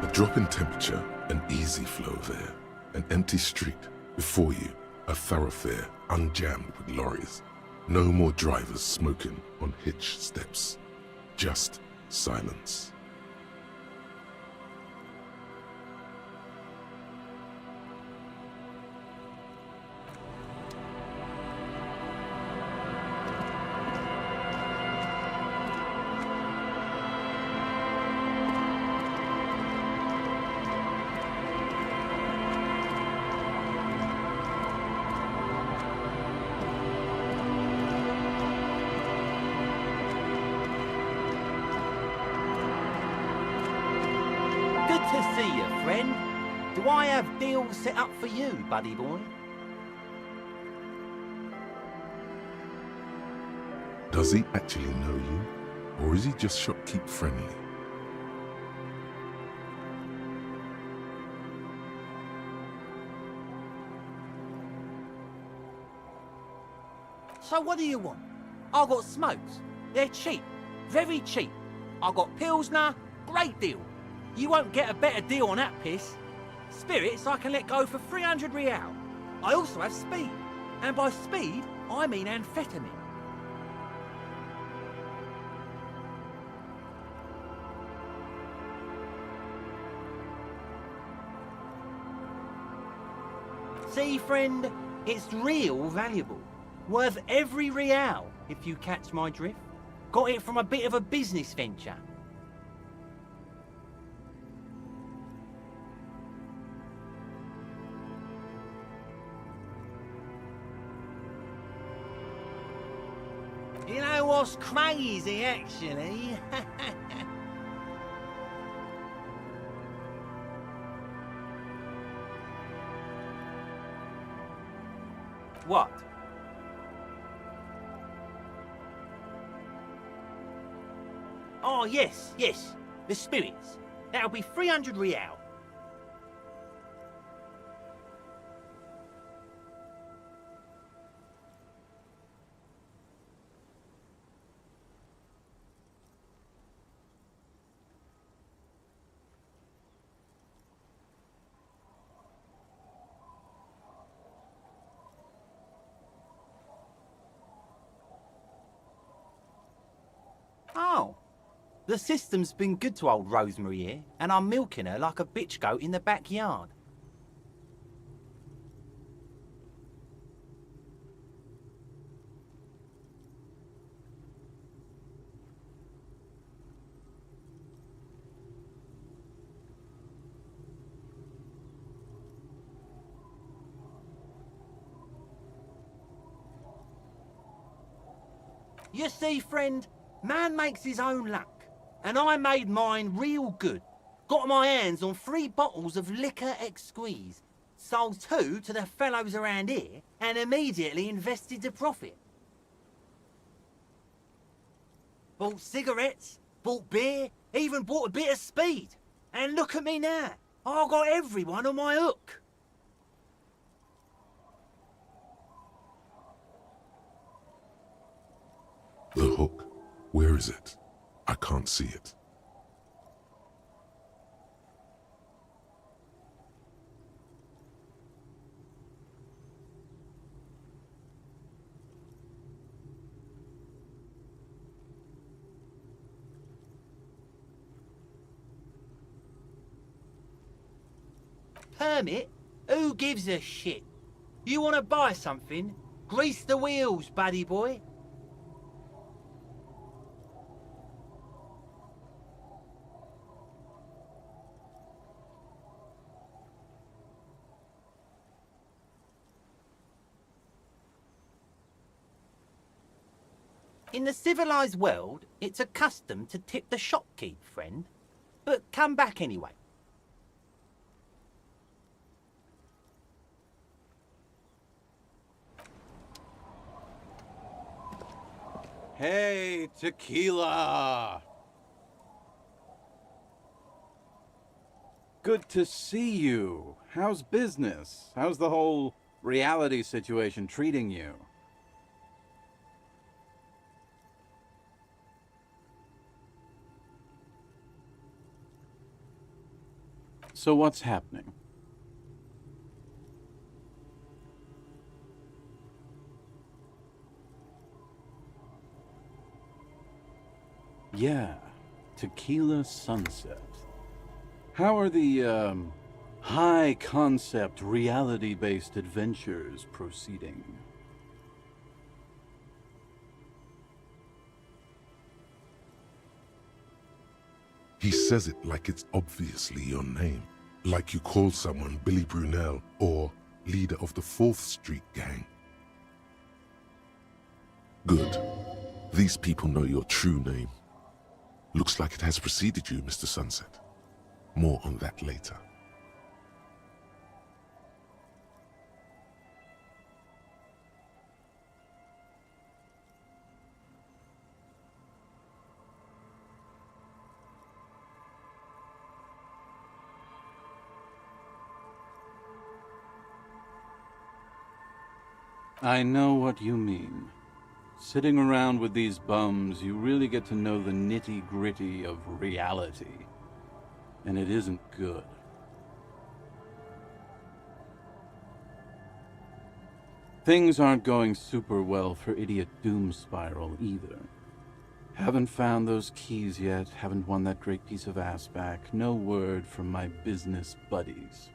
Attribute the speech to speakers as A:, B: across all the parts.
A: A drop in temperature, an easy flow of air, an empty street. Before you, a thoroughfare unjammed with lorries. No more drivers smoking on hitch steps. Just silence.
B: Good to see you, friend. Do I have deals set up for you, buddy boy?
A: Does he actually know you, or is he just shopkeep friendly?
B: So what do you want? I got smokes. They're cheap. Very cheap. I got Pilsner. Great deal. You won't get a better deal on that piss. Spirits I can let go for 300 real. I also have speed. And by speed, I mean amphetamine. See, friend, it's real valuable. Worth every real, if you catch my drift. Got it from a bit of a business venture. You know what's crazy, actually? What? Oh, yes, yes. The spirits. That'll be 300 real. Oh. The system's been good to old Rosemary here, and I'm milking her like a bitch goat in the backyard. You see, friend, man makes his own luck. And I made mine real good. Got my hands on 3 bottles of liquor exquise. Sold 2 to the fellows around here and immediately invested the profit. Bought cigarettes, bought beer, even bought a bit of speed. And look at me now. I got everyone on my hook.
A: The hook. Where is it? I can't see it.
B: Permit? Who gives a shit? You want to buy something? Grease the wheels, buddy boy. In the civilized world, it's a custom to tip the shopkeep, friend. But come back anyway.
C: Hey, Tequila! Good to see you. How's business? How's the whole reality situation treating you? So what's happening? Yeah, Tequila Sunset. How are the, high-concept, reality-based adventures proceeding?
A: He says it like it's obviously your name. Like you call someone Billy Brunel or leader of the 4th Street gang. Good. These people know your true name. Looks like it has preceded you, Mr. Sunset. More on that later.
C: I know what you mean. Sitting around with these bums, you really get to know the nitty-gritty of reality. And it isn't good. Things aren't going super well for Idiot Doom Spiral either. Haven't found those keys yet, haven't won that great piece of ass back. No word from my business buddies.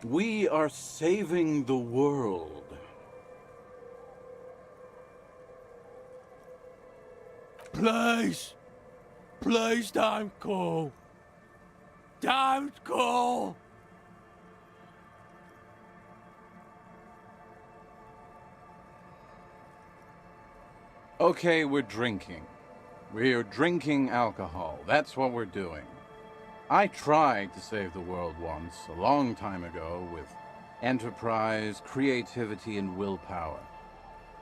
C: We are saving the world.
D: Please! Please don't go! Don't go!
C: Okay, we're drinking. We're drinking alcohol. That's what we're doing. I tried to save the world once, a long time ago, with enterprise, creativity, and willpower.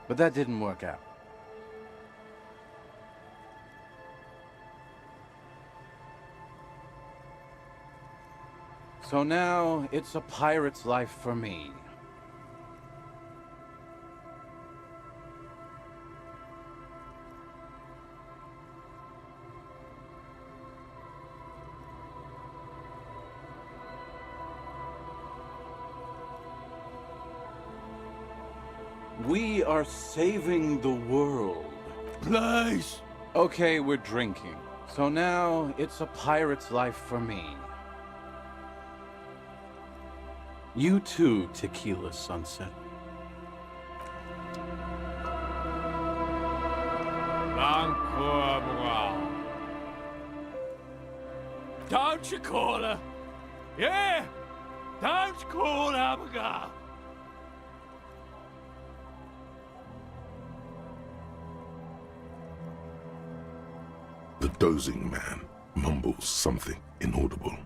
C: But that didn't work out. So now, it's a pirate's life for me. We are saving the world.
D: Please!
C: Okay, we're drinking. So now, it's a pirate's life for me. You too, Tequila Sunset.
D: Don't you call her? Yeah! Don't call Abigail!
A: The dozing man mumbles something inaudible.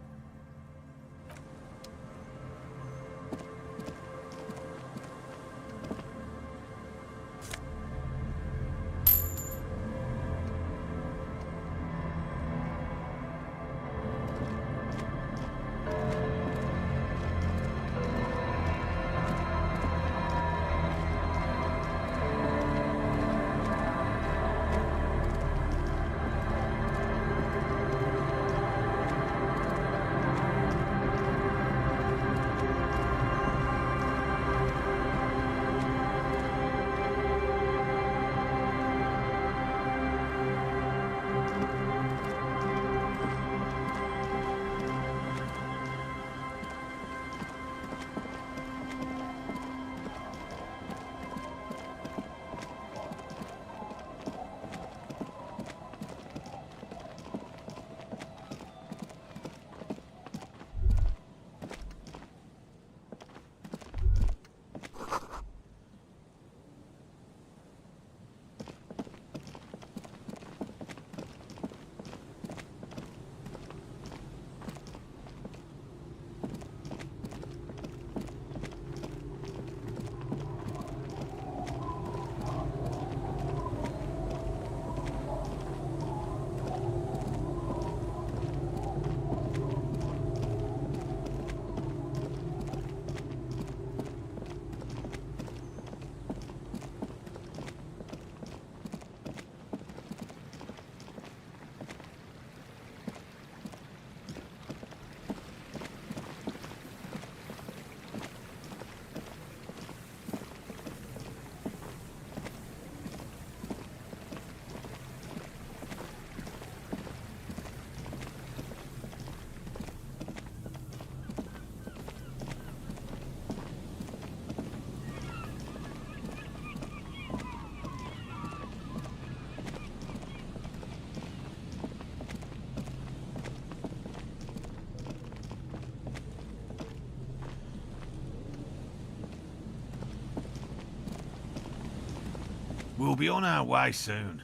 E: We'll be on our way soon.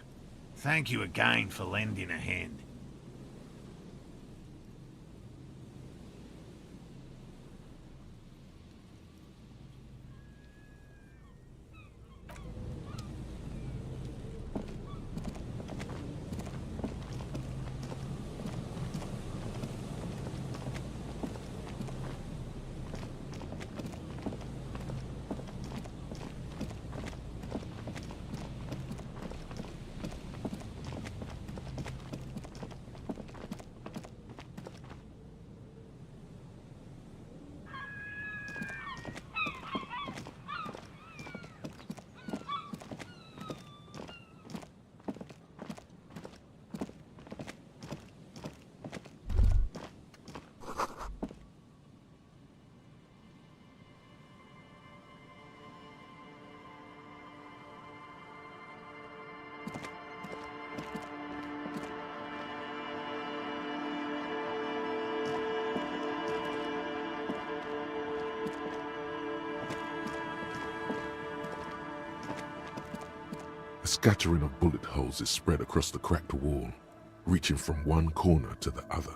E: Thank you again for lending a hand.
A: A scattering of bullet holes is spread across the cracked wall, reaching from one corner to the other.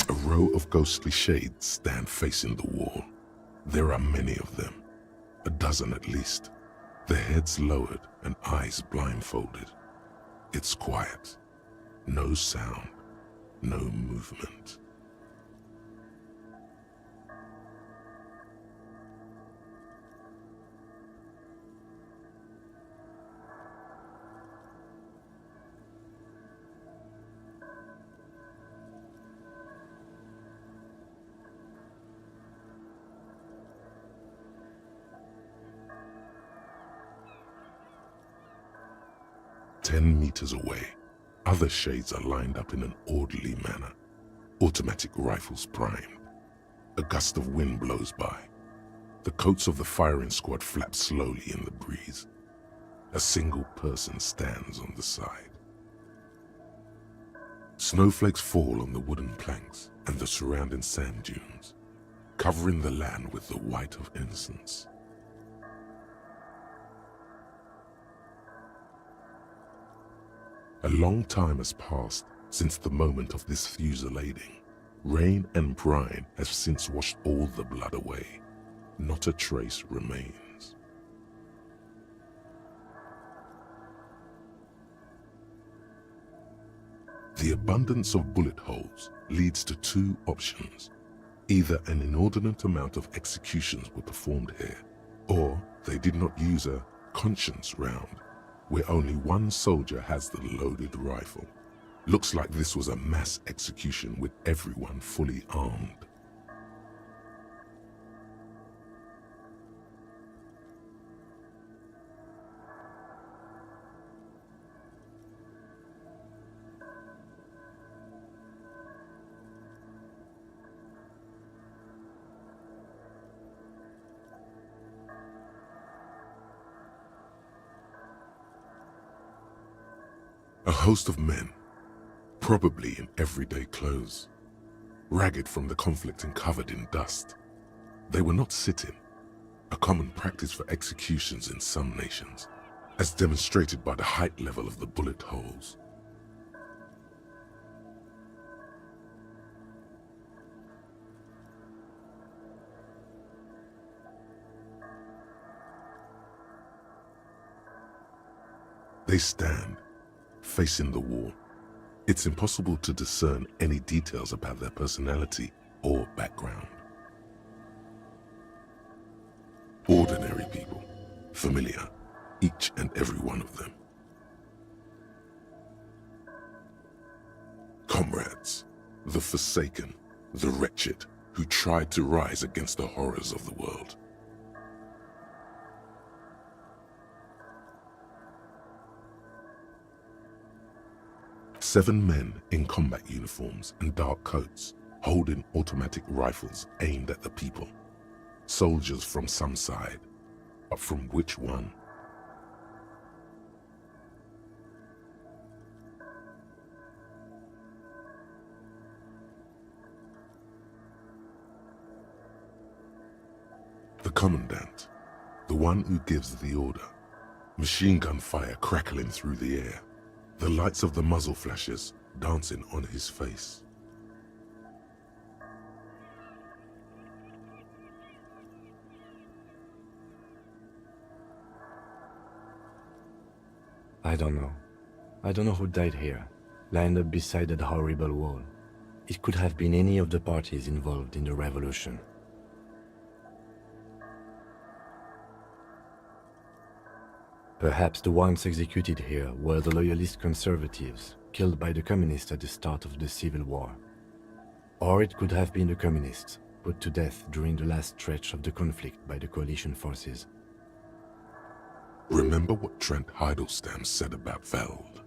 A: A row of ghostly shades stand facing the wall. There are many of them, a dozen at least, their heads lowered and eyes blindfolded. It's quiet, no sound, no movement. "10 meters away, other shades are lined up in an orderly manner, automatic rifles primed. A gust of wind blows by. The coats of the firing squad flap slowly in the breeze. A single person stands on the side. Snowflakes fall on the wooden planks and the surrounding sand dunes, covering the land with the white of innocence. A long time has passed since the moment of this fusillading. Rain and brine have since washed all the blood away. Not a trace remains. The abundance of bullet holes leads to two options. Either an inordinate amount of executions were performed here, or they did not use a conscience round, where only one soldier has the loaded rifle. Looks like this was a mass execution with everyone fully armed. A host of men, probably in everyday clothes, ragged from the conflict and covered in dust. They were not sitting, a common practice for executions in some nations, as demonstrated by the height level of the bullet holes. They stand, facing the wall. It's impossible to discern any details about their personality or background. Ordinary people, familiar, each and every one of them. Comrades, the forsaken, the wretched, who tried to rise against the horrors of the world. 7 men in combat uniforms and dark coats, holding automatic rifles aimed at the people. Soldiers from some side, but from which one? The commandant, the one who gives the order. Machine gun fire crackling through the air, the lights of the muzzle flashes dancing on his face.
F: I don't know. I don't know who died here, lined up beside that horrible wall. It could have been any of the parties involved in the revolution. Perhaps the ones executed here were the loyalist conservatives, killed by the communists at the start of the Civil War. Or it could have been the communists, put to death during the last stretch of the conflict by the coalition forces.
A: Remember what Trent Heidelstein said about Veld?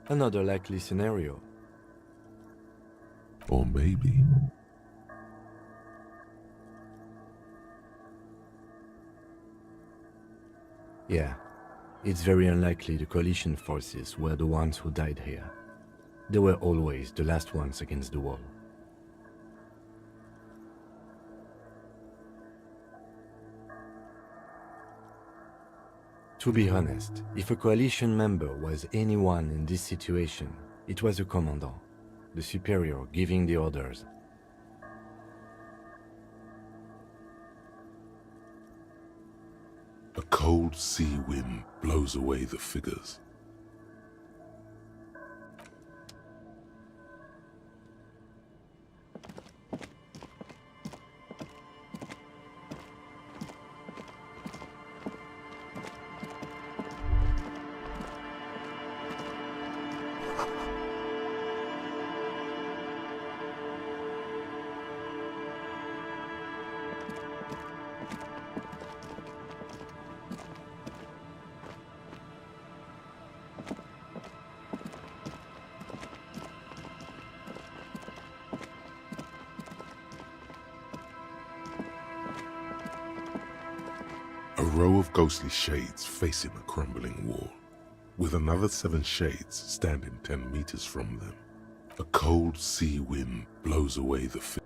F: Another likely scenario.
A: Or maybe...
F: Yeah, it's very unlikely the coalition forces were the ones who died here. They were always the last ones against the wall. To be honest, if a coalition member was anyone in this situation, it was a commandant, the superior giving the orders.
A: A cold sea wind blows away the figures. A row of ghostly shades facing a crumbling wall, with another 7 shades standing 10 meters from them. A cold sea wind blows away the figures.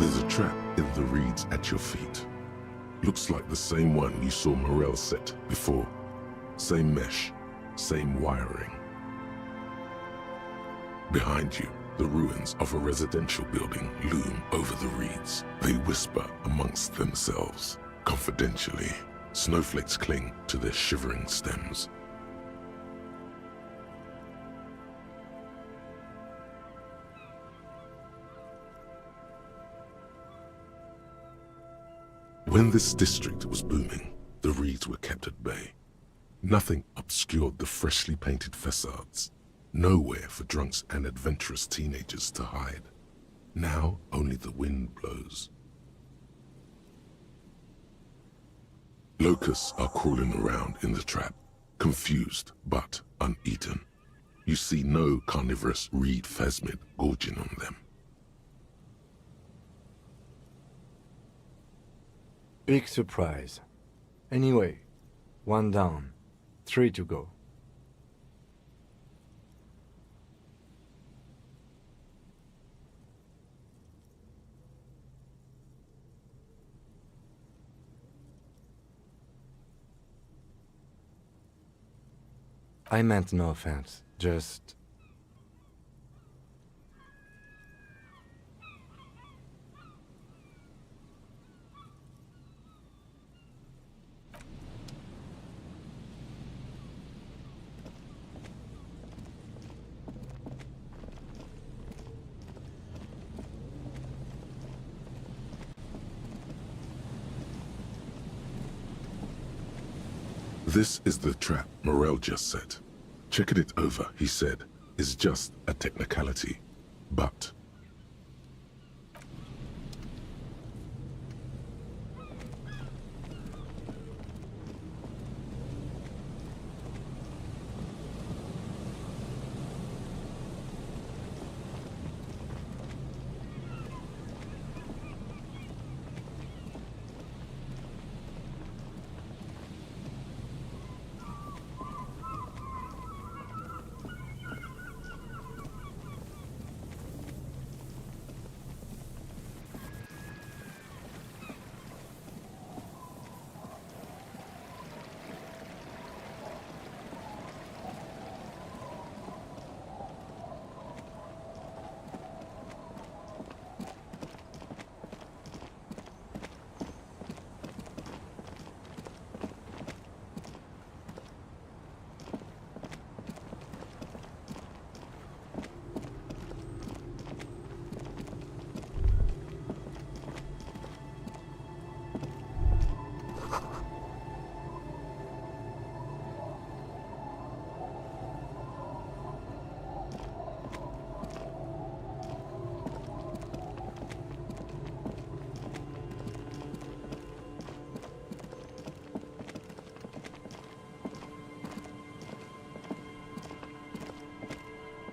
A: There's a trap in the reeds at your feet. Looks like the same one you saw Morel set before. Same mesh, same wiring. Behind you, the ruins of a residential building loom over the reeds. They whisper amongst themselves. Confidentially, snowflakes cling to their shivering stems. When this district was booming, the reeds were kept at bay. Nothing obscured the freshly painted facades. Nowhere for drunks and adventurous teenagers to hide. Now only the wind blows. Locusts are crawling around in the trap, confused but uneaten. You see no carnivorous reed phasmid gorging on them.
F: Big surprise. Anyway, 1 down, 3 to go. I meant no offense, just...
A: This is the trap Morel just set. Checking it over, he said, is just a technicality. But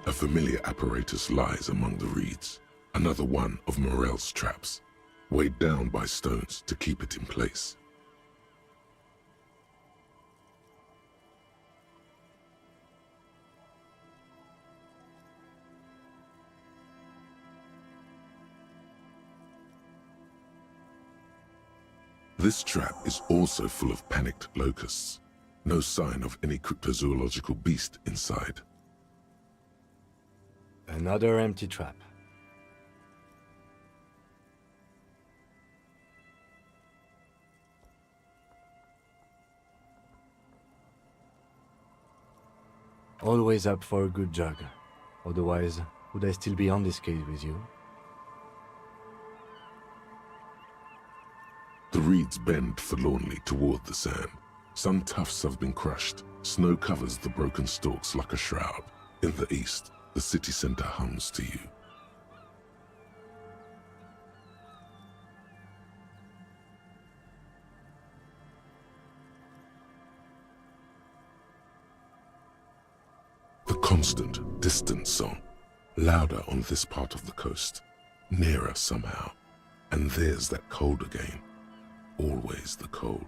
A: a familiar apparatus lies among the reeds. Another one of Morel's traps, weighed down by stones to keep it in place. This trap is also full of panicked locusts. No sign of any cryptozoological beast inside.
F: Another empty trap. Always up for a good jog. Otherwise, would I still be on this case with you?
A: The reeds bend forlornly toward the sand. Some tufts have been crushed. Snow covers the broken stalks like a shroud. In the east, the city center hums to you. The constant, distant song, louder on this part of the coast, nearer somehow. And there's that cold again, always the cold.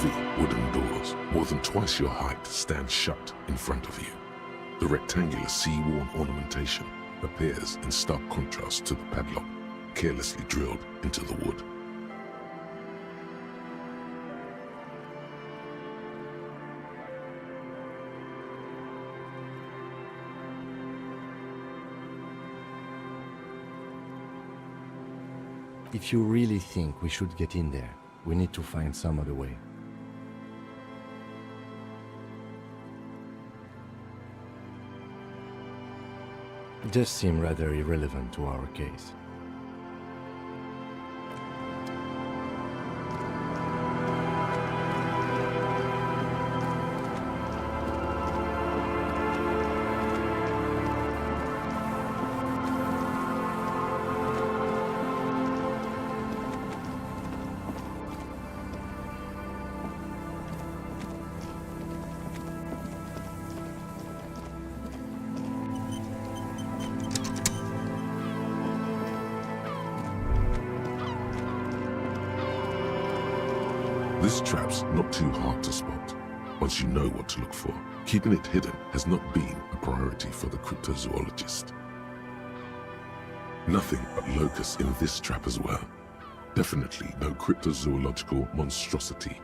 A: Heavy wooden doors, more than twice your height, stand shut in front of you. The rectangular sea-worn ornamentation appears in stark contrast to the padlock, carelessly drilled into the wood.
F: If you really think we should get in there, we need to find some other way. It does seem rather irrelevant to our case.
A: This trap's not too hard to spot, once you know what to look for. Keeping it hidden has not been a priority for the cryptozoologist. Nothing but locusts in this trap as well. Definitely no cryptozoological monstrosity.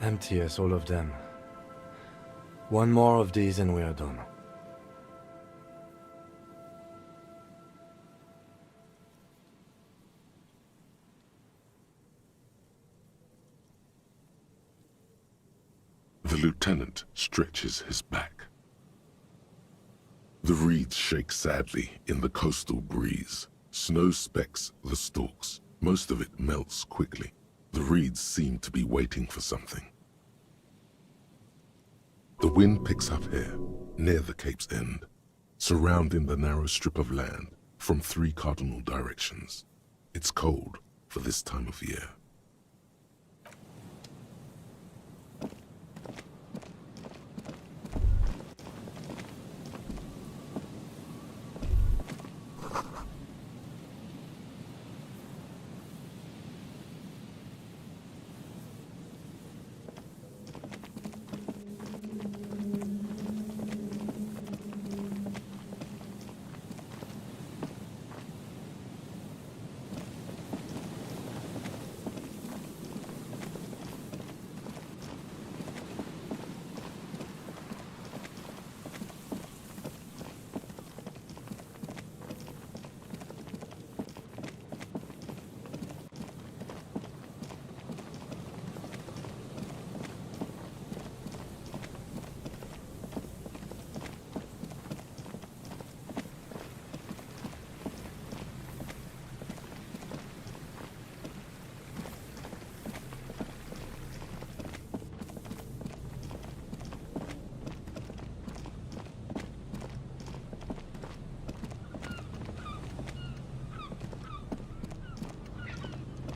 F: Empty as all of them. One more of these and we are done.
A: The lieutenant stretches his back. The reeds shake sadly in the coastal breeze. Snow specks the stalks. Most of it melts quickly. The reeds seem to be waiting for something. The wind picks up here, near the cape's end, surrounding the narrow strip of land from 3 cardinal directions. It's cold for this time of year.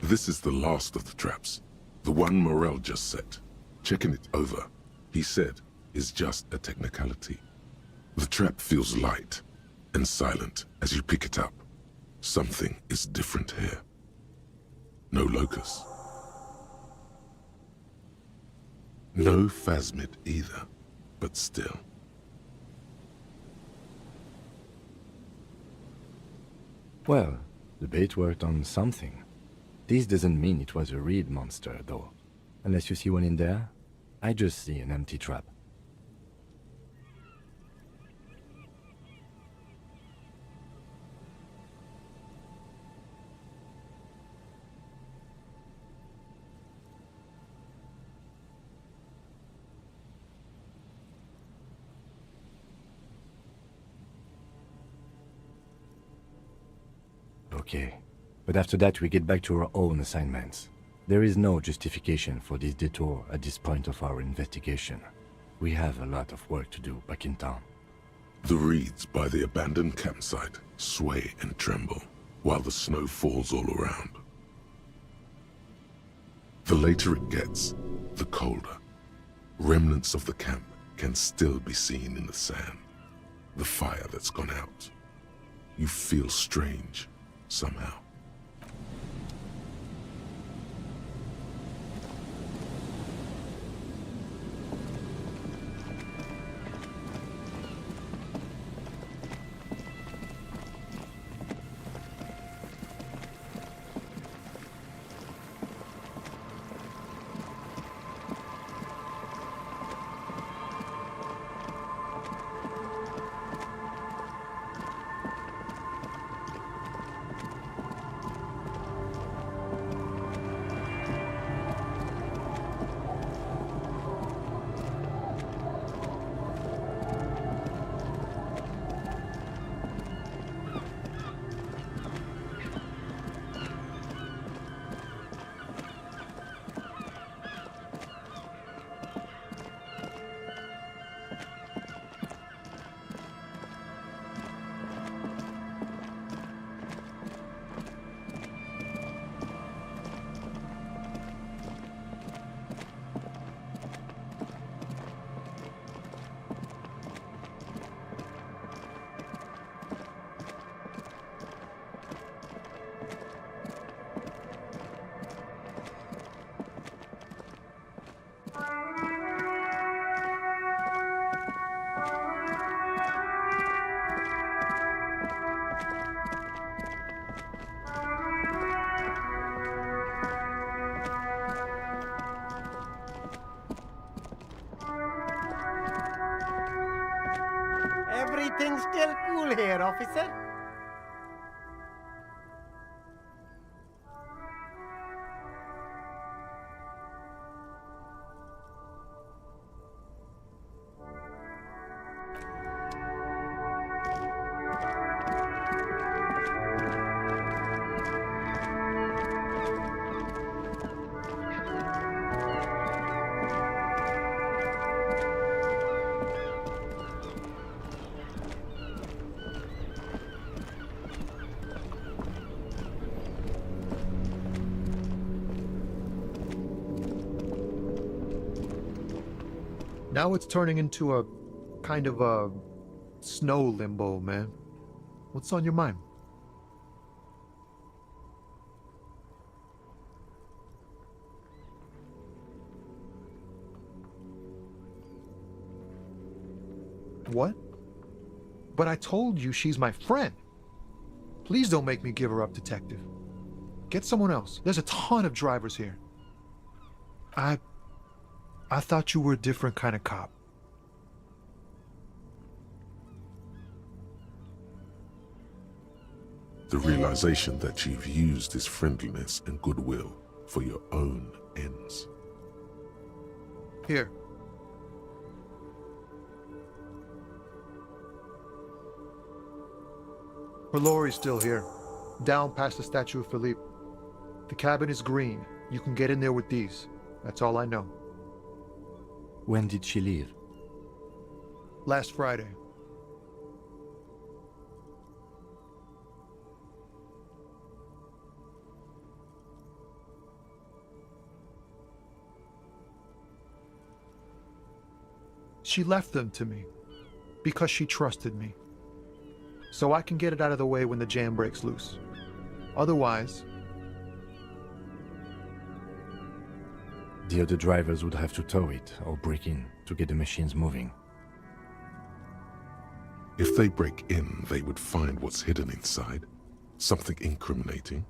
A: This is the last of the traps. The one Morel just set. Checking it over, he said, is just a technicality. The trap feels light and silent as you pick it up. Something is different here. No locust. No phasmid either, but still.
F: Well, the bait worked on something. This doesn't mean it was a reed monster, though. Unless you see one in there, I just see an empty trap. Okay. But after that we get back to our own assignments. There is no justification for this detour at this point of our investigation. We have a lot of work to do back in town.
A: The reeds by the abandoned campsite sway and tremble, while the snow falls all around. The later it gets, the colder. Remnants of the camp can still be seen in the sand. The fire that's gone out. You feel strange, somehow.
G: Everything still cool here, officer?
H: Now it's turning into a kind of a snow limbo, man. What's on your mind? What? But I told you she's my friend. Please don't make me give her up, detective. Get someone else. There's a ton of drivers here. I thought you were a different kind of cop.
A: The realization that you've used his friendliness and goodwill for your own ends.
H: Here. Her lorry's still here, down past the statue of Philippe. The cabin is green. You can get in there with these. That's all I know.
F: When did she leave?
H: Last Friday. She left them to me because she trusted me. So I can get it out of the way when the jam breaks loose. Otherwise,
F: the other drivers would have to tow it or break in to get the machines moving.
A: If they break in, they would find what's hidden inside. Something incriminating.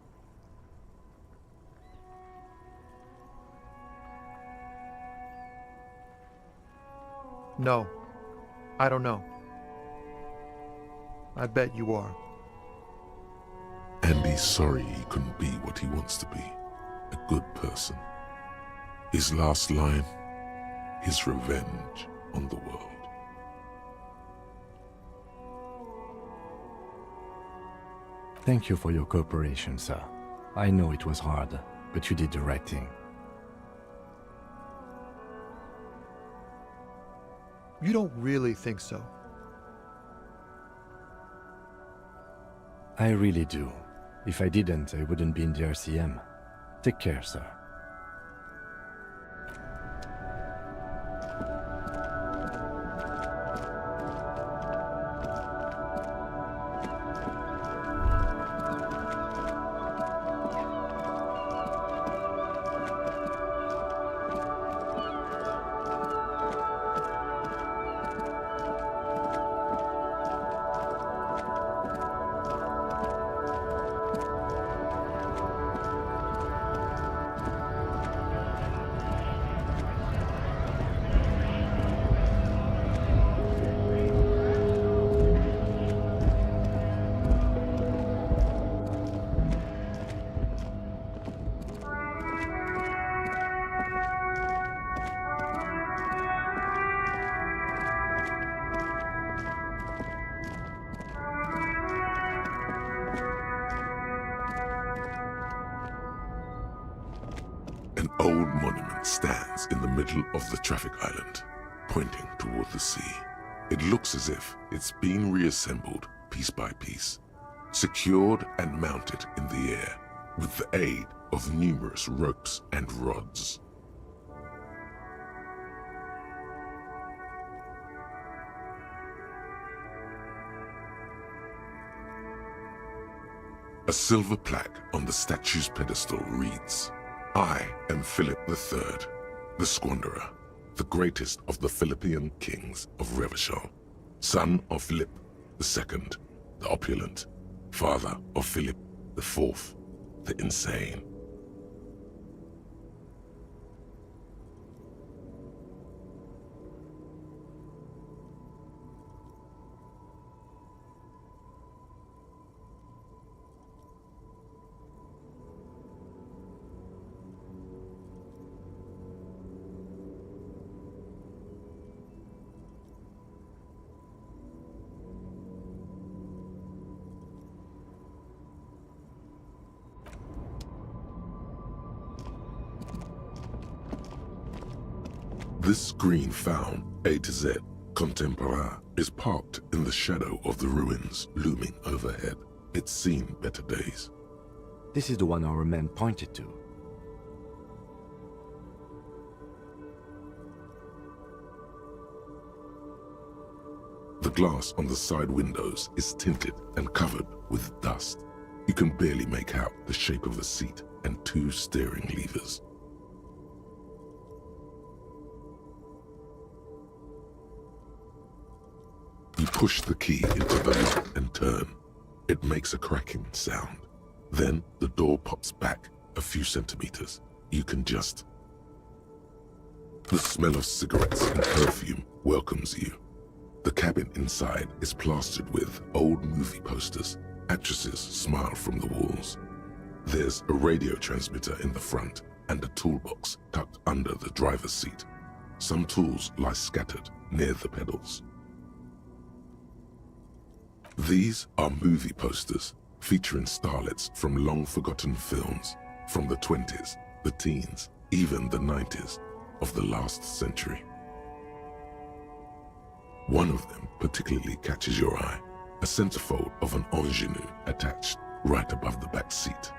H: no. I don't know. I bet you are.
A: And he's sorry he couldn't be what he wants to be. A good person. His last line, his revenge on the world.
F: Thank you for your cooperation, sir. I know it was hard, but you did the right thing.
H: You don't really think so?
F: I really do. If I didn't, I wouldn't be in the RCM. Take care, sir.
A: An old monument stands in the middle of the traffic island, pointing toward the sea. It looks as if it's been reassembled piece by piece, secured and mounted in the air with the aid of numerous ropes and rods. A silver plaque on the statue's pedestal reads, "I am Philip III, the Squanderer, the greatest of the Philippian kings of Revachol, son of Philip II, the opulent, father of Philip IV, the insane." This green found, A to Z, contemporain, is parked in the shadow of the ruins looming overhead. It's seen better days.
F: This is the one our man pointed to.
A: The glass on the side windows is tinted and covered with dust. You can barely make out the shape of a seat and two steering levers. You push the key into the lock and turn. It makes a cracking sound. Then the door pops back a few centimeters. You can just... The smell of cigarettes and perfume welcomes you. The cabin inside is plastered with old movie posters. Actresses smile from the walls. There's a radio transmitter in the front and a toolbox tucked under the driver's seat. Some tools lie scattered near the pedals. These are movie posters featuring starlets from long-forgotten films from the 20s, the teens, even the 90s of the last century. One of them particularly catches your eye, a centerfold of an ingenue attached right above the back seat.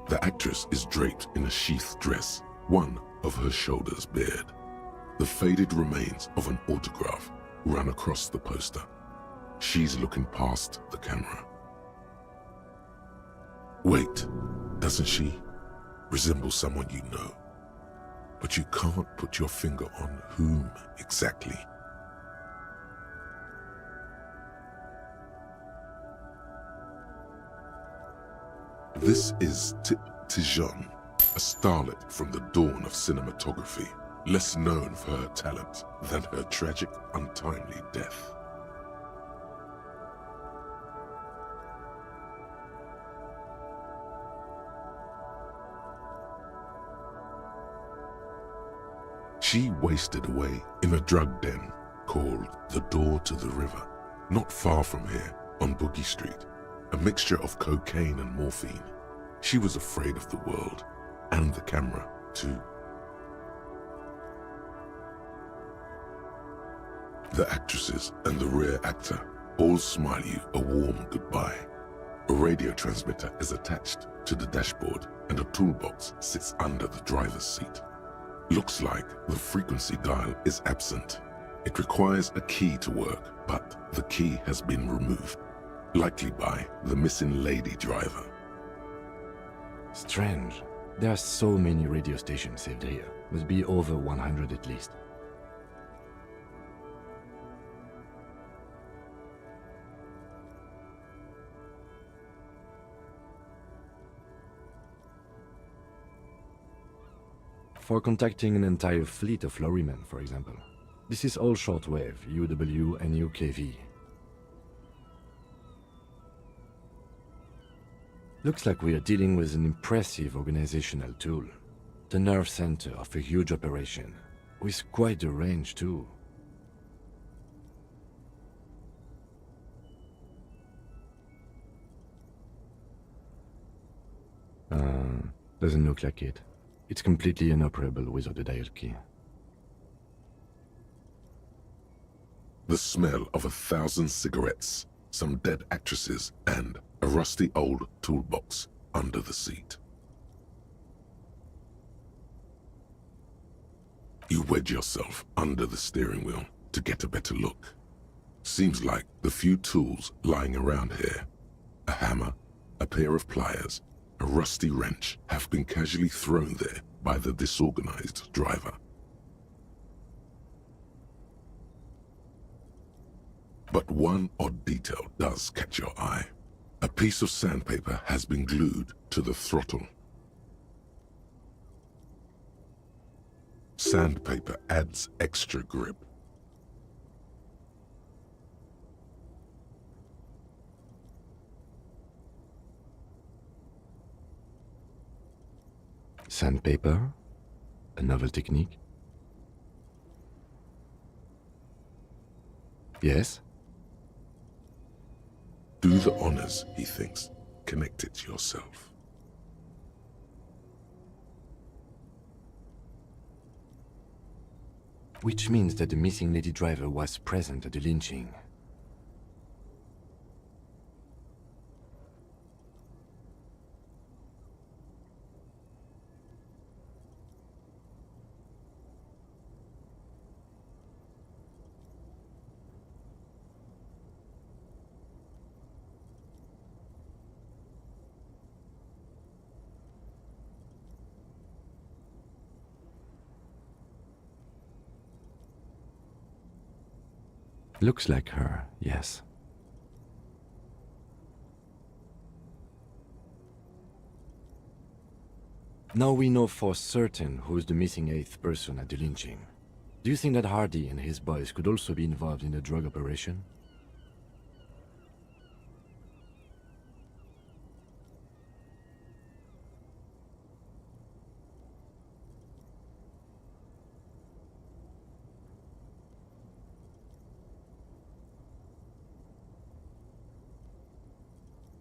A: The actress is draped in a sheath dress, one of her shoulders bared. The faded remains of an autograph run across the poster. She's looking past the camera. Wait, doesn't she resemble someone you know? But you can't put your finger on whom exactly. This is Tip Tijon, a starlet from the dawn of cinematography, less known for her talent than her tragic, untimely death. She wasted away in a drug den called the Door to the River, not far from here on Boogie Street, a mixture of cocaine and morphine. She was afraid of the world and the camera too. The actresses and the rear actor all smile you a warm goodbye. A radio transmitter is attached to the dashboard and a toolbox sits under the driver's seat. Looks like the frequency dial is absent. It requires a key to work, but the key has been removed, likely by the missing lady driver.
F: Strange. There are so many radio stations saved here. Must be over 100 at least. For contacting an entire fleet of lorrymen, for example. This is all shortwave, UW and UKV. Looks like we are dealing with an impressive organizational tool. The nerve center of a huge operation, with quite a range too. Doesn't look like it. It's completely inoperable without a dial key.
A: The smell of 1,000 cigarettes, some dead actresses, and a rusty old toolbox under the seat. You wedge yourself under the steering wheel to get a better look. Seems like the few tools lying around here, a hammer, a pair of pliers, a rusty wrench, have been casually thrown there by the disorganized driver. But one odd detail does catch your eye. A piece of sandpaper has been glued to the throttle. Sandpaper adds extra grip.
F: Sandpaper? A novel technique? Yes?
A: Do the honors, he thinks. connect it yourself.
F: Which means that the missing lady driver was present at the lynching. Looks like her, yes. Now we know for certain who's the missing 8th person at the lynching. Do you think that Hardy and his boys could also be involved in the drug operation?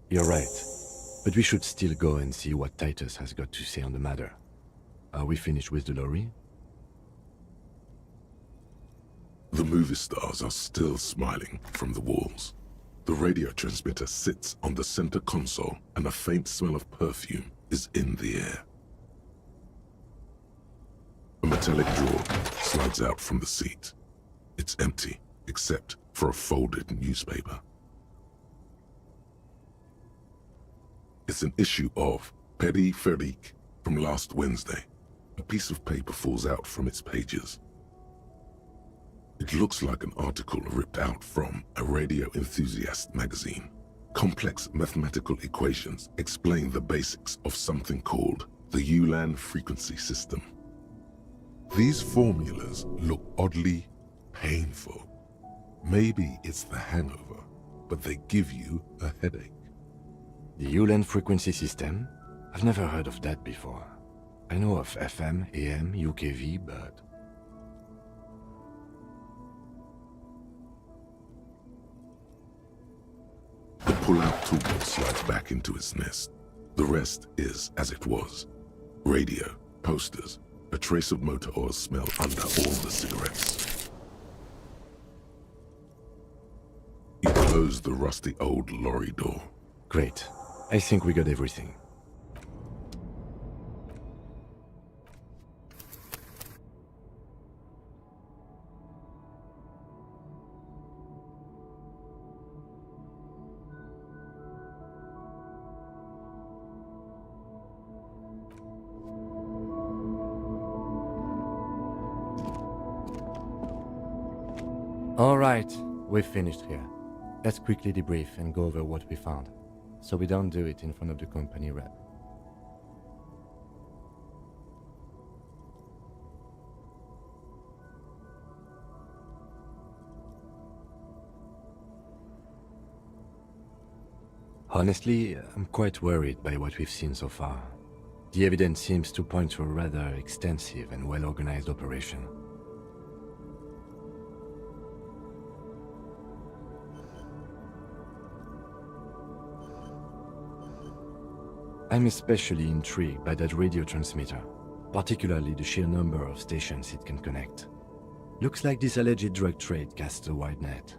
F: You're right, but we should still go and see what Titus has got to say on the matter. Are we finished with the lorry?
A: The movie stars are still smiling from the walls. The radio transmitter sits on the center console and a faint smell of perfume is in the air. A metallic drawer slides out from the seat. It's empty, except for a folded newspaper. It's an issue of Périphérique from last Wednesday. A piece of paper falls out from its pages. It looks like an article ripped out from a radio enthusiast magazine. Complex mathematical equations explain the basics of something called the Ulan frequency system. These formulas look oddly painful. Maybe it's the hangover, but they give you a headache.
F: The Ulan frequency system? I've never heard of that before. I know of FM, AM, UKV, but...
A: The pull-out tool slides back into its nest. The rest is as it was. Radio, posters, a trace of motor oil smell under all the cigarettes. You close the rusty old lorry door.
F: Great. I think we got everything. All right, we've finished here. Let's quickly debrief and go over what we found, so we don't do it in front of the company rep. Honestly, I'm quite worried by what we've seen so far. The evidence seems to point to a rather extensive and well-organized operation. I'm especially intrigued by that radio transmitter, particularly the sheer number of stations it can connect. Looks like this alleged drug trade casts a wide net.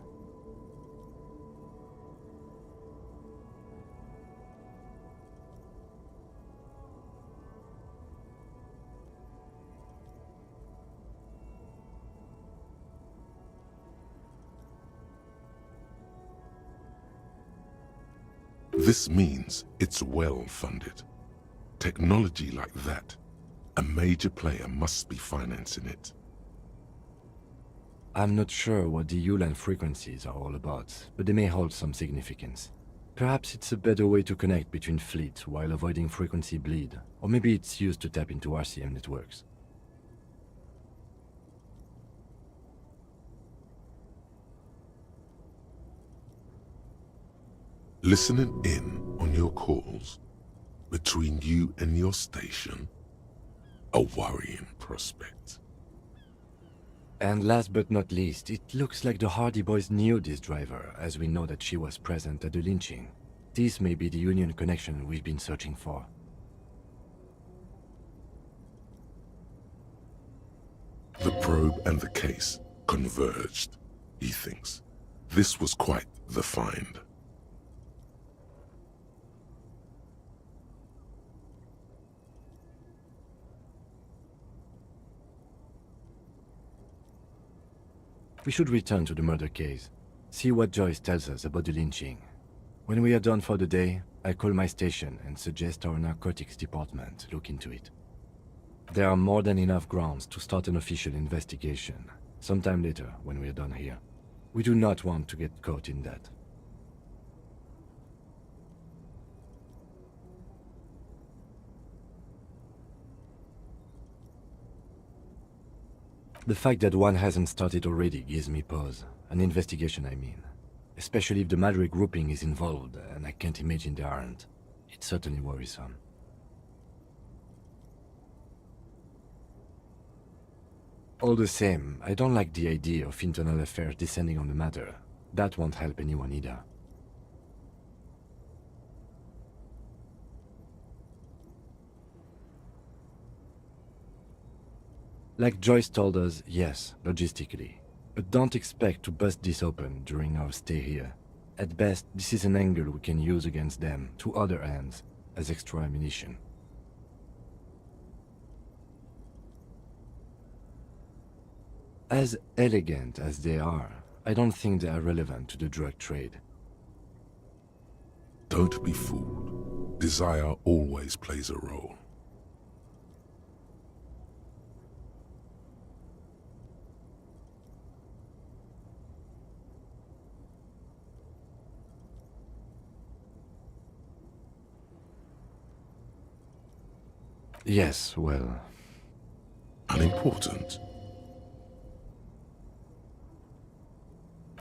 A: This means it's well-funded. Technology like that, a major player must be financing it.
F: I'm not sure what the Ulan frequencies are all about, but they may hold some significance. Perhaps it's a better way to connect between fleets while avoiding frequency bleed, or maybe it's used to tap into RCM networks.
A: Listening in on your calls between you and your station, a worrying prospect.
F: And last but not least, it looks like the Hardy boys knew this driver, as we know that she was present at the lynching. This may be the Union connection we've been searching for.
A: The probe and the case converged, he thinks. This was quite the find.
F: We should return to the murder case, see what Joyce tells us about the lynching. When we are done for the day, I call my station and suggest our narcotics department look into it. There are more than enough grounds to start an official investigation, sometime later when we are done here. We do not want to get caught in that. The fact that one hasn't started already gives me pause. An investigation, I mean. Especially if the Madre grouping is involved, and I can't imagine they aren't. It's certainly worrisome. All the same, I don't like the idea of internal affairs descending on the matter. That won't help anyone either. Like Joyce told us, yes, logistically. But don't expect to bust this open during our stay here. At best, this is an angle we can use against them, to other ends, as extra ammunition. As elegant as they are, I don't think they are relevant to the drug trade.
A: Don't be fooled. Desire always plays a role.
F: Yes, well...
A: Unimportant.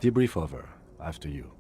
F: Debrief over, after you.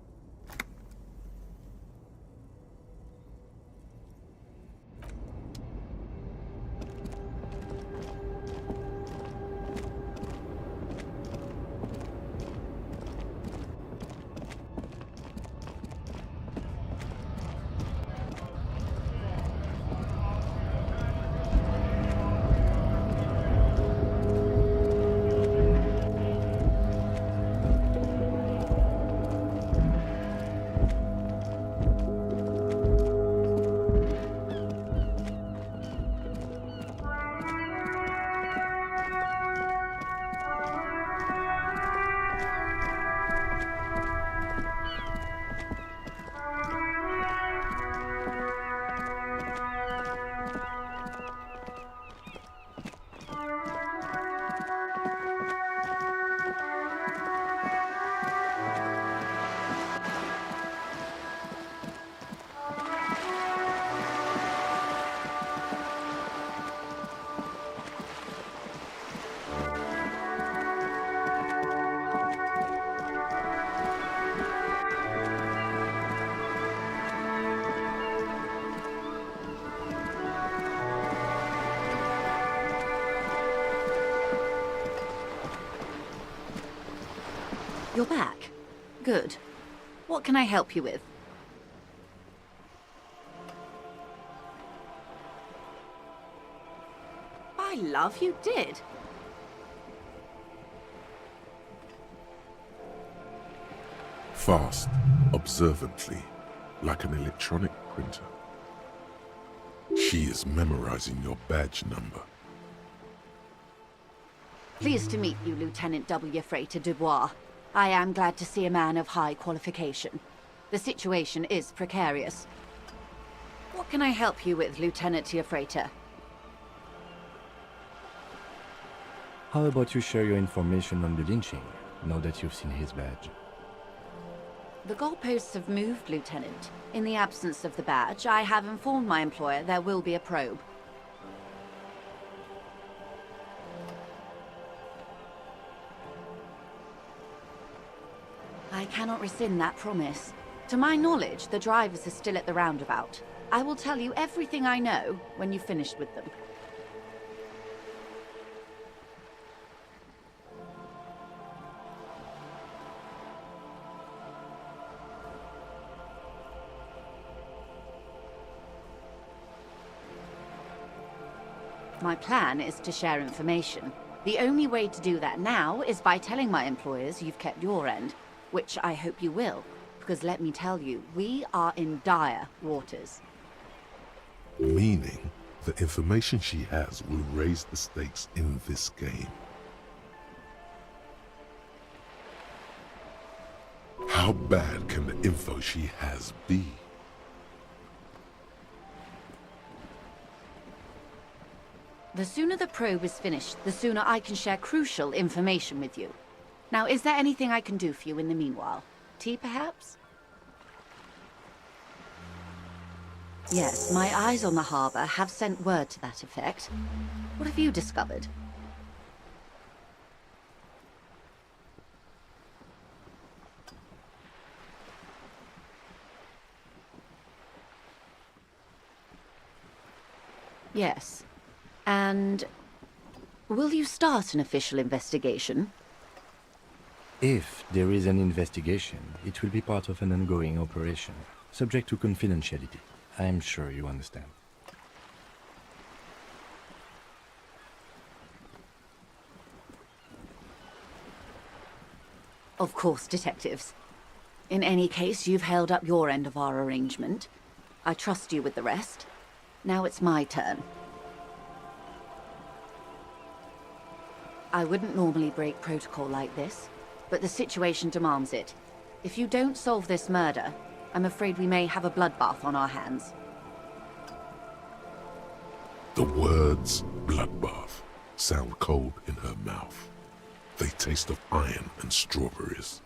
I: You're back. Good. What can I help you with? My love, you did.
A: Fast, observantly, like an electronic printer. She is memorizing your badge number.
I: Pleased to meet you, Lieutenant W. Freighter Dubois. I am glad to see a man of high qualification. The situation is precarious. What can I help you with, Lieutenant Freighter?
F: How about you share your information on the lynching, now that you've seen his badge?
I: The goalposts have moved, Lieutenant. In the absence of the badge, I have informed my employer there will be a probe. I cannot rescind that promise. To my knowledge, the drivers are still at the roundabout. I will tell you everything I know when you've finished with them. My plan is to share information. The only way to do that now is by telling my employers you've kept your end, which I hope you will, because let me tell you, we are in dire waters.
A: Meaning, the information she has will raise the stakes in this game. How bad can the info she has be?
I: The sooner the probe is finished, the sooner I can share crucial information with you. Now, is there anything I can do for you in the meanwhile? Tea, perhaps? Yes, my eyes on the harbor have sent word to that effect. What have you discovered? Yes. And will you start an official investigation?
F: If there is an investigation, it will be part of an ongoing operation, subject to confidentiality. I am sure you understand.
I: Of course, detectives. In any case, you've held up your end of our arrangement. I trust you with the rest. Now it's my turn. I wouldn't normally break protocol like this, but the situation demands it. If you don't solve this murder, I'm afraid we may have a bloodbath on our hands.
A: The words bloodbath sound cold in her mouth. They taste of iron and strawberries.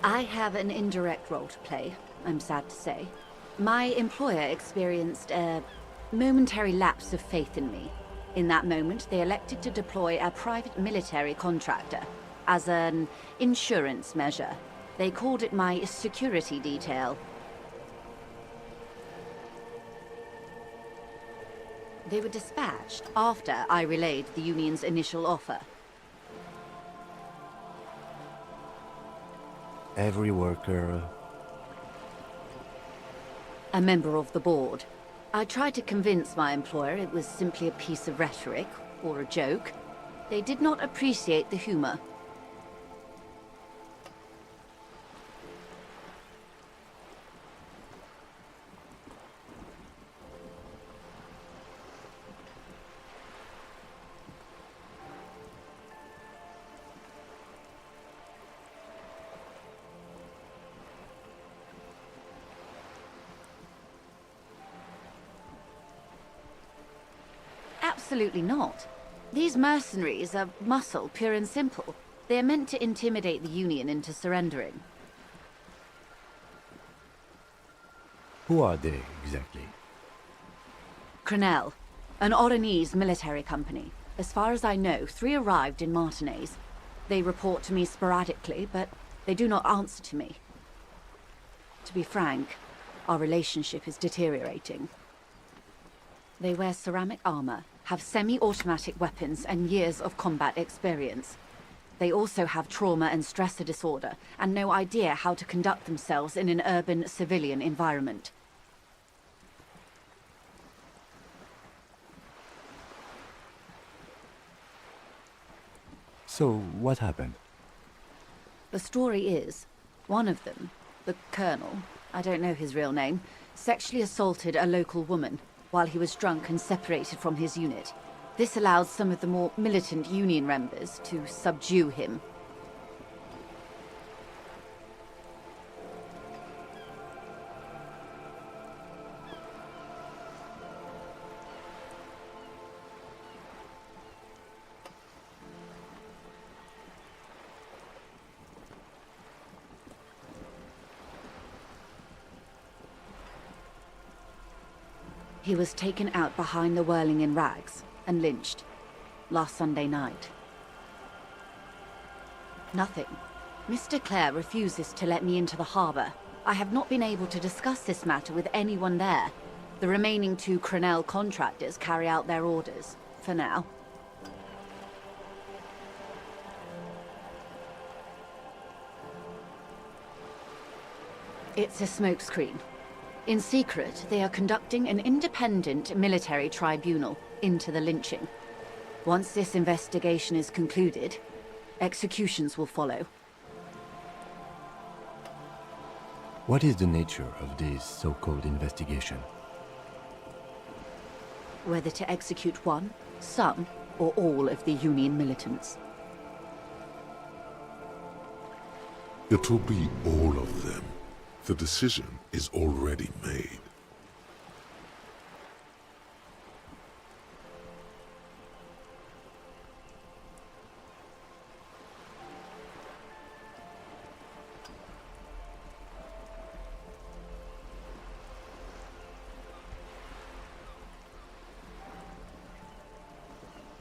I: I have an indirect role to play, I'm sad to say. My employer experienced a momentary lapse of faith in me. In that moment, they elected to deploy a private military contractor as an insurance measure. They called it my security detail. They were dispatched after I relayed the union's initial offer.
F: Every worker...
I: A member of the board. I tried to convince my employer it was simply a piece of rhetoric, or a joke. They did not appreciate the humor. Absolutely not. These mercenaries are muscle, pure and simple. They are meant to intimidate the Union into surrendering.
F: Who are they, exactly?
I: Crenel, an Oranese military company. As far as I know, 3 arrived in Martinaise. They report to me sporadically, but they do not answer to me. To be frank, our relationship is deteriorating. They wear ceramic armor, have semi-automatic weapons and years of combat experience. They also have trauma and stressor disorder, and no idea how to conduct themselves in an urban civilian environment.
F: So, what happened?
I: The story is, one of them, the Colonel, I don't know his real name, sexually assaulted a local woman while he was drunk and separated from his unit. This allowed some of the more militant Union members to subdue him. He was taken out behind the whirling in rags and lynched last Sunday night. Nothing. Mr. Claire refuses to let me into the harbor. I have not been able to discuss this matter with anyone there. The remaining 2 Crenell contractors carry out their orders, for now. It's a smokescreen. In secret, they are conducting an independent military tribunal into the lynching. Once this investigation is concluded, executions will follow.
F: What is the nature of this so-called investigation?
I: Whether to execute one, some, or all of the Union militants.
A: It'll be all of them. The decision is already made.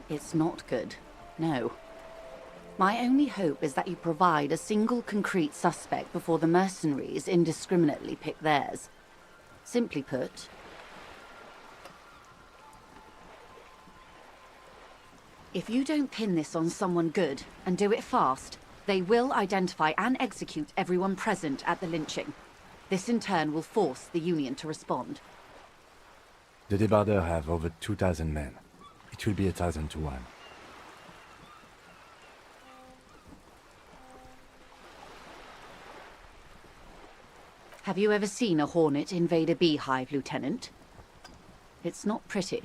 I: It's not good, no. My only hope is that you provide a single concrete suspect before the mercenaries indiscriminately pick theirs. Simply put, if you don't pin this on someone good, and do it fast, they will identify and execute everyone present at the lynching. This in turn will force the Union to respond.
F: The débardeurs have over 2,000 men. It will be 1,000 to 1.
I: Have you ever seen a hornet invade a beehive, Lieutenant? It's not pretty.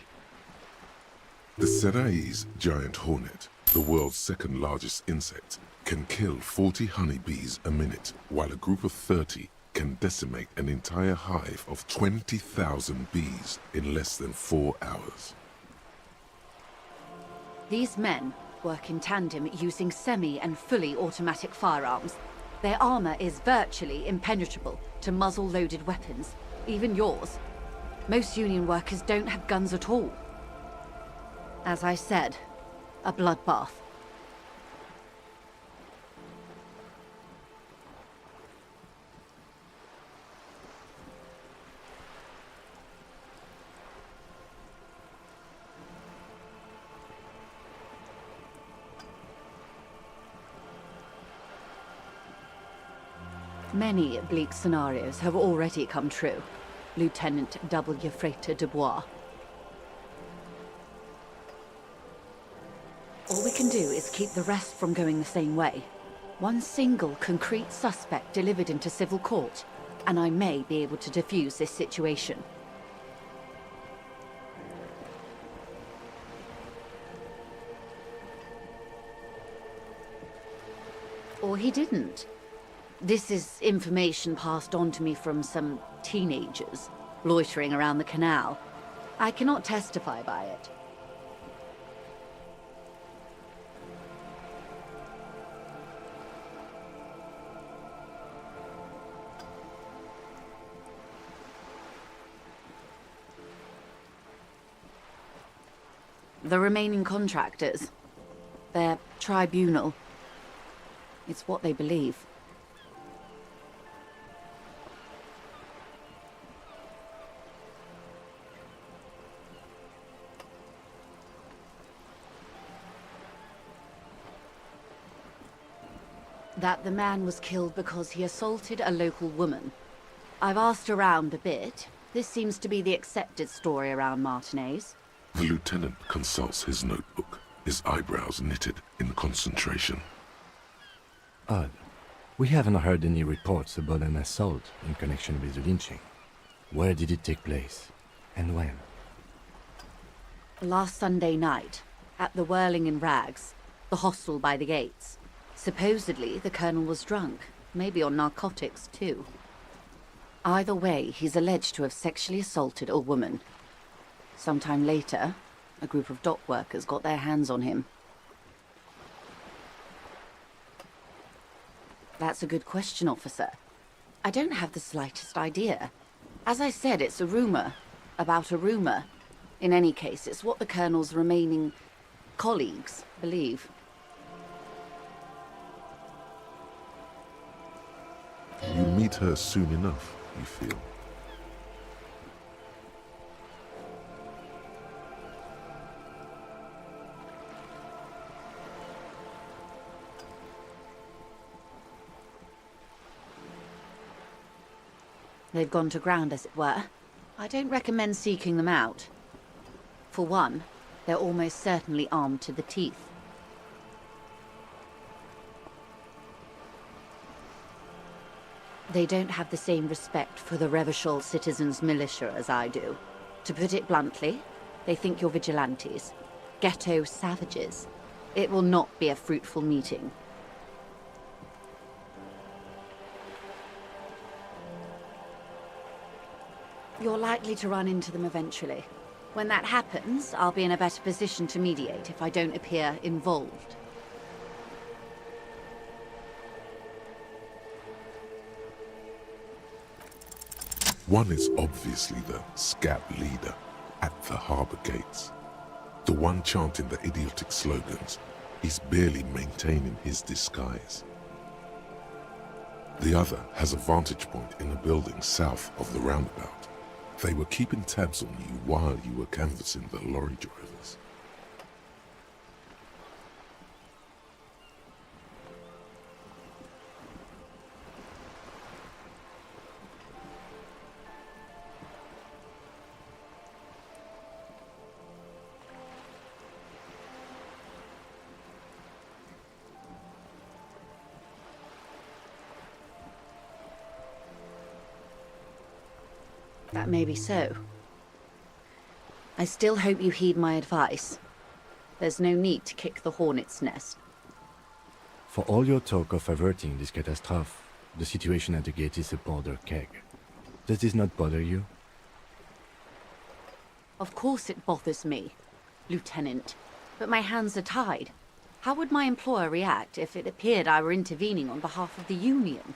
A: The Seraï's giant hornet, the world's second largest insect, can kill 40 honeybees a minute, while a group of 30 can decimate an entire hive of 20,000 bees in less than 4 hours.
I: These men work in tandem using semi- and fully automatic firearms. Their armor is virtually impenetrable to muzzle-loaded weapons, even yours. Most Union workers don't have guns at all. As I said, a bloodbath. Many bleak scenarios have already come true, Lieutenant W. Frater Dubois. All we can do is keep the rest from going the same way. One single concrete suspect delivered into civil court, and I may be able to defuse this situation. Or he didn't. This is information passed on to me from some teenagers loitering around the canal. I cannot testify by it. The remaining contractors, their tribunal, it's what they believe. That the man was killed because he assaulted a local woman. I've asked around a bit. This seems to be the accepted story around Martinaise.
A: The lieutenant consults his notebook, his eyebrows knitted in concentration.
F: Odd. We haven't heard any reports about an assault in connection with the lynching. Where did it take place? And when?
I: Last Sunday night, at the Whirling in Rags, the hostel by the gates. Supposedly, the colonel was drunk, maybe on narcotics too. Either way, he's alleged to have sexually assaulted a woman. Sometime later, a group of dock workers got their hands on him. That's a good question, officer. I don't have the slightest idea. As I said, it's a rumor about a rumor. In any case, it's what the colonel's remaining colleagues believe.
A: You meet her soon enough, you feel.
I: They've gone to ground, as it were. I don't recommend seeking them out. For one, they're almost certainly armed to the teeth. They don't have the same respect for the Revachol citizens' militia as I do. To put it bluntly, they think you're vigilantes. Ghetto savages. It will not be a fruitful meeting. You're likely to run into them eventually. When that happens, I'll be in a better position to mediate if I don't appear involved.
A: One is obviously the scat leader at the harbour gates. The one chanting the idiotic slogans. He's barely maintaining his disguise. The other has a vantage point in a building south of the roundabout. They were keeping tabs on you while you were canvassing the lorry drivers.
I: That may be so. I still hope you heed my advice. There's no need to kick the hornet's nest.
F: For all your talk of averting this catastrophe, the situation at the gate is a border keg. Does this not bother you?
I: Of course it bothers me, Lieutenant. But my hands are tied. How would my employer react if it appeared I were intervening on behalf of the Union?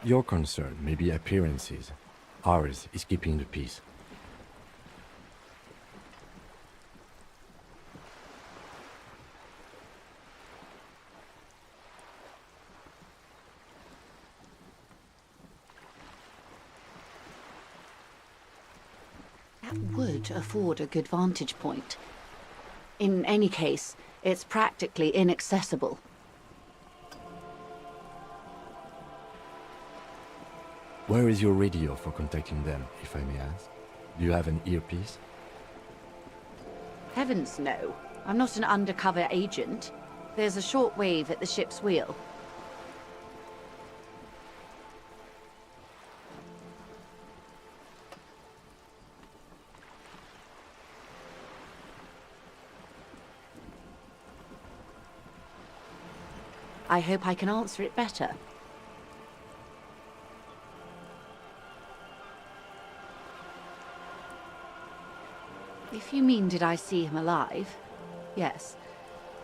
F: Your concern may be appearances. Ours is keeping the peace.
I: That would afford a good vantage point. In any case, it's practically inaccessible.
F: Where is your radio for contacting them, if I may ask? Do you have an earpiece?
I: Heavens no. I'm not an undercover agent. There's a short wave at the ship's wheel. I hope I can answer it better. If you mean did I see him alive, yes,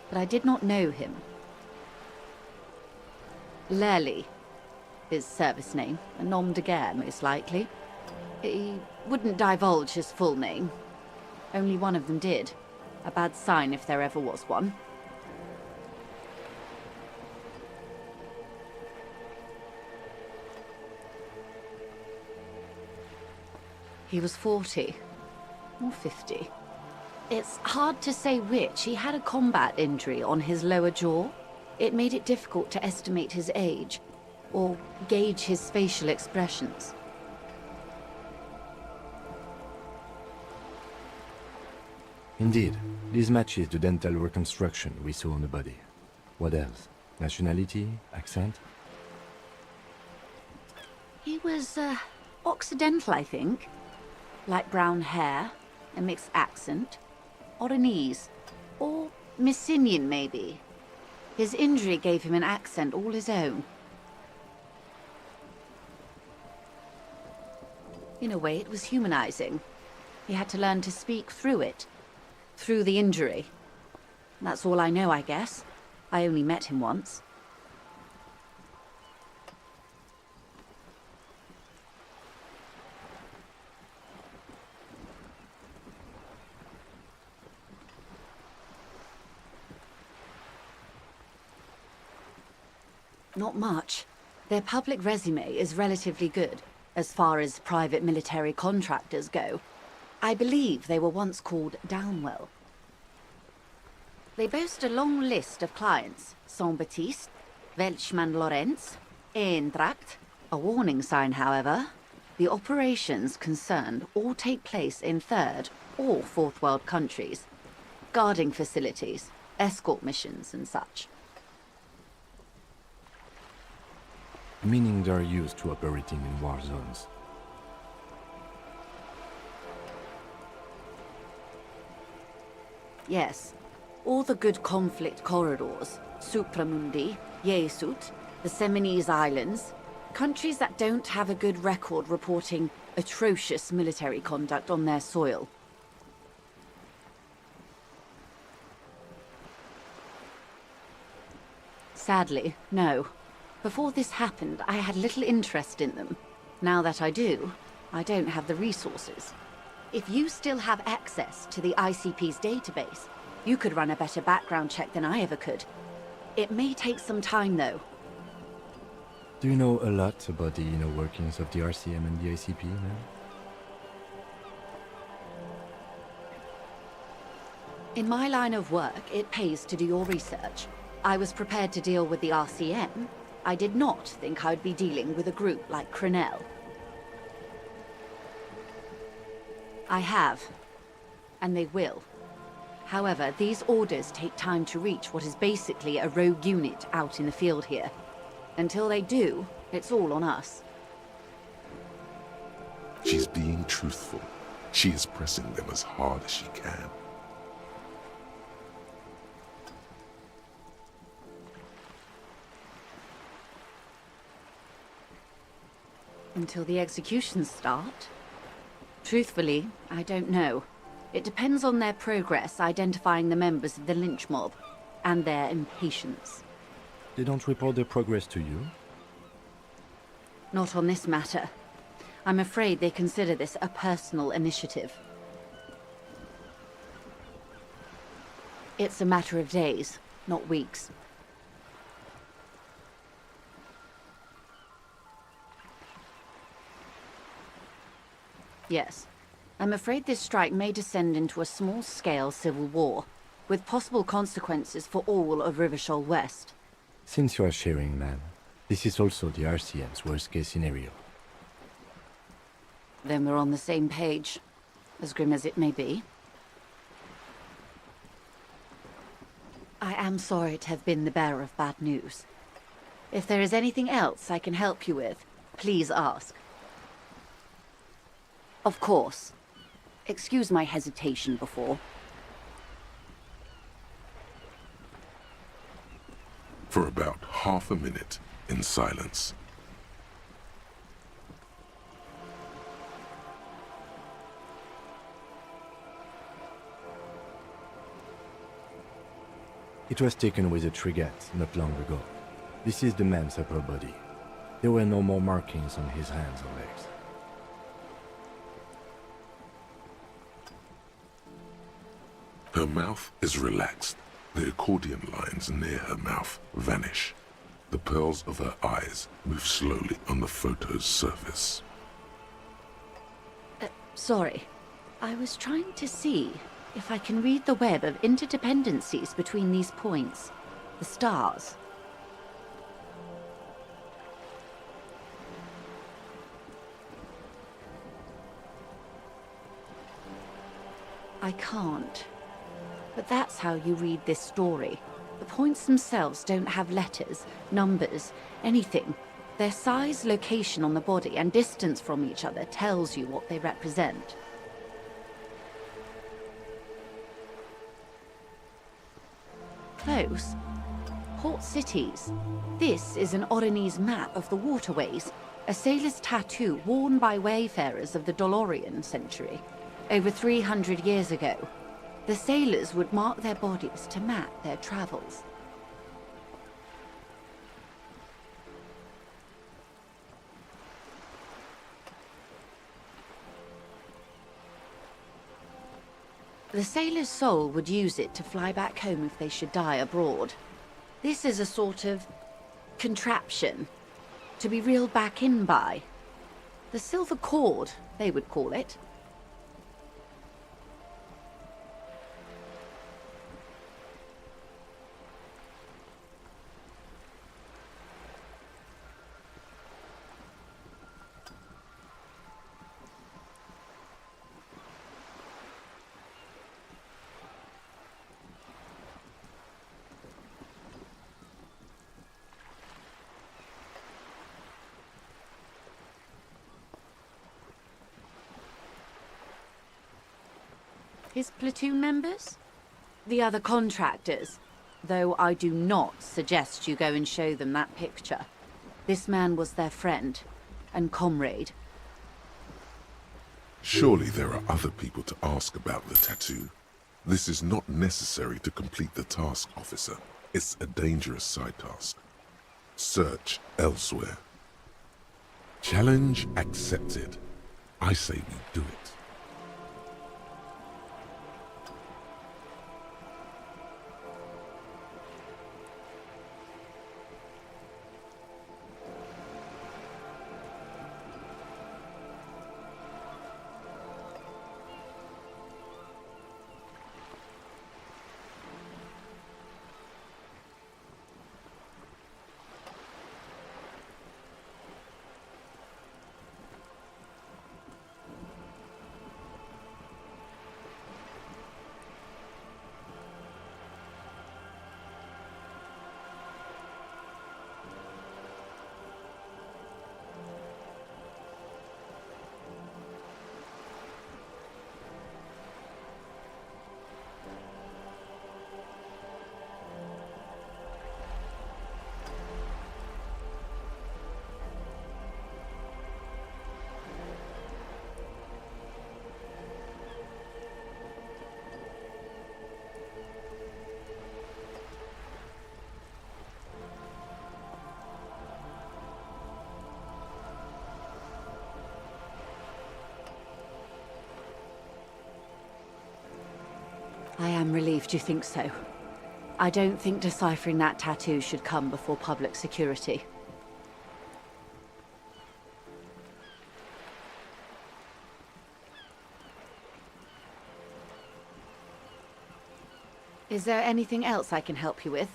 I: but I did not know him. Lerly, his service name, a nom de guerre most likely. He wouldn't divulge his full name. Only one of them did. A bad sign if there ever was one. He was 40. Or 50. It's hard to say which. He had a combat injury on his lower jaw. It made it difficult to estimate his age, or gauge his facial expressions.
F: Indeed, this matches the dental reconstruction we saw on the body. What else? Nationality? Accent?
I: He was, Occidental, I think. Light brown hair, a mixed accent, Oranese, or Messinian maybe. His injury gave him an accent all his own. In a way, it was humanizing. He had to learn to speak through it, through the injury. That's all I know, I guess. I only met him once. Not much. Their public resume is relatively good, as far as private military contractors go. I believe they were once called Downwell. They boast a long list of clients. Saint-Baptiste, Welchman Lorenz, Eendracht, A warning sign, however. The operations concerned all take place in third or fourth world countries. Guarding facilities, escort missions and such.
F: Meaning they're used to operating in war zones.
I: Yes. All the good conflict corridors, Supramundi, Yesut, the Seminese Islands, countries that don't have a good record reporting atrocious military conduct on their soil. Sadly, no. Before this happened, I had little interest in them. Now that I do, I don't have the resources. If you still have access to the ICP's database, you could run a better background check than I ever could. It may take some time, though.
F: Do you know a lot about the inner workings of the RCM and the ICP, man?
I: In my line of work, it pays to do your research. I was prepared to deal with the RCM. I did not think I'd be dealing with a group like Crenell. I have. And they will. However, these orders take time to reach what is basically a rogue unit out in the field here. Until they do, it's all on us.
A: She's being truthful. She is pressing them as hard as she can.
I: Until the executions start? Truthfully, I don't know. It depends on their progress identifying the members of the lynch mob, and their impatience.
F: They don't report their progress to you?
I: Not on this matter. I'm afraid they consider this a personal initiative. It's a matter of days, not weeks. Yes. I'm afraid this strike may descend into a small-scale civil war, with possible consequences for all of Rivershoal West.
F: Since you are sharing, man, this is also the RCM's worst-case scenario.
I: Then we're on the same page, as grim as it may be. I am sorry to have been the bearer of bad news. If there is anything else I can help you with, please ask. Of course. Excuse my hesitation before.
A: For about half a minute, in silence.
F: It was taken with a Trigat not long ago. This is the man's upper body. There were no more markings on his hands or legs.
A: Her mouth is relaxed. The accordion lines near her mouth vanish. The pearls of her eyes move slowly on the photo's surface.
I: Sorry. I was trying to see if I can read the web of interdependencies between these points. The stars. I can't. But that's how you read this story. The points themselves don't have letters, numbers, anything. Their size, location on the body, and distance from each other tells you what they represent. Close. Port cities. This is an Oronese map of the waterways, a sailor's tattoo worn by wayfarers of the Dolorian century. Over 300 years ago, the sailors would mark their bodies to map their travels. The sailor's soul would use it to fly back home if they should die abroad. This is a sort of contraption to be reeled back in by. The silver cord, they would call it. His platoon members? The other contractors. Though I do not suggest you go and show them that picture. This man was their friend and comrade.
A: Surely there are other people to ask about the tattoo. This is not necessary to complete the task, officer. It's a dangerous side task. Search elsewhere. Challenge accepted. I say we do it.
I: I am relieved you think so. I don't think deciphering that tattoo should come before public security. Is there anything else I can help you with?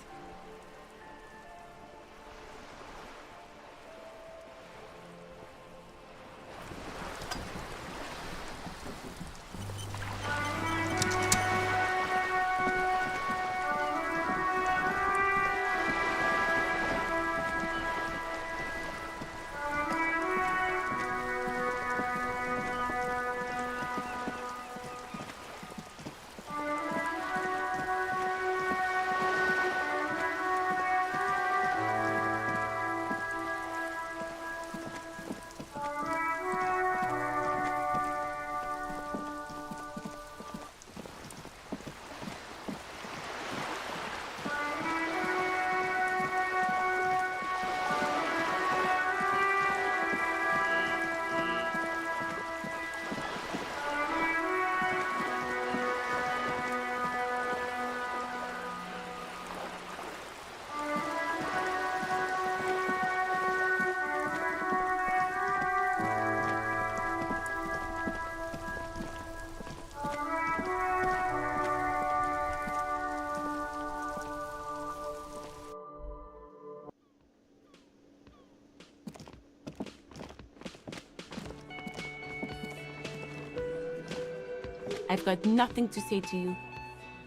J: I've got nothing to say to you.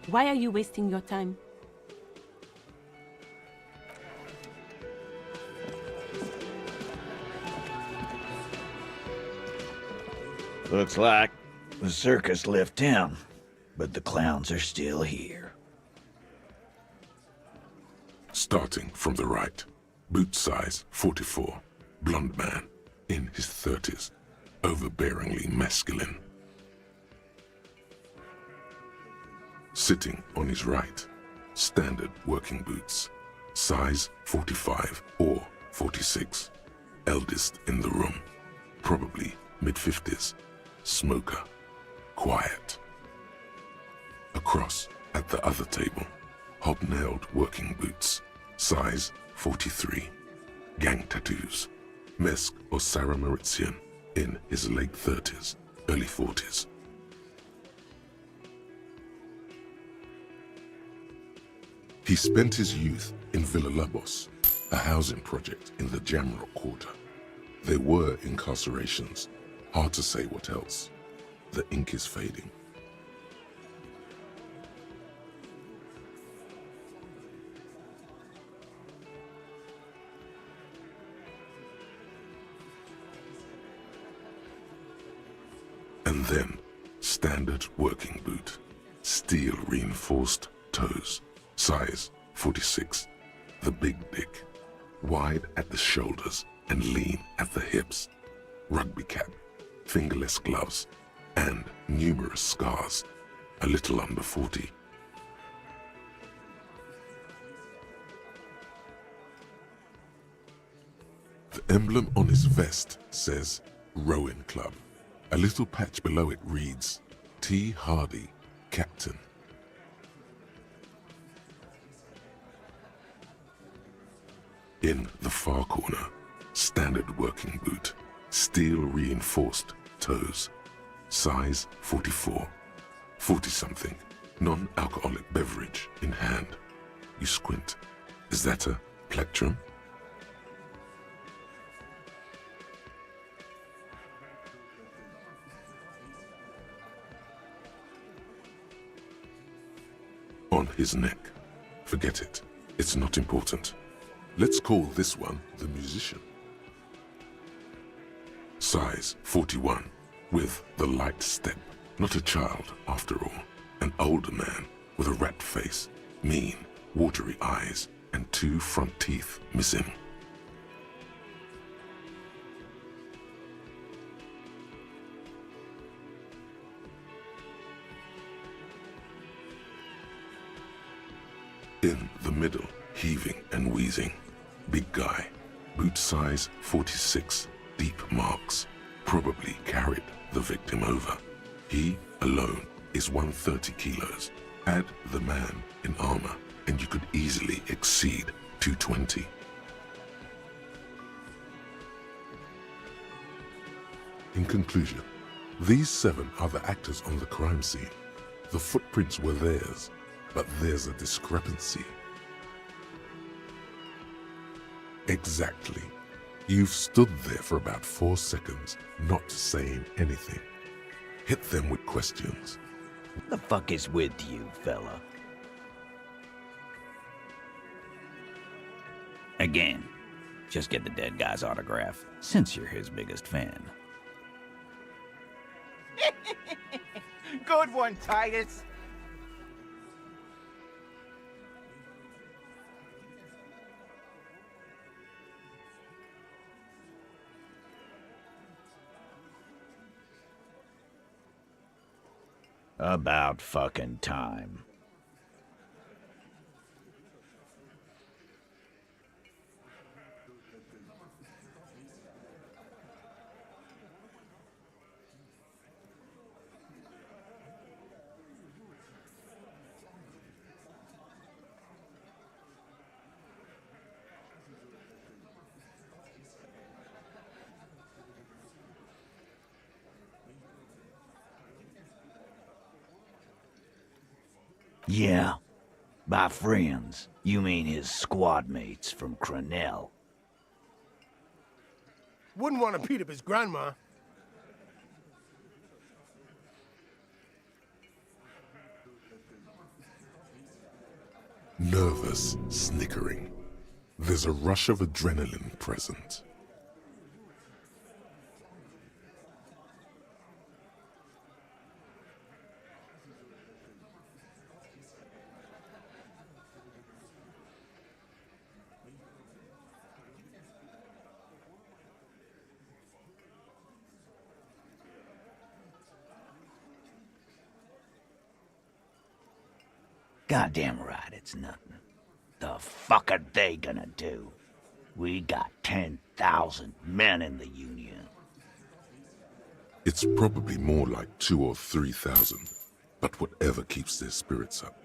J: Why are you wasting your time?
K: Looks like the circus left town, but the clowns are still here.
A: Starting from the right. Boot size 44. Blonde man. In his 30s. Overbearingly masculine. Sitting on his right. Standard working boots. Size 45 or 46. Eldest in the room. Probably mid-50s. Smoker. Quiet. Across at the other table. Hobnailed working boots. Size 43. Gang tattoos. Mesk or Sarah Mauritian. In his late 30s, early 40s. He spent his youth in Villa Labos, a housing project in the Jamrock Quarter. There were incarcerations. Hard to say what else. The ink is fading. And then, standard working boot. steel reinforced toes, size 46, the big dick, wide at the shoulders and lean at the hips, rugby cap, fingerless gloves, and numerous scars, a little under 40. The emblem on his vest says Rowing Club. A little patch below it reads T. Hardy, Captain. In the far corner, standard working boot, steel reinforced toes, size 44, 40-something, non-alcoholic beverage in hand. You squint. Is that a plectrum? On his neck. Forget it. It's not important. Let's call this one the musician. Size 41, with the light step. Not a child, after all. An older man with a rat face, mean, watery eyes, and 2 front teeth missing. In the middle, heaving and wheezing. Big guy, boot size 46, deep marks, probably carried the victim over. He alone is 130 kilos. Add the man in armor, and you could easily exceed 220. In conclusion, these 7 are the actors on the crime scene. The footprints were theirs, but there's a discrepancy. Exactly. You've stood there for about 4 seconds, not saying anything. Hit them with questions.
K: What the fuck is with you, fella? Again, just get the dead guy's autograph, since you're his biggest fan.
G: Good one, Titus.
K: About fucking time. Yeah, by friends, you mean his squad mates from Crenell.
D: Wouldn't want to beat up his grandma.
A: Nervous snickering. There's a rush of adrenaline present.
K: Goddamn right, it's nothing. The fuck are they gonna do? We got 10,000 men in the Union.
A: It's probably more like 2,000 or 3,000, but whatever keeps their spirits up.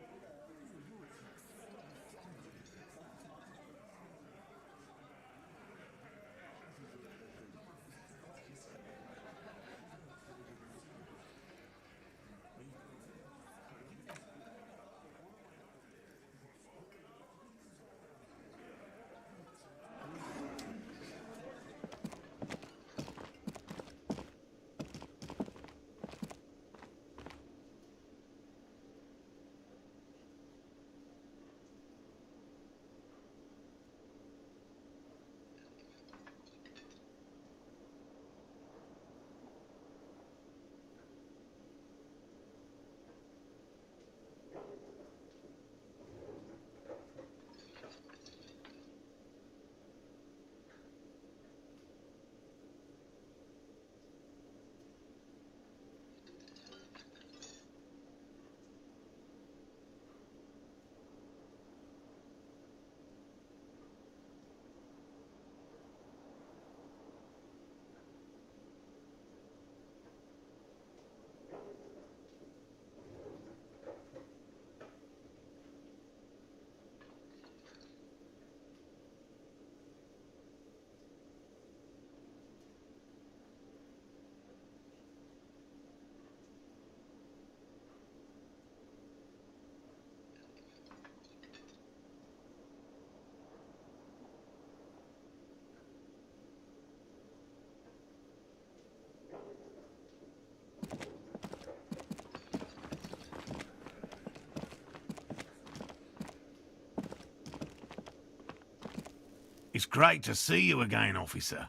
E: It's great to see you again, officer.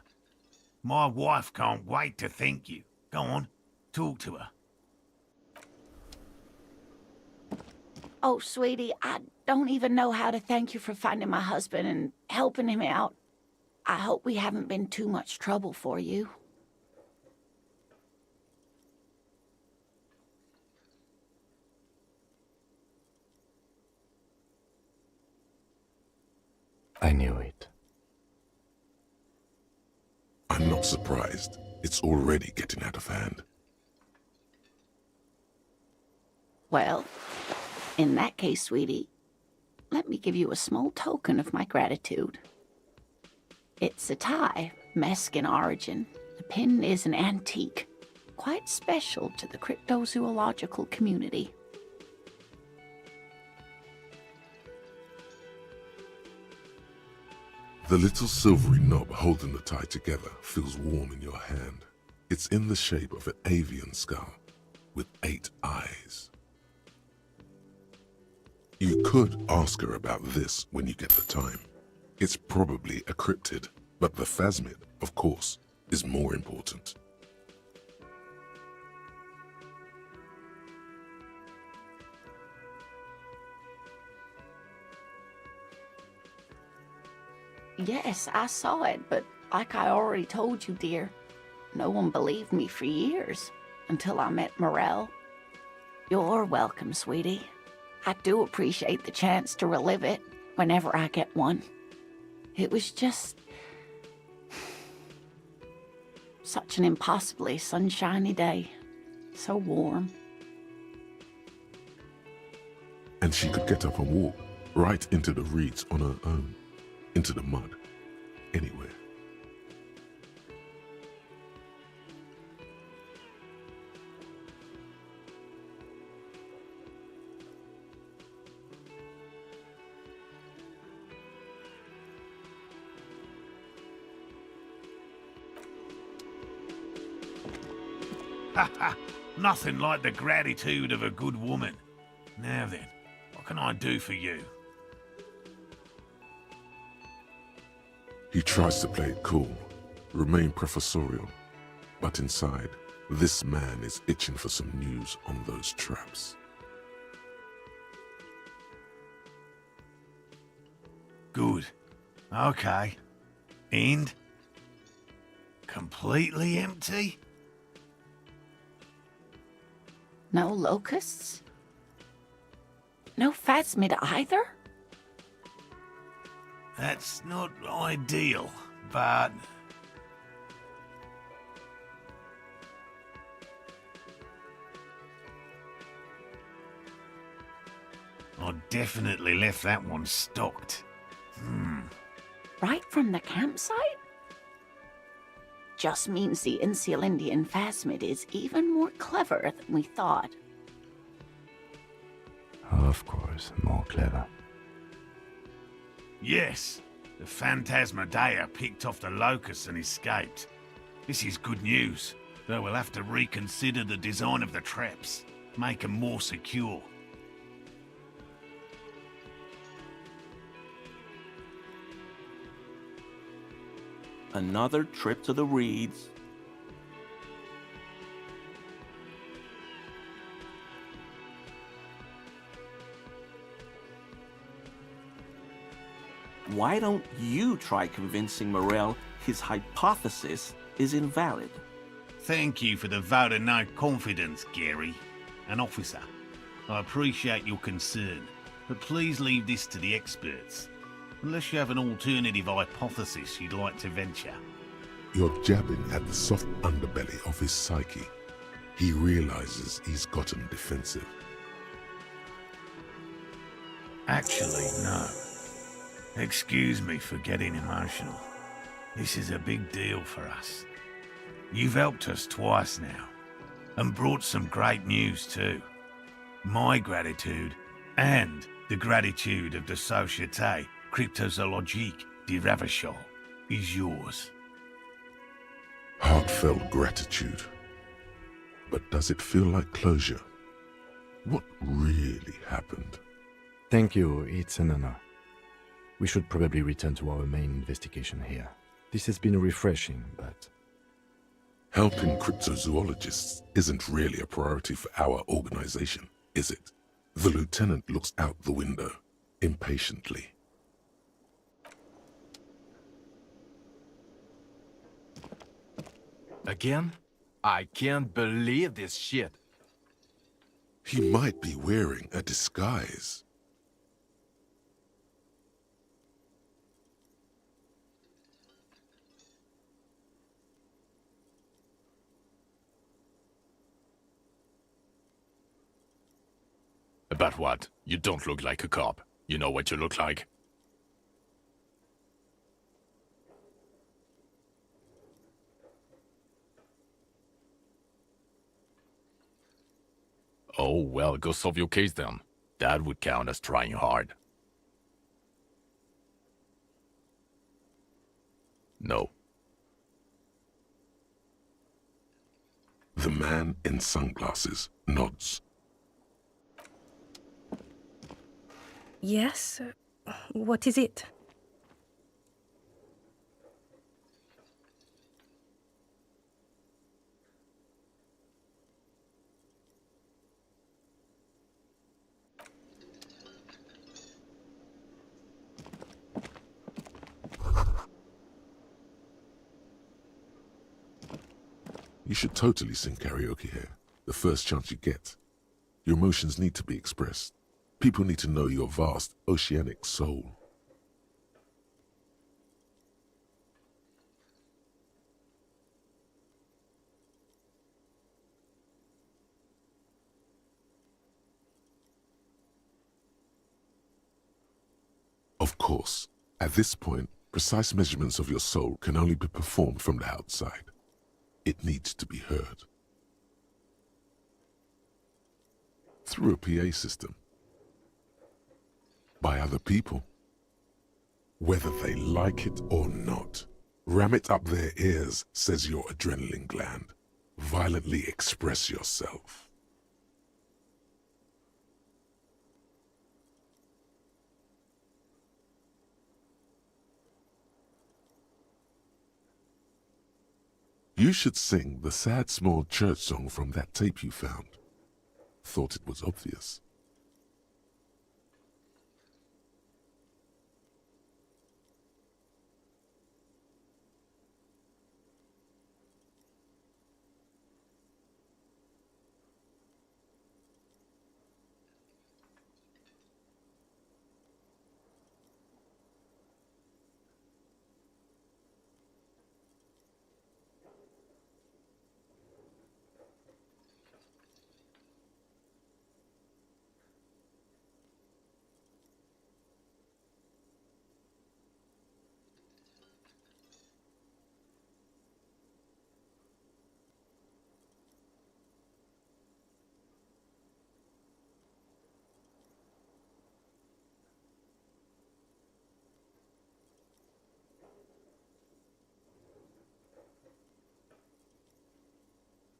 E: My wife can't wait to thank you. Go on, talk to her.
I: Oh, sweetie, I don't even know how to thank you for finding my husband and helping him out. I hope we haven't been too much trouble for you.
F: I knew it.
A: I'm not surprised. It's already getting out of hand.
I: Well, in that case, sweetie, let me give you a small token of my gratitude. It's a tie, Mesk in origin. The pin is an antique, quite special to the cryptozoological community.
A: The little silvery knob holding the tie together feels warm in your hand. It's in the shape of an avian skull with 8 eyes. You could ask her about this when you get the time. It's probably a cryptid, but the phasmid, of course, is more important.
I: Yes, I saw it, but like I already told you, dear, no one believed me for years until I met Morel. You're welcome, sweetie. I do appreciate the chance to relive it whenever I get one. It was just such an impossibly sunshiny day. So warm.
A: And she could get up and walk right into the reeds on her own, into the mud, anywhere.
E: Nothing like the gratitude of a good woman. Now then, what can I do for you?
A: He tries to play it cool, remain professorial, but inside, this man is itching for some news on those traps.
E: Good. Okay. And? Completely empty?
I: No locusts? No phasmid either?
E: That's not ideal, but... I definitely left that one stocked.
I: Right from the campsite? Just means the Insulindian phasmid is even more clever than we thought.
F: Of course, more clever.
E: Yes, the Phantasmadeia picked off the locusts and escaped. This is good news, though we'll have to reconsider the design of the traps, make them more secure.
L: Another trip to the reeds. Why don't you try convincing Morel his hypothesis is invalid?
E: Thank you for the vote of no confidence, Gary. An officer. I appreciate your concern, but please leave this to the experts. Unless you have an alternative hypothesis you'd like to venture.
A: You're jabbing at the soft underbelly of his psyche. He realizes he's gotten defensive.
E: Actually, no. Excuse me for getting emotional. This is a big deal for us. You've helped us twice now, and brought some great news too. My gratitude, and the gratitude of the Société Cryptozoologique de Ravachol, is yours.
A: Heartfelt gratitude. But does it feel like closure? What really happened?
F: Thank you, it's an honor. We should probably return to our main investigation here. This has been refreshing, but...
A: Helping cryptozoologists isn't really a priority for our organization, is it? The lieutenant looks out the window, impatiently.
M: Again? I can't believe this shit.
A: He might be wearing a disguise.
M: About what? You don't look like a cop. You know what you look like? Oh, well, go solve your case then. That would count as trying hard. No.
A: The man in sunglasses nods.
N: Yes? What is it?
A: You should totally sing karaoke here, the first chance you get. Your emotions need to be expressed. People need to know your vast, oceanic soul. Of course, at this point, precise measurements of your soul can only be performed from the outside. It needs to be heard. Through a PA system. By other people. Whether they like it or not. Ram it up their ears, says your adrenaline gland. Violently express yourself. You should sing the sad small church song from that tape you found. Thought it was obvious.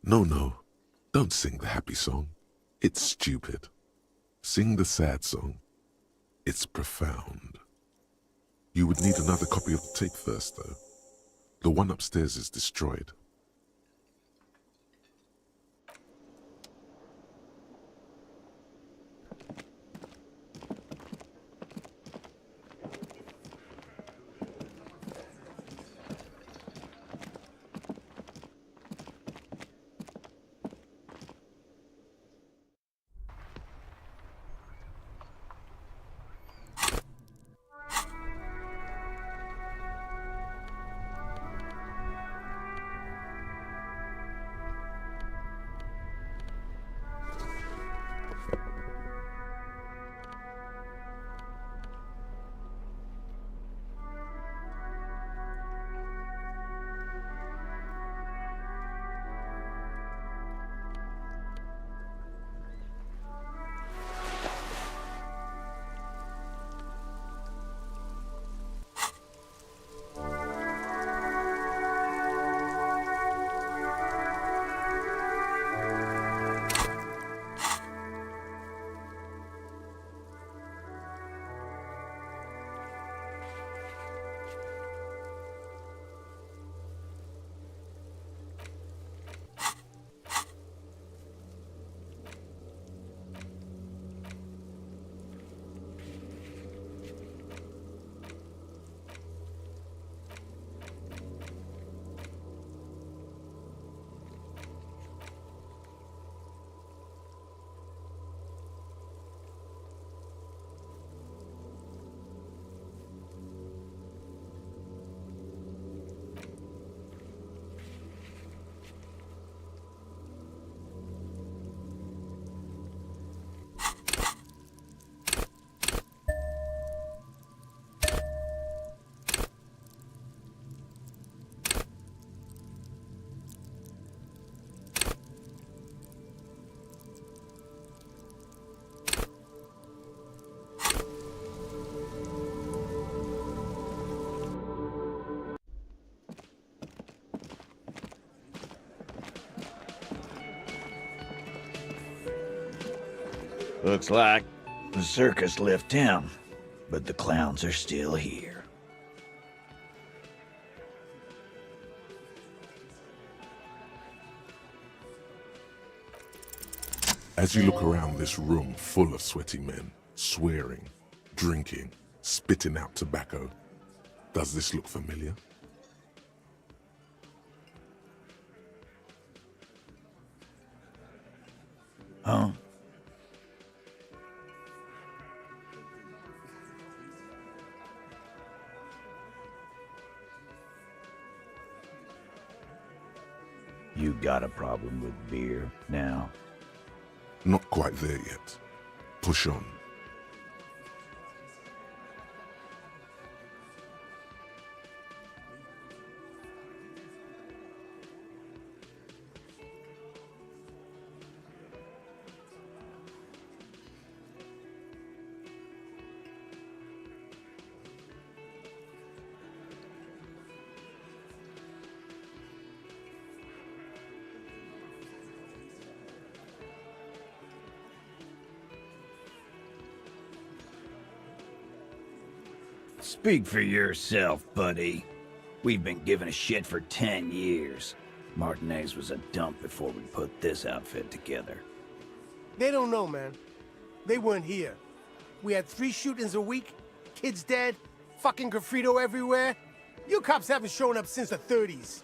A: No, don't sing the happy song. It's stupid. Sing the sad song. It's profound. You would need another copy of the tape first, though. The one upstairs is destroyed.
K: Looks like the circus left town, but the clowns are still here.
A: As you look around this room full of sweaty men, swearing, drinking, spitting out tobacco, does this look familiar?
K: Huh? You got a problem with beer now?
A: Not quite there yet. Push on.
K: Speak for yourself, buddy. We've been giving a shit for 10 years. Martinaise was a dump before we put this outfit together.
D: They don't know, man. They weren't here. We had 3 shootings a week, kids dead, fucking graffito everywhere. You cops haven't shown up since the 30s.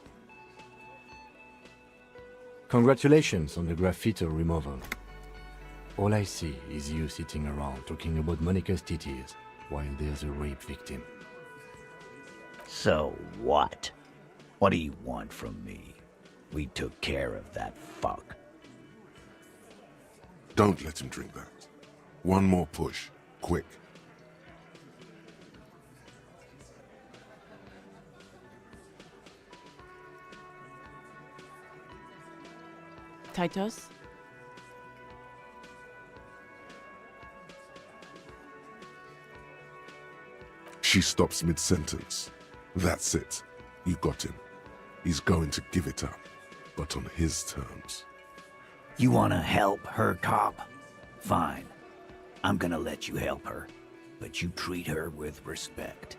F: Congratulations on the graffiti removal. All I see is you sitting around talking about Monica's titties while there's a rape victim.
K: So what? What do you want from me? We took care of that fuck.
A: Don't let him drink that. One more push, quick.
J: Titus?
A: She stops mid-sentence. That's it. You got him. He's going to give it up, but on his terms.
K: You wanna help her, cop? Fine. I'm gonna let you help her, but you treat her with respect.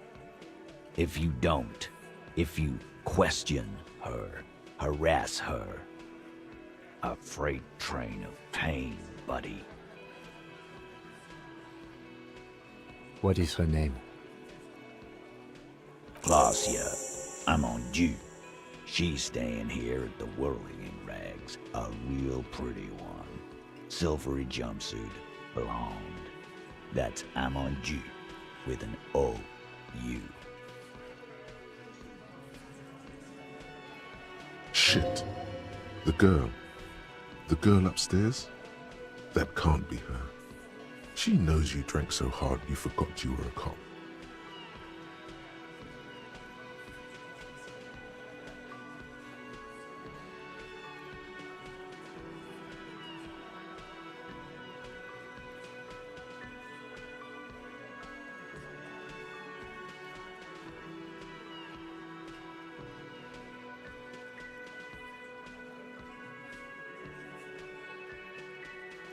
K: If you don't, if you question her, harass her, a freight train of pain, buddy.
F: What is her name?
K: Claudia, I'm on due. She's staying here at the Whirling in Rags, a real pretty one. Silvery jumpsuit, blonde. That's I'm on due with an O-U.
A: Shit. The girl upstairs? That can't be her. She knows you drank so hard you forgot you were a cop.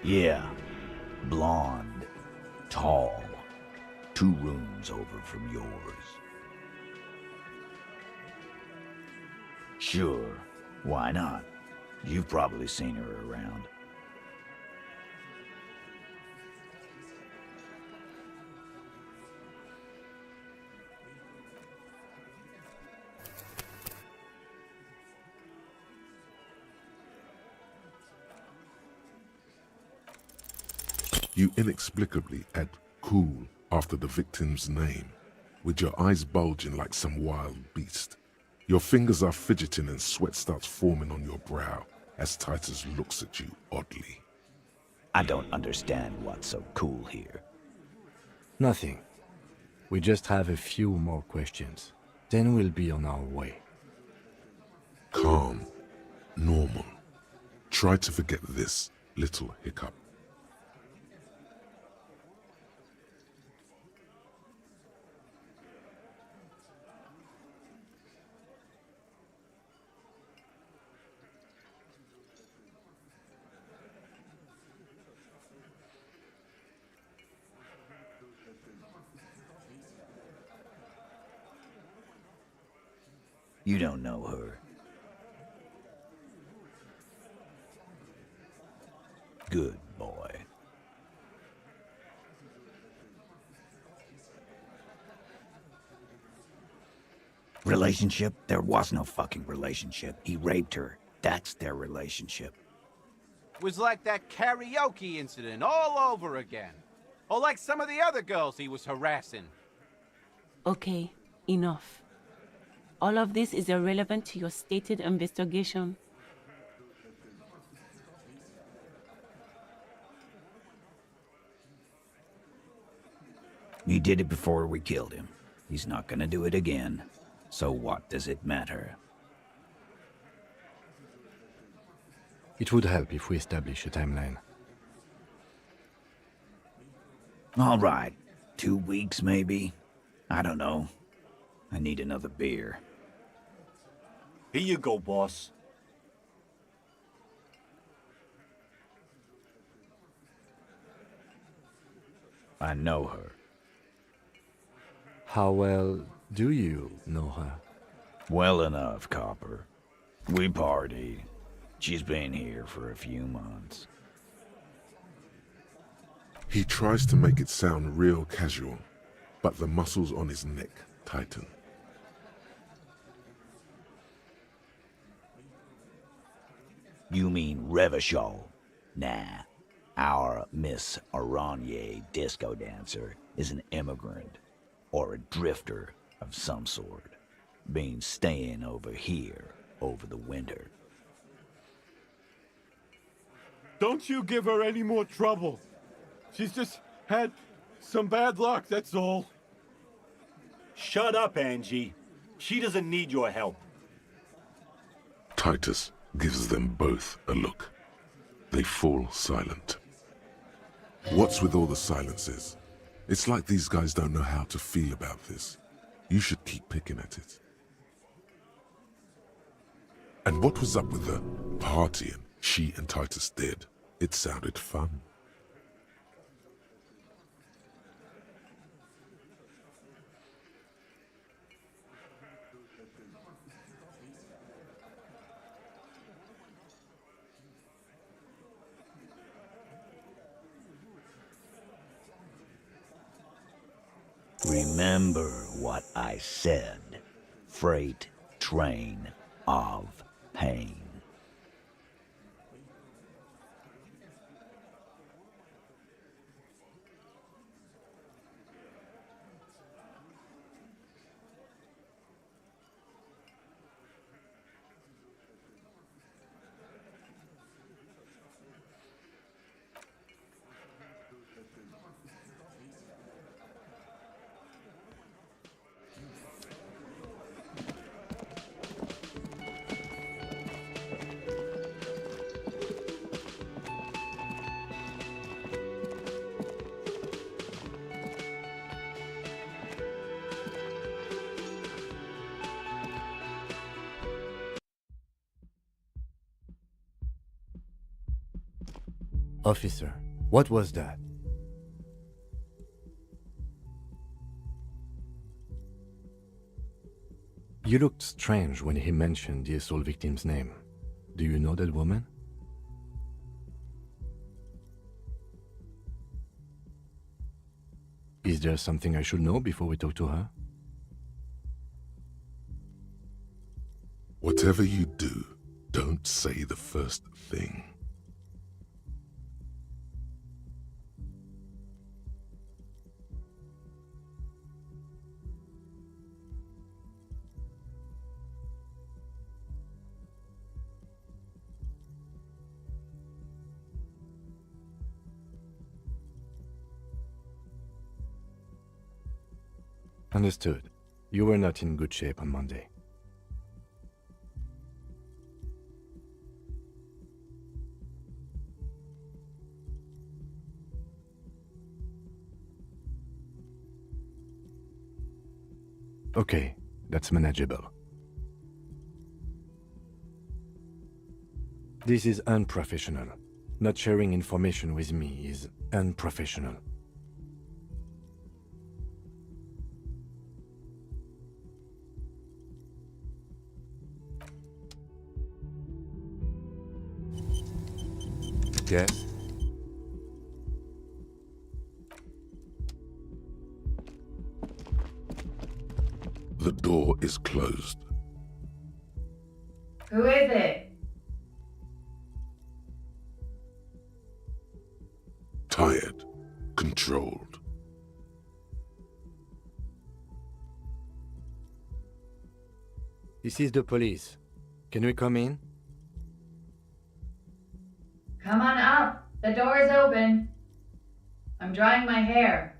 K: Yeah, blonde, tall, 2 rooms over from yours. Sure, why not? You've probably seen her around.
A: You inexplicably add cool after the victim's name, with your eyes bulging like some wild beast. Your fingers are fidgeting and sweat starts forming on your brow as Titus looks at you oddly.
K: I don't understand what's so cool here.
F: Nothing. We just have a few more questions. Then we'll be on our way.
A: Calm. Normal. Try to forget this little hiccup.
K: You don't know her. Good boy. Relationship? There was no fucking relationship. He raped her. That's their relationship.
O: Was like that karaoke incident all over again. Or like some of the other girls he was harassing.
J: Okay, enough. All of this is irrelevant to your stated investigation.
K: He did it before we killed him. He's not gonna do it again. So what does it matter?
F: It would help if we establish a timeline.
K: All right. 2 weeks, maybe? I don't know. I need another beer.
P: Here you go, boss.
K: I know her.
F: How well do you know her?
K: Well enough, Copper. We partied. She's been here for a few months.
A: He tries to make it sound real casual, but the muscles on his neck tighten.
K: You mean Revachol? Nah. Our Miss Aranye disco dancer is an immigrant, or a drifter of some sort, been staying over here over the winter.
Q: Don't you give her any more trouble. She's just had some bad luck, that's all.
P: Shut up, Angie. She doesn't need your help.
A: Titus gives them both a look. They fall silent. What's with all the silences? It's like these guys don't know how to feel about this. You should keep picking at it. And what was up with the partying she and Titus did? It sounded fun.
K: Remember what I said. Freight train of pain.
F: Officer, what was that? You looked strange when he mentioned the assault victim's name. Do you know that woman? Is there something I should know before we talk to her?
A: Whatever you do, don't say the first thing.
F: Understood. You were not in good shape on Monday. Okay, that's manageable. This is unprofessional. Not sharing information with me is unprofessional. Yes?
A: The door is closed.
R: Who is it?
A: Tired. Controlled.
F: This is the police. Can we come in?
R: Come on up. The door is open. I'm drying my hair.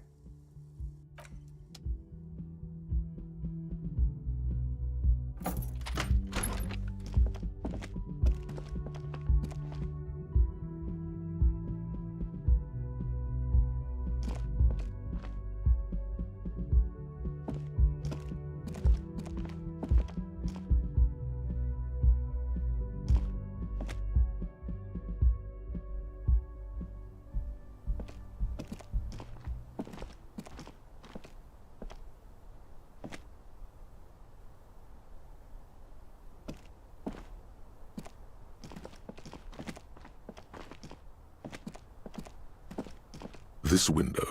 A: This window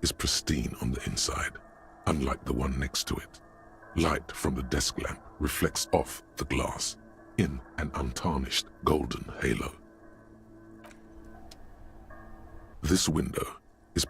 A: is pristine on the inside, unlike the one next to it. Light from the desk lamp reflects off the glass in an untarnished golden halo. This window is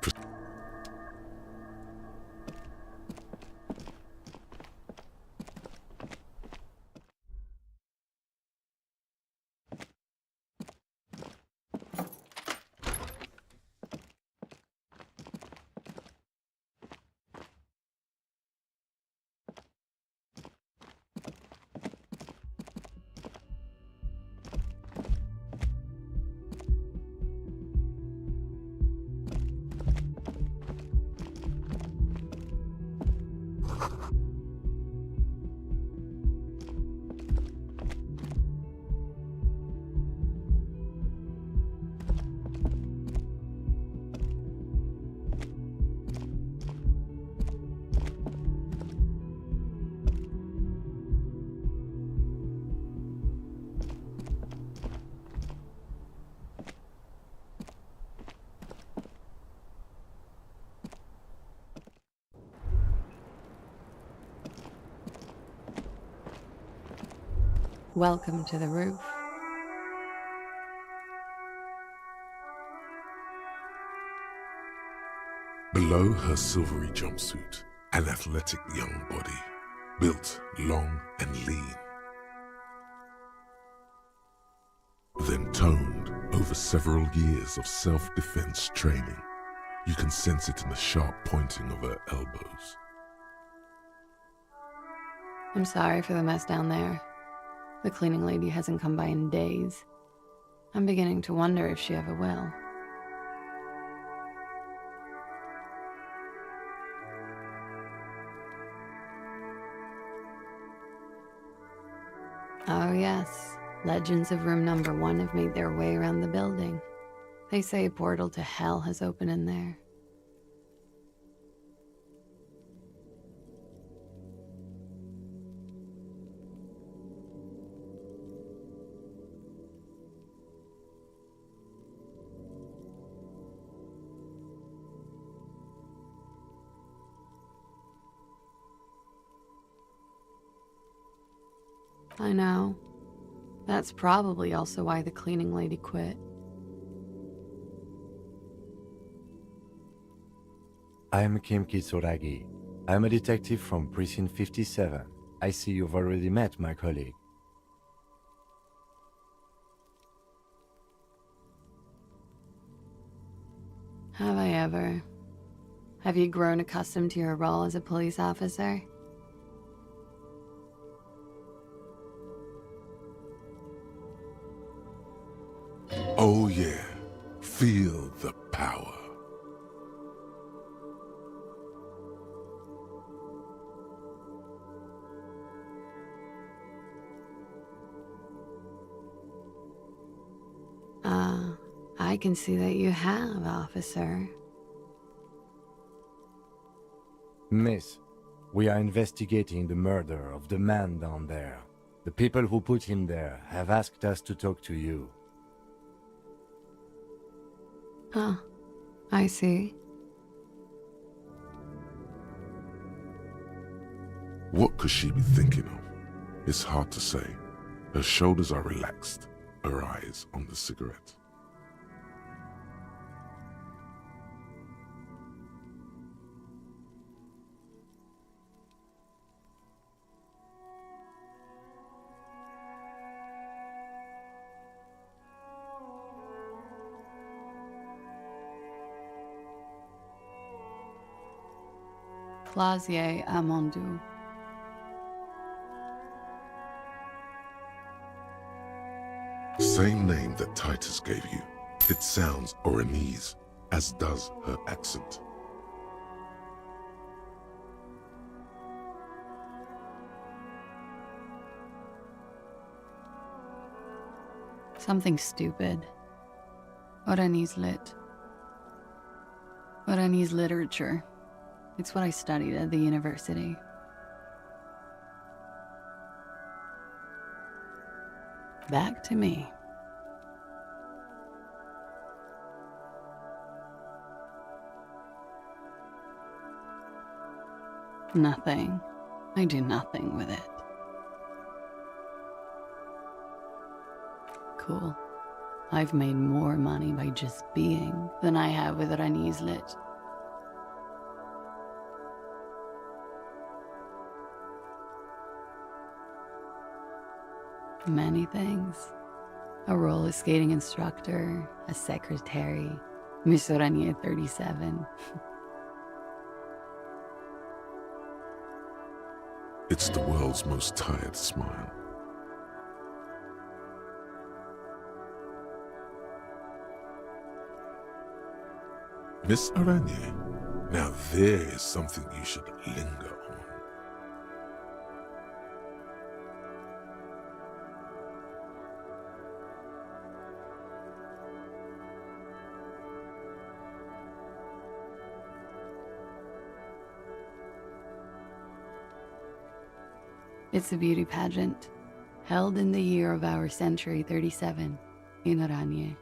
S: Welcome to the roof.
A: below her silvery jumpsuit, an athletic young body, built long and lean. Then toned over several years of self-defense training. You can sense it in the sharp pointing of her elbows.
S: I'm sorry for the mess down there. The cleaning lady hasn't come by in days. I'm beginning to wonder if she ever will. Oh yes, legends of room number 1 have made their way around the building. They say a portal to hell has opened in there. I know. That's probably also why the cleaning lady quit.
F: I am Kim Kitsuragi. I am a detective from Precinct 57. I see you've already met my colleague.
S: Have I ever? Have you grown accustomed to your role as a police officer?
A: Oh yeah, feel the power.
S: I can see that you have, officer.
F: Miss, we are investigating the murder of the man down there. The people who put him there have asked us to talk to you.
S: Oh, I see.
A: What could she be thinking of? It's hard to say. Her shoulders are relaxed, her eyes on the cigarette.
S: Clasier Amandou.
A: Same name that Titus gave you. It sounds Oranese, as does her accent.
S: Something stupid. Oranese lit. Oranese literature. It's what I studied at the university. Back to me. Nothing. I do nothing with it. Cool. I've made more money by just being than I have with Oranese lit. Many things. A roller skating instructor, a secretary, Miss Oranier 37.
A: It's the world's most tired smile. Miss Aranier, now there is something you should linger on.
S: It's a beauty pageant, held in the year of our century 37, in Oranier.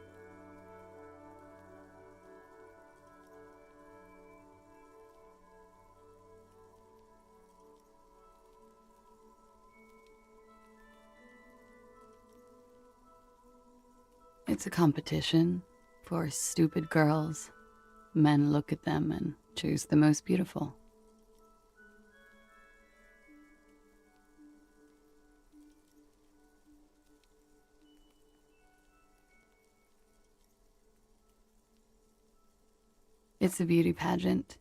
S: It's a competition for stupid girls. Men look at them and choose the most beautiful. It's a beauty pageant,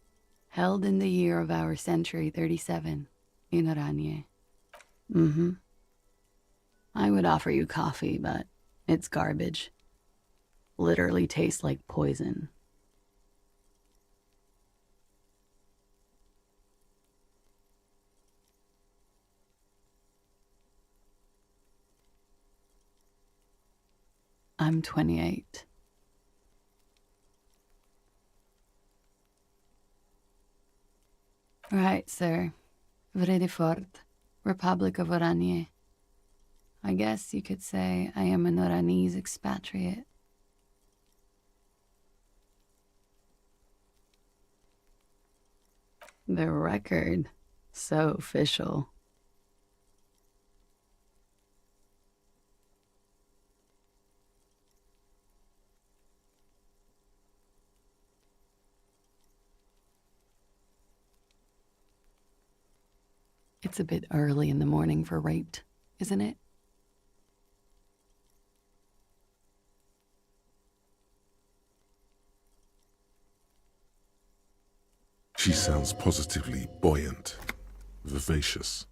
S: held in the year of our century 37, in Oranier. I would offer you coffee, but it's garbage. Literally tastes like poison. I'm 28. Right, sir. Vredefort, Republic of Oranier. I guess you could say I am an Oranese expatriate. The record. So official. It's a bit early in the morning for rape, isn't it?
A: She sounds positively buoyant, vivacious,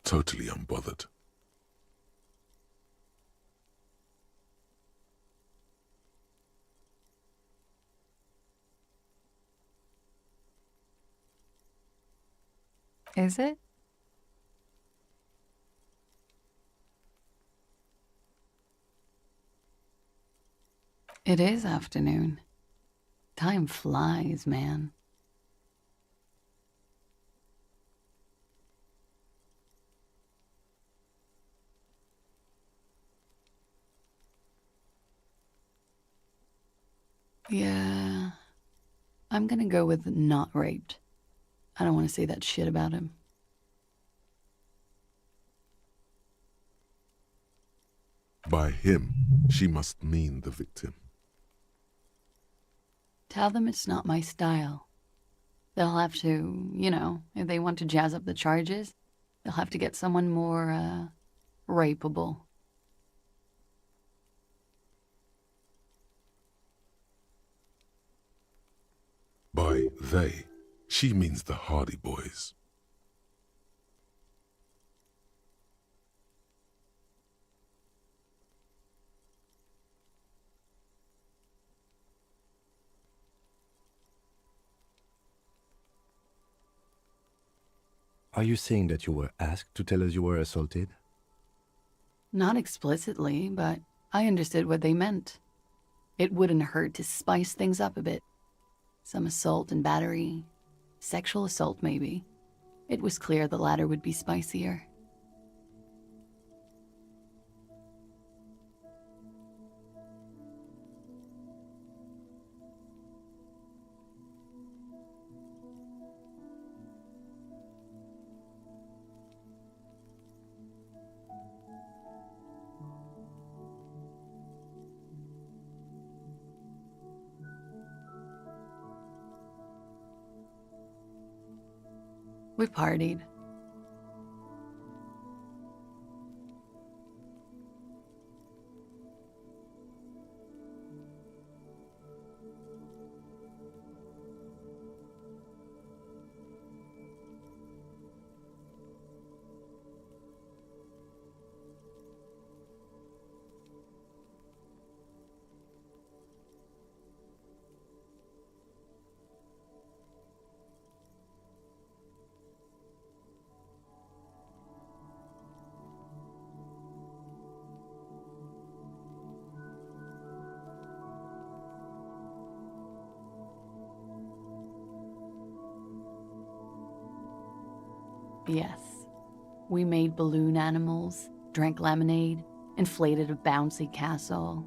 A: totally unbothered.
S: Is it? It is afternoon. Time flies, man. Yeah, I'm gonna go with not raped. I don't want to say that shit about him.
A: By him, she must mean the victim.
S: Tell them it's not my style. They'll have to, you know, if they want to jazz up the charges, they'll have to get someone more, rapeable.
A: By they, she means the Hardy Boys.
F: Are you saying that you were asked to tell us you were assaulted?
S: Not explicitly, but I understood what they meant. It wouldn't hurt to spice things up a bit. Some assault and battery. Sexual assault, maybe. It was clear the latter would be spicier. We partied. Yes. We made balloon animals, drank lemonade, inflated a bouncy castle.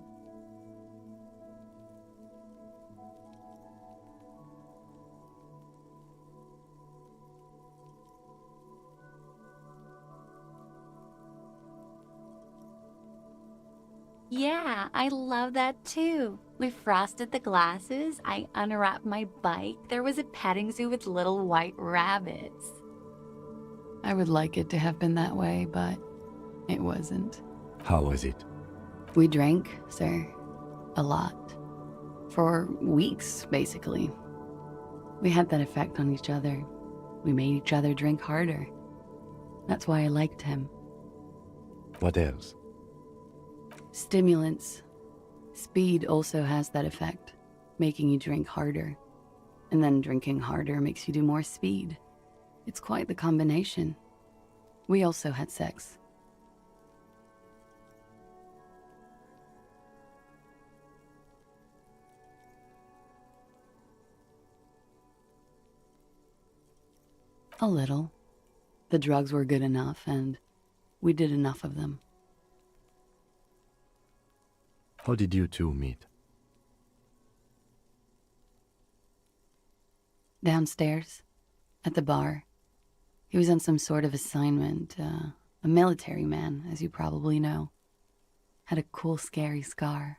T: Yeah, I love that too. We frosted the glasses, I unwrapped my bike, there was a petting zoo with little white rabbits.
S: I would like it to have been that way, but it wasn't.
F: How was it?
S: We drank, sir. A lot. For weeks, basically. We had that effect on each other. We made each other drink harder. That's why I liked him.
F: What else?
S: Stimulants. Speed also has that effect, making you drink harder. And then drinking harder makes you do more speed. It's quite the combination. We also had sex. A little. The drugs were good enough, and we did enough of them.
F: How did you two meet?
S: Downstairs, at the bar. He was on some sort of assignment, a military man, as you probably know. Had a cool, scary scar.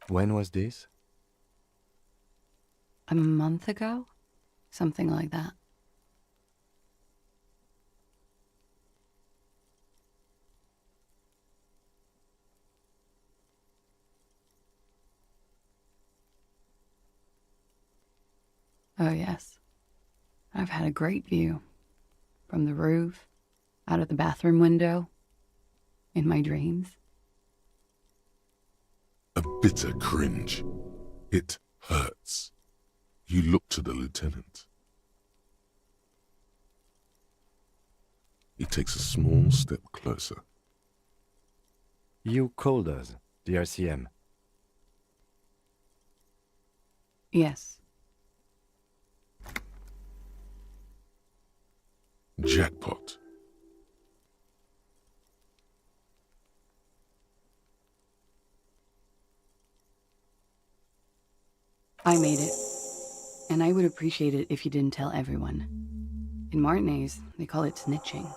F: When was this?
S: A month ago? Something like that. Oh, yes. I've had a great view. From the roof, out of the bathroom window, in my dreams.
A: A bitter cringe. It hurts. You look to the lieutenant. He takes a small step closer.
F: You called us, the RCM.
S: Yes.
A: Jackpot.
S: I made it. And I would appreciate it if you didn't tell everyone. In Martinaise, they call it snitching.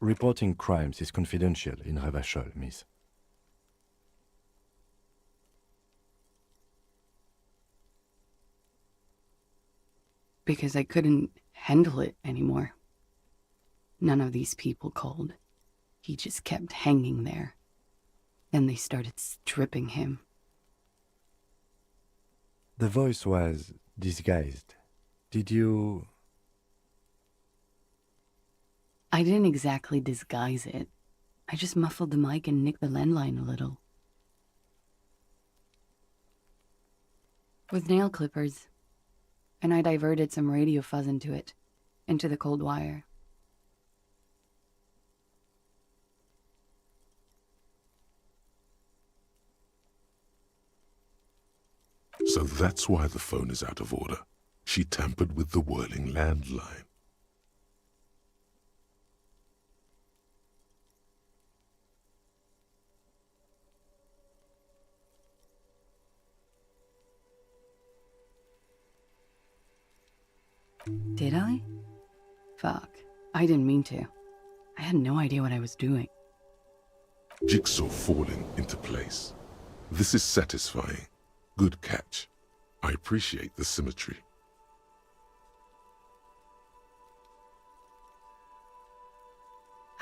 F: Reporting crimes is confidential in Revachol, miss.
S: Because I couldn't handle it anymore. None of these people called. He just kept hanging there. Then they started stripping him.
F: The voice was disguised. Did you...
S: I didn't exactly disguise it. I just muffled the mic and nicked the landline a little. With nail clippers. And I diverted some radio fuzz into it, into the cold wire.
A: So that's why the phone is out of order. She tampered with the whirling landline.
S: Did I? Fuck. I didn't mean to. I had no idea what I was doing.
A: Jigsaw falling into place. This is satisfying. Good catch. I appreciate the symmetry.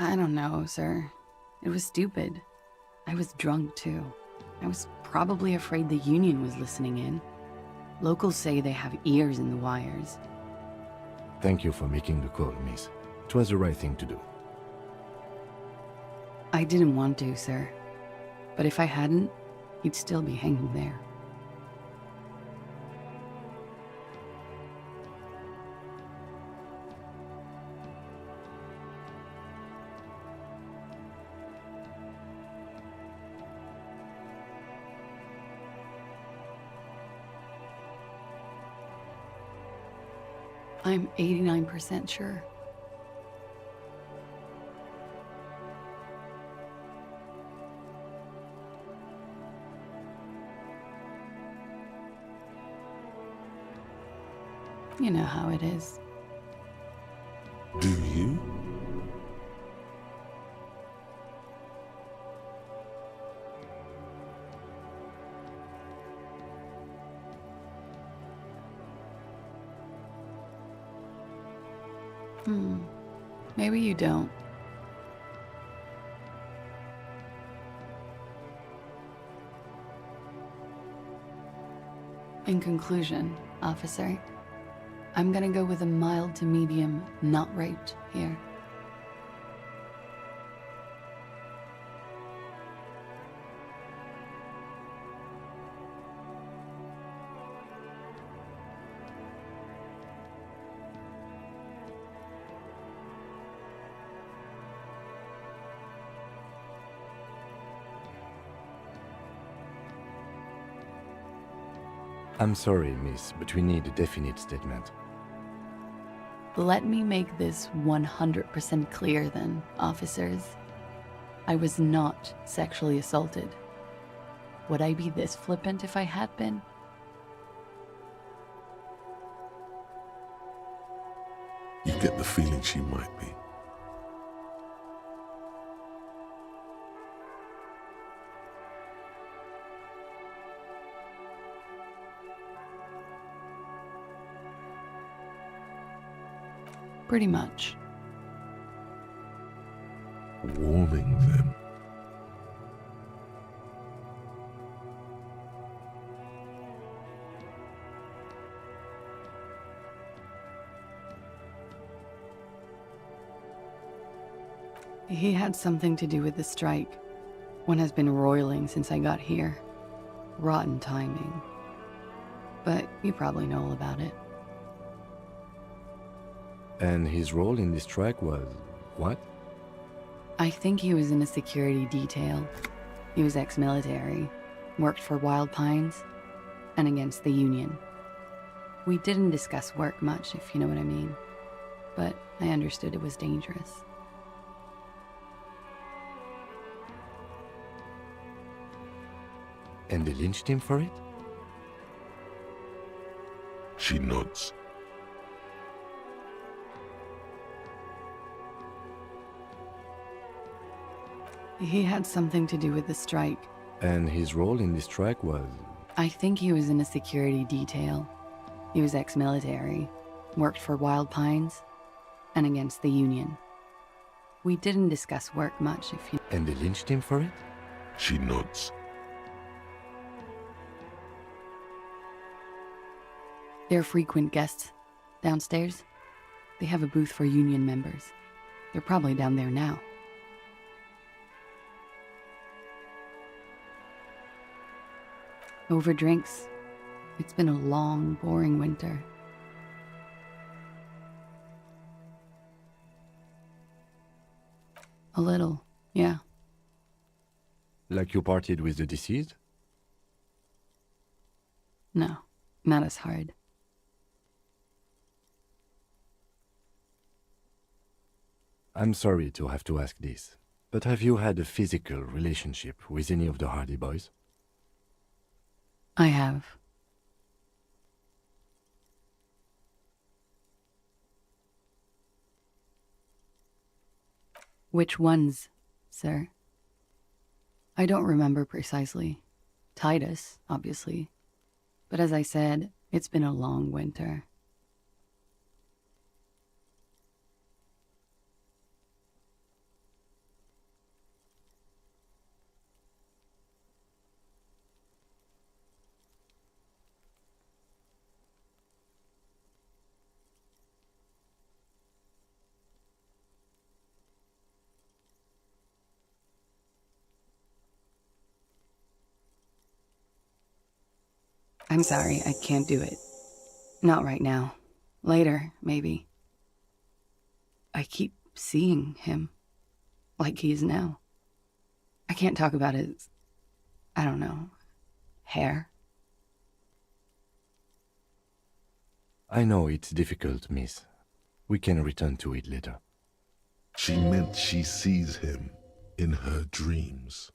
S: I don't know, sir. It was stupid. I was drunk, too. I was probably afraid the Union was listening in. Locals say they have ears in the wires.
F: Thank you for making the call, miss. It was the right thing to do.
S: I didn't want to, sir. But if I hadn't, he'd still be hanging there. I'm 89% sure. You know how it is.
A: Do you?
S: Maybe you don't. In conclusion, officer, I'm gonna go with a mild to medium not raped here.
F: I'm sorry, miss, but we need a definite statement.
S: Let me make this 100% clear then, officers. I was not sexually assaulted. Would I be this flippant if I had been?
A: You get the feeling she might be.
S: Pretty much.
A: Warming them.
S: He had something to do with the strike. One has been roiling since I got here. Rotten timing. But you probably know all about it.
F: And his role in this strike was what?
S: I think he was in a security detail. He was ex-military, worked for Wild Pines, and against the Union. We didn't discuss work much, if you know what I mean. But I understood it was dangerous.
F: And they lynched him for it?
A: She nods.
S: He had something to do with the strike.
F: And his role in the strike was...
S: I think he was in a security detail. He was ex-military, worked for Wild Pines, and against the Union. We didn't discuss work much, if you...
F: And they lynched him for it?
A: She nods.
S: They're frequent guests downstairs. They have a booth for Union members. They're probably down there now. Over drinks. It's been a long, boring winter. A little, yeah.
F: Like you partied with the deceased?
S: No, not as hard.
F: I'm sorry to have to ask this, but have you had a physical relationship with any of the Hardy Boys?
S: I have. Which ones, sir? I don't remember precisely. Titus, obviously. But as I said, it's been a long winter. I'm sorry, I can't do it. Not right now. Later, maybe. I keep seeing him. Like he is now. I can't talk about his... I don't know... hair.
F: I know it's difficult, miss. We can return to it later.
A: She meant she sees him in her dreams.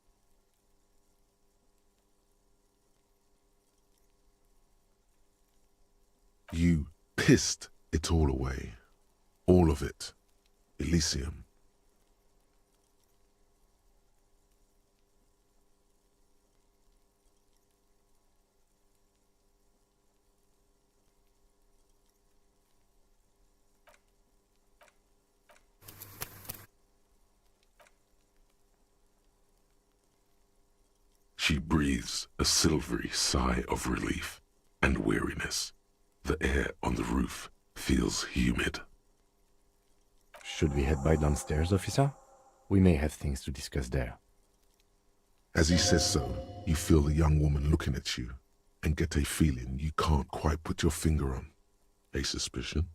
A: You pissed it all away. All of it. Elysium. She breathes a silvery sigh of relief and weariness. The air on the roof feels humid.
F: Should we head back downstairs, officer? We may have things to discuss there.
A: As he says so, you feel the young woman looking at you and get a feeling you can't quite put your finger on. A suspicion?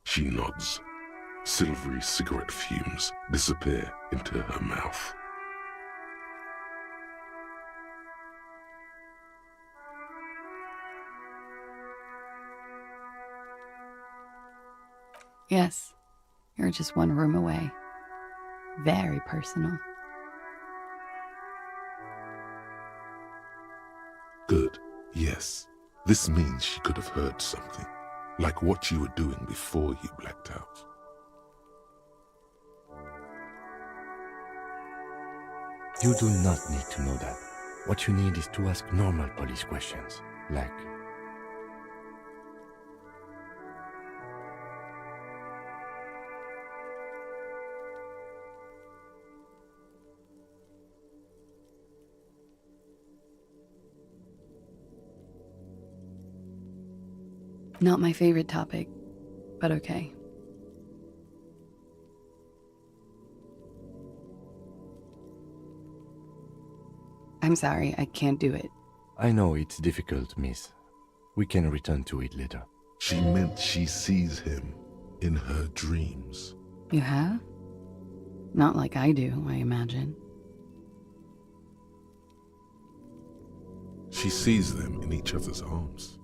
A: She nods. Silvery cigarette fumes disappear into her mouth.
S: Yes, you're just one room away. Very personal.
A: Good, yes. This means she could have heard something, like what you were doing before you blacked out.
F: You do not need to know that. What you need is to ask normal police questions, like...
S: Not my favorite topic, but okay. I'm sorry, I can't do it.
F: I know it's difficult, miss. We can return to it later.
A: She meant she sees him in her dreams.
S: You have? Not like I do, I imagine.
A: She sees them in each other's arms.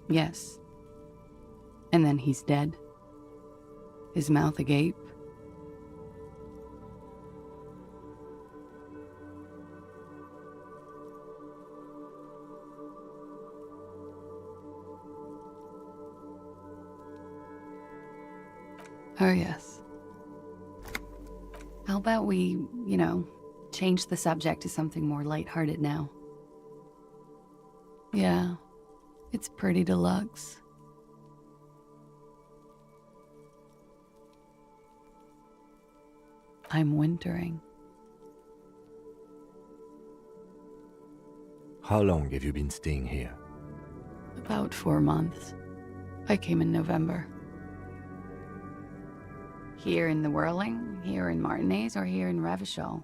S: Yes. And then he's dead. His mouth agape. Oh, yes. How about we, change the subject to something more lighthearted now? Yeah, it's pretty deluxe. I'm wintering.
F: How long have you been staying here?
S: About 4 months. I came in November. Here in the Whirling, here in Martinaise, or here in Revachol?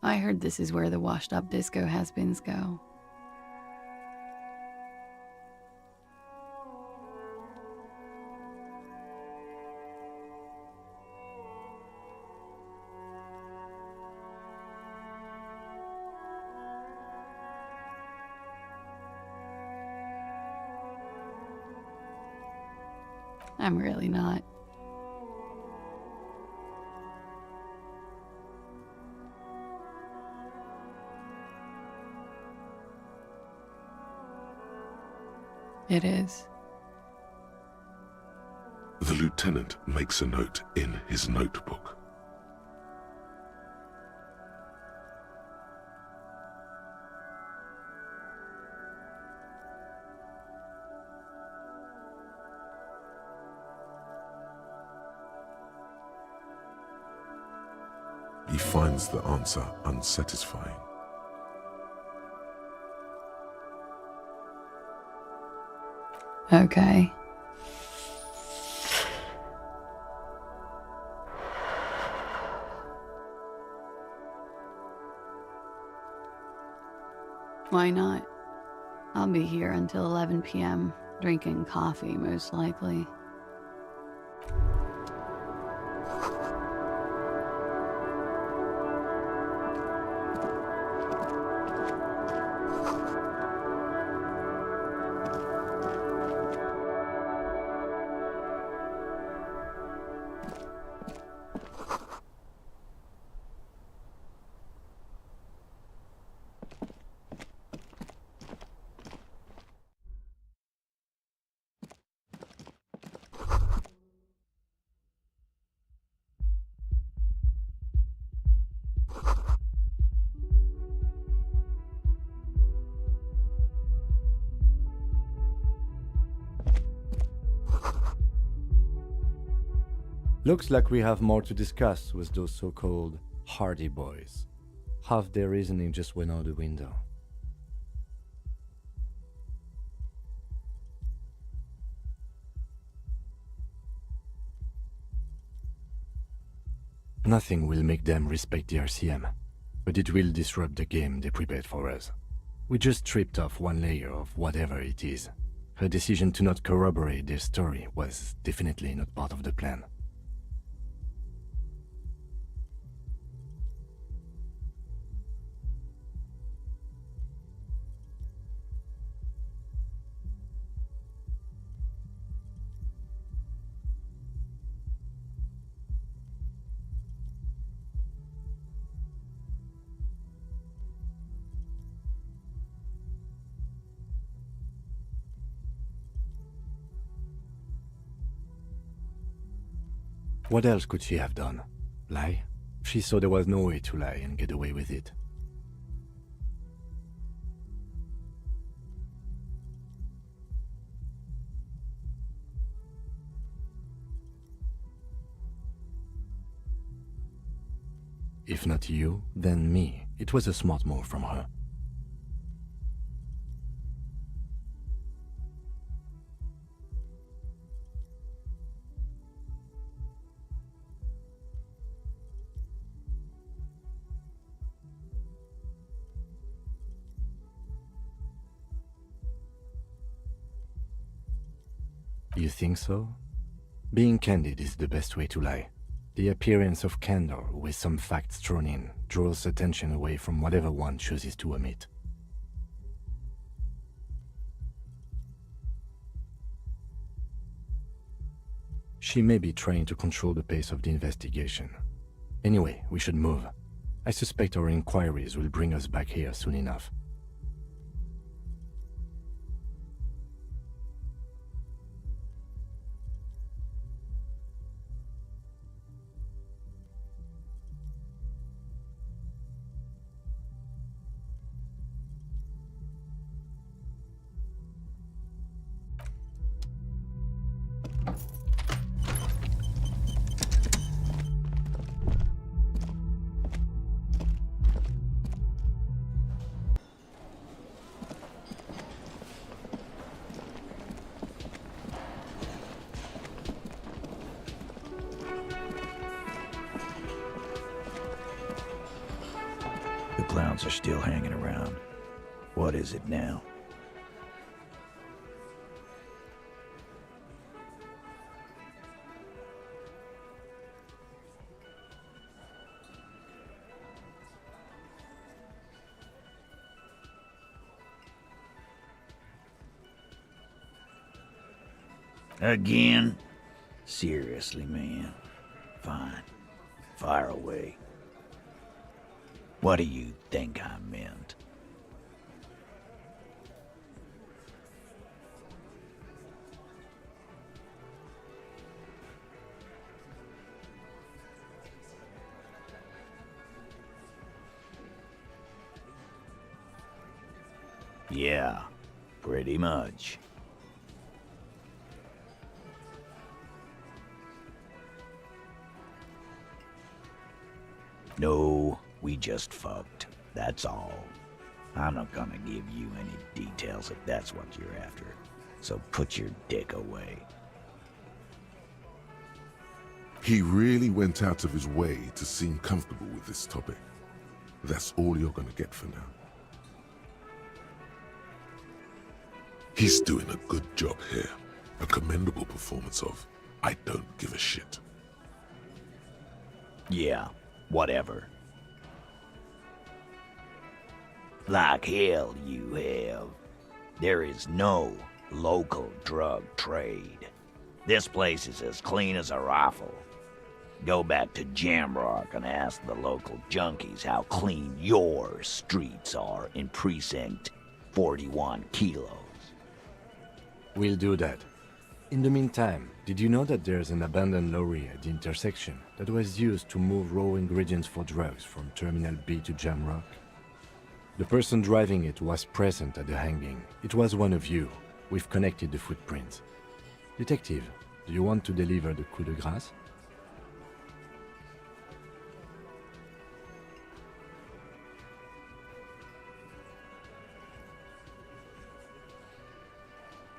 S: I heard this is where the washed-up disco has-beens go. I'm really not. It is.
A: The lieutenant makes a note in his notebook. He finds the answer unsatisfying.
S: Okay. Why not? I'll be here until 11 p.m., drinking coffee, most likely.
F: Looks like we have more to discuss with those so-called Hardy boys. Half their reasoning just went out the window. Nothing will make them respect the RCM, but it will disrupt the game they prepared for us. We just stripped off one layer of whatever it is. Her decision to not corroborate their story was definitely not part of the plan. What else could she have done? Lie? She saw there was no way to lie and get away with it. If not you, then me. It was a smart move from her. You think so? Being candid is the best way to lie. The appearance of candor with some facts thrown in draws attention away from whatever one chooses to omit. She may be trying to control the pace of the investigation. Anyway, we should move. I suspect our inquiries will bring us back here soon enough.
K: The clowns are still hanging around. What is it now? Again? Seriously, man. Fine. Fire away. What do you think I meant? Yeah, pretty much. No, we just fucked. That's all. I'm not gonna give you any details if that's what you're after. So put your dick away.
A: He really went out of his way to seem comfortable with this topic. That's all you're gonna get for now. He's doing a good job here. A commendable performance of I don't give a shit.
K: Yeah, whatever. Like hell you have. There is no local drug trade. This place is as clean as a rifle. Go back to Jamrock and ask the local junkies how clean your streets are in Precinct 41 Kilos.
F: We'll do that. In the meantime, did you know that there's an abandoned lorry at the intersection that was used to move raw ingredients for drugs from Terminal B to Jamrock? The person driving it was present at the hanging. It was one of you. We've connected the footprints. Detective, do you want to deliver the coup de grâce?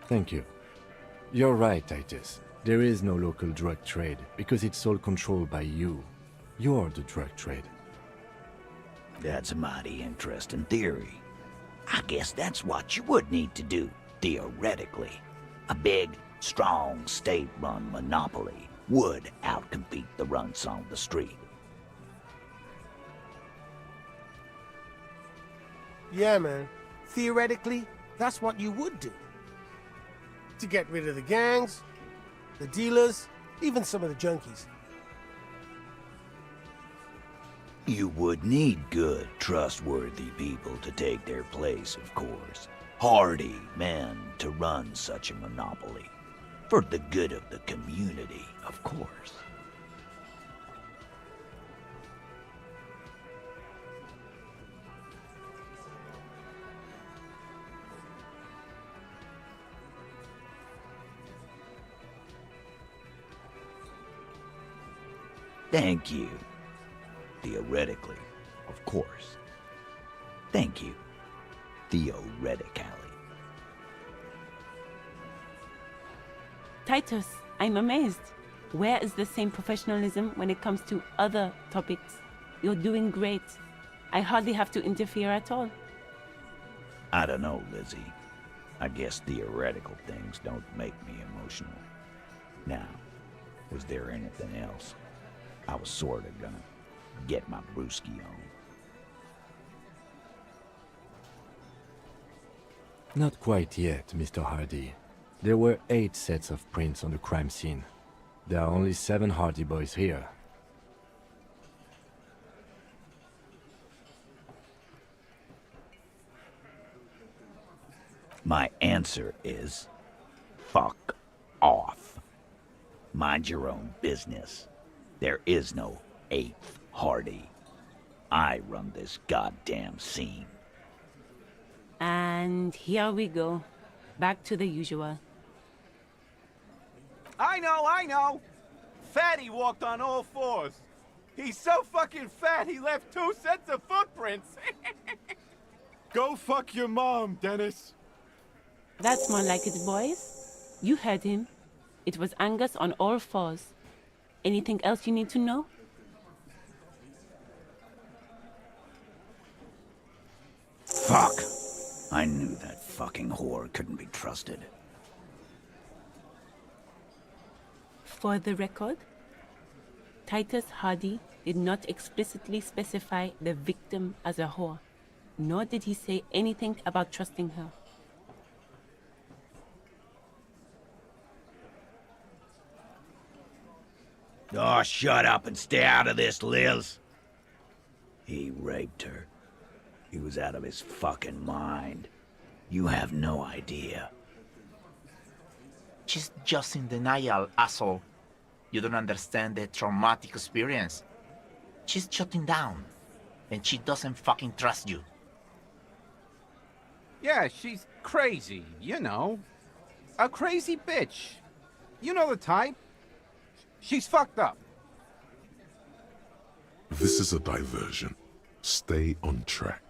F: Thank you. You're right, Titus. There is no local drug trade because it's all controlled by you. You're the drug trade.
K: That's a mighty interesting theory. I guess that's what you would need to do, theoretically. A big, strong, state-run monopoly would outcompete the runts on the street.
D: Yeah, man. Theoretically, that's what you would do. To get rid of the gangs, the dealers, even some of the junkies.
K: You would need good, trustworthy people to take their place, of course. Hardy men to run such a monopoly. For the good of the community, of course. Thank you. Theoretically, of course. Thank you. Theoretically.
J: Titus, I'm amazed. Where is the same professionalism when it comes to other topics? You're doing great. I hardly have to interfere at all.
K: I don't know, Lizzie. I guess theoretical things don't make me emotional. Now, was there anything else? I was sorta gonna get my brewski on.
F: Not quite yet, Mr. Hardy. There were 8 sets of prints on the crime scene. There are only 7 Hardy boys here.
K: My answer is, fuck off. Mind your own business. There is no 8th Hardy. I run this goddamn scene.
J: And here we go. Back to the usual.
O: I know! Fatty walked on all 4s. He's so fucking fat he left 2 sets of footprints.
Q: Go fuck your mom, Dennis.
J: That's more like it, boys. You heard him. It was Angus on all 4s. Anything else you need to know?
K: Fuck! I knew that fucking whore couldn't be trusted.
J: For the record, Titus Hardy did not explicitly specify the victim as a whore, nor did he say anything about trusting her.
K: Oh, shut up and stay out of this, Liz. He raped her. He was out of his fucking mind. You have no idea.
U: She's just in denial, asshole. You don't understand the traumatic experience. She's shutting down, and she doesn't fucking trust you.
O: Yeah, she's crazy, you know. A crazy bitch. You know the type. She's fucked up.
A: This is a diversion. Stay on track.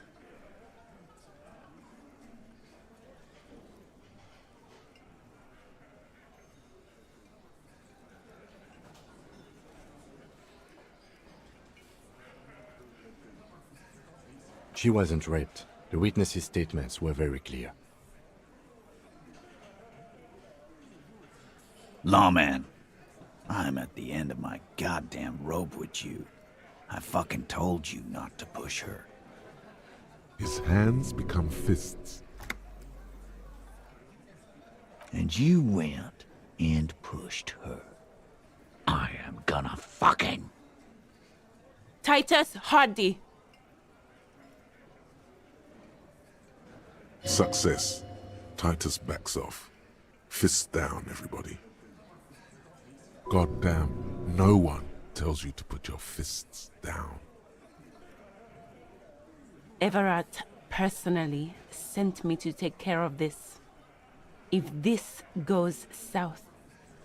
F: She wasn't raped. The witnesses' statements were very clear.
K: Lawman, I'm at the end of my goddamn rope with you. I fucking told you not to push her.
A: His hands become fists.
K: And you went and pushed her. I am gonna fucking...
J: Titus Hardy!
A: Success. Titus backs off. Fists down, everybody. Goddamn, no one tells you to put your fists down.
J: Evrart personally sent me to take care of this. If this goes south,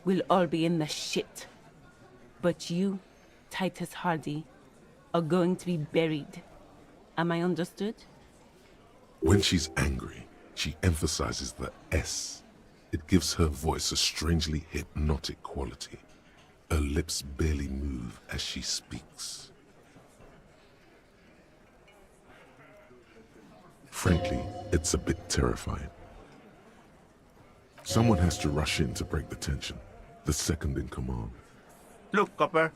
J: we'll all be in the shit. But you, Titus Hardy, are going to be buried. Am I understood?
A: When she's angry, she emphasizes the S. It gives her voice a strangely hypnotic quality. Her lips barely move as she speaks. Frankly, it's a bit terrifying. Someone has to rush in to break the tension. The second in command.
U: Look, Copper.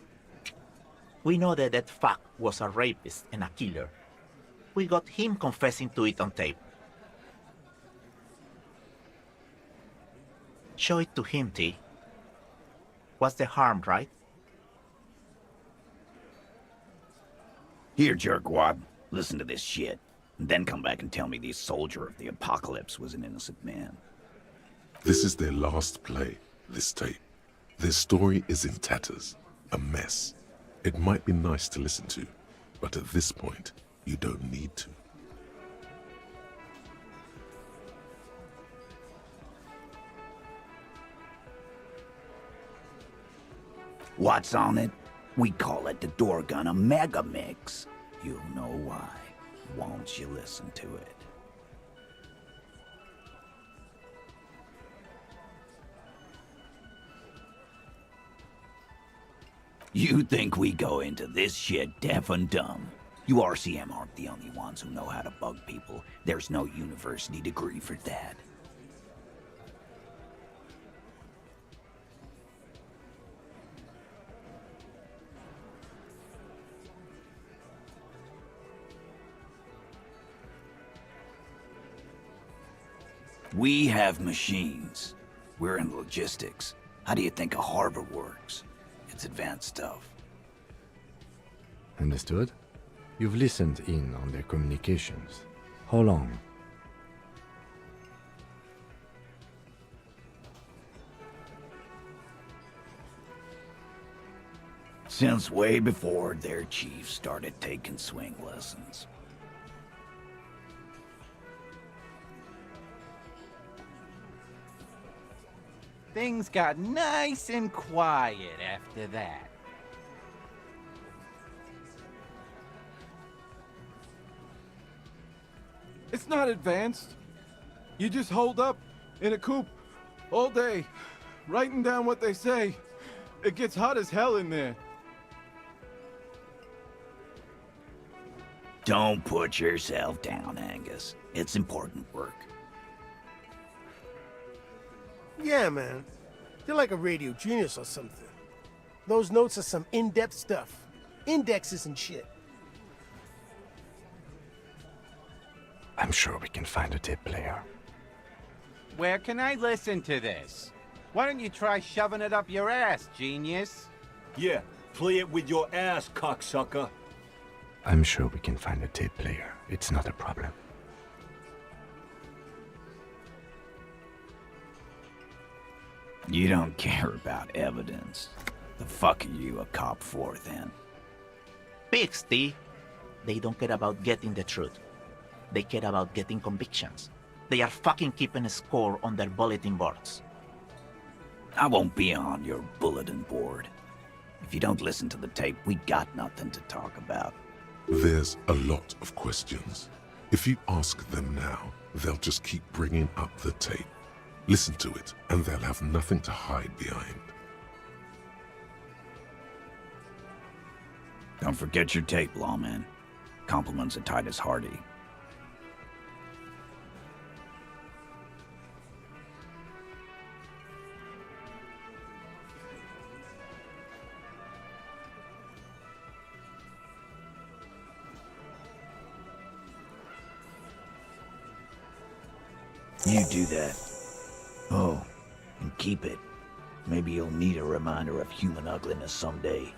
U: We know that that fuck was a rapist and a killer. We got him confessing to it on tape. Show it to him, T. What's the harm, right?
K: Here, jerkwad. Listen to this shit. And then come back and tell me the soldier of the apocalypse was an innocent man.
A: This is their last play, this tape. Their story is in tatters, a mess. It might be nice to listen to, but at this point, you don't need to.
K: What's on it? We call it the door gun a mega mix. You'll know why, won't you listen to it? You think we go into this shit deaf and dumb? You RCM aren't the only ones who know how to bug people. There's no university degree for that. We have machines. We're in logistics. How do you think a harbor works? It's advanced stuff.
F: Understood? You've listened in on their communications. How long?
K: Since way before their chief started taking swing lessons.
O: Things got nice and quiet after that.
Q: It's not advanced. You just hold up in a coop all day, writing down what they say. It gets hot as hell in there.
K: Don't put yourself down, Angus. It's important work.
D: Yeah, man. You're like a radio genius or something. Those notes are some in-depth stuff. Indexes and shit.
F: I'm sure we can find a tape player.
O: Where can I listen to this? Why don't you try shoving it up your ass, genius?
P: Yeah, play it with your ass, cocksucker.
F: I'm sure we can find a tape player. It's not a problem.
K: You don't care about evidence. The fuck are you a cop for, then?
U: Pigs, T. They don't care about getting the truth. They care about getting convictions. They are fucking keeping a score on their bulletin boards.
K: I won't be on your bulletin board. If you don't listen to the tape, we got nothing to talk about.
A: There's a lot of questions. If you ask them now, they'll just keep bringing up the tape. Listen to it, and they'll have nothing to hide behind.
K: Don't forget your tape, lawman. Compliments of Titus Hardy. You do that. Oh, and keep it. Maybe you'll need a reminder of human ugliness someday.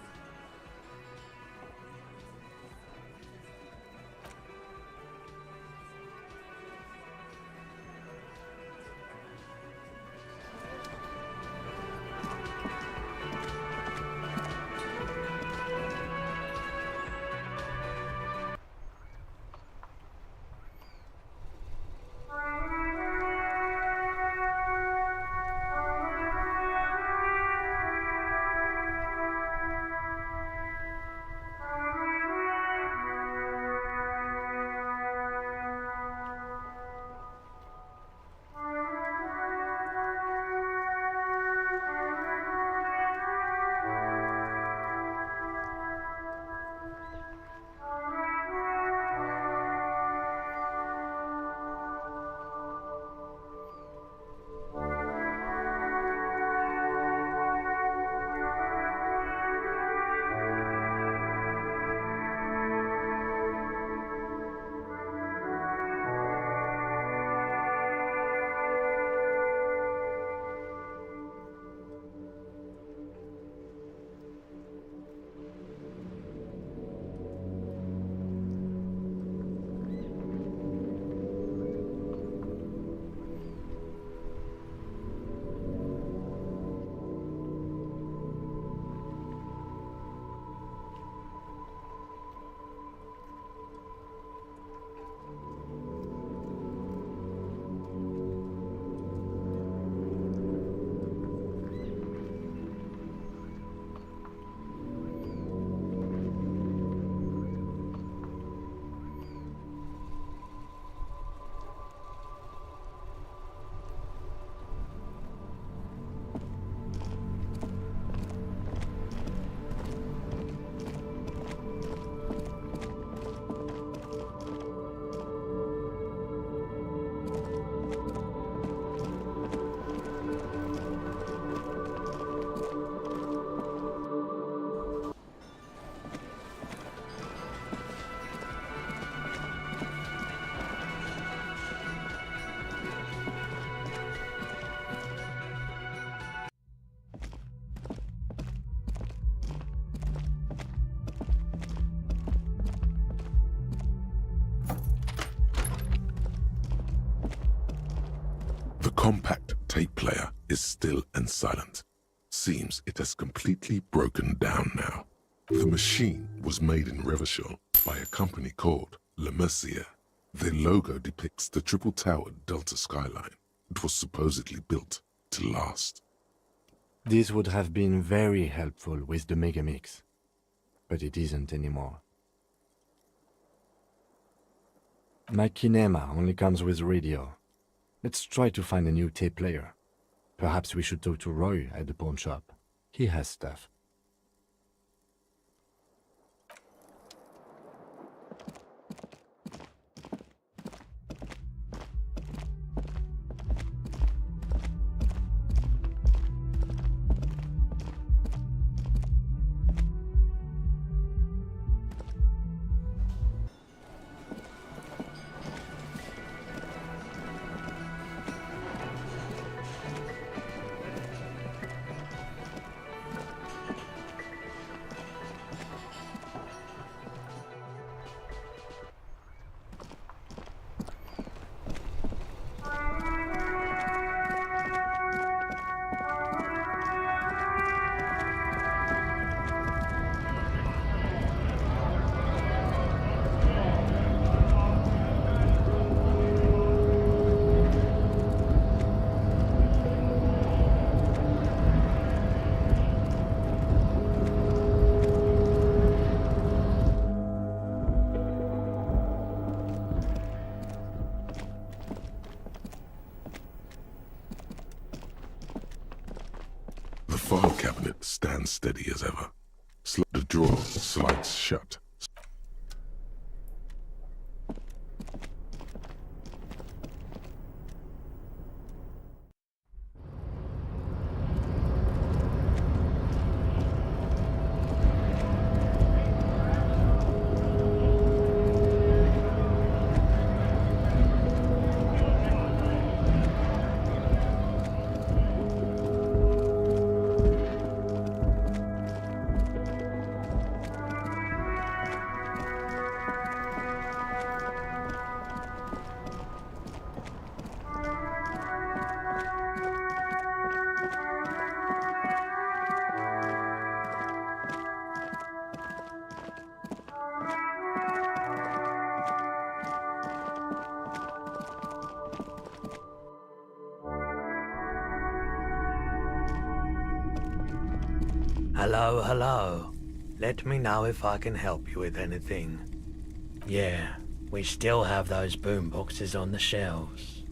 A: compact tape player is still and silent. Seems it has completely broken down now. The machine was made in Revachol by a company called Le Mercier. Their logo depicts the triple-towered Delta skyline. It was supposedly built to last.
F: This would have been very helpful with the Megamix, but it isn't anymore. My kinema only comes with radio. Let's try to find a new tape player. Perhaps we should talk to Roy at the pawn shop. He has stuff.
A: The file cabinet stands steady as ever. The drawer slides shut.
B: Hello, hello. Let me know if I can help you with anything. Yeah, we still have those boom boxes on the shelves.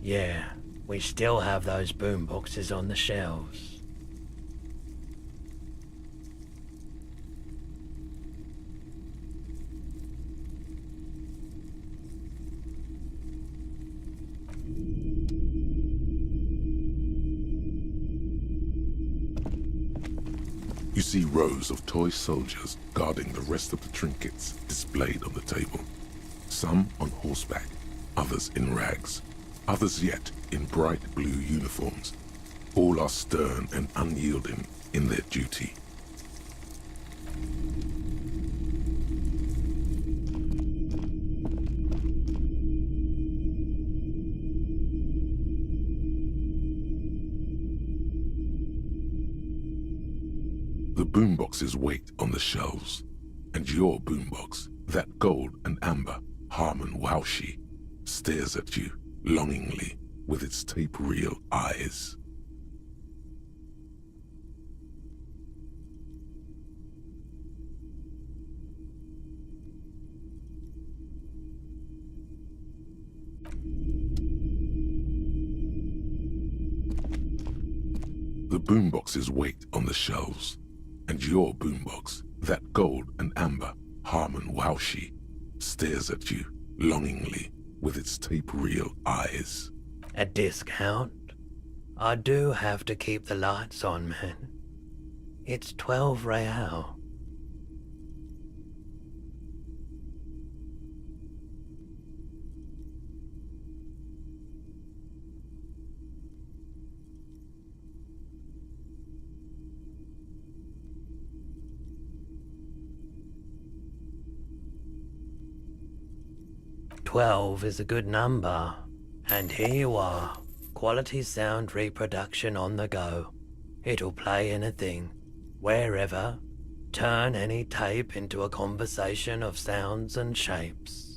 B: Yeah, we still have those boom boxes on the shelves.
A: You see rows of toy soldiers guarding the rest of the trinkets displayed on the table. Some on horseback, others in rags, others yet in bright blue uniforms. All are stern and unyielding in their duty. The boomboxes wait on the shelves, and your boombox, that gold and amber Harman Waushi, stares at you longingly with its tape reel eyes. The boomboxes wait on the shelves, and your boombox, that gold and amber Harman Waushi, stares at you longingly with its tape reel eyes.
B: A discount? I do have to keep the lights on, man. It's 12 real. 12 is a good number. And here you are. Quality sound reproduction on the go. It'll play anything, wherever. Turn any tape into a conversation of sounds and shapes.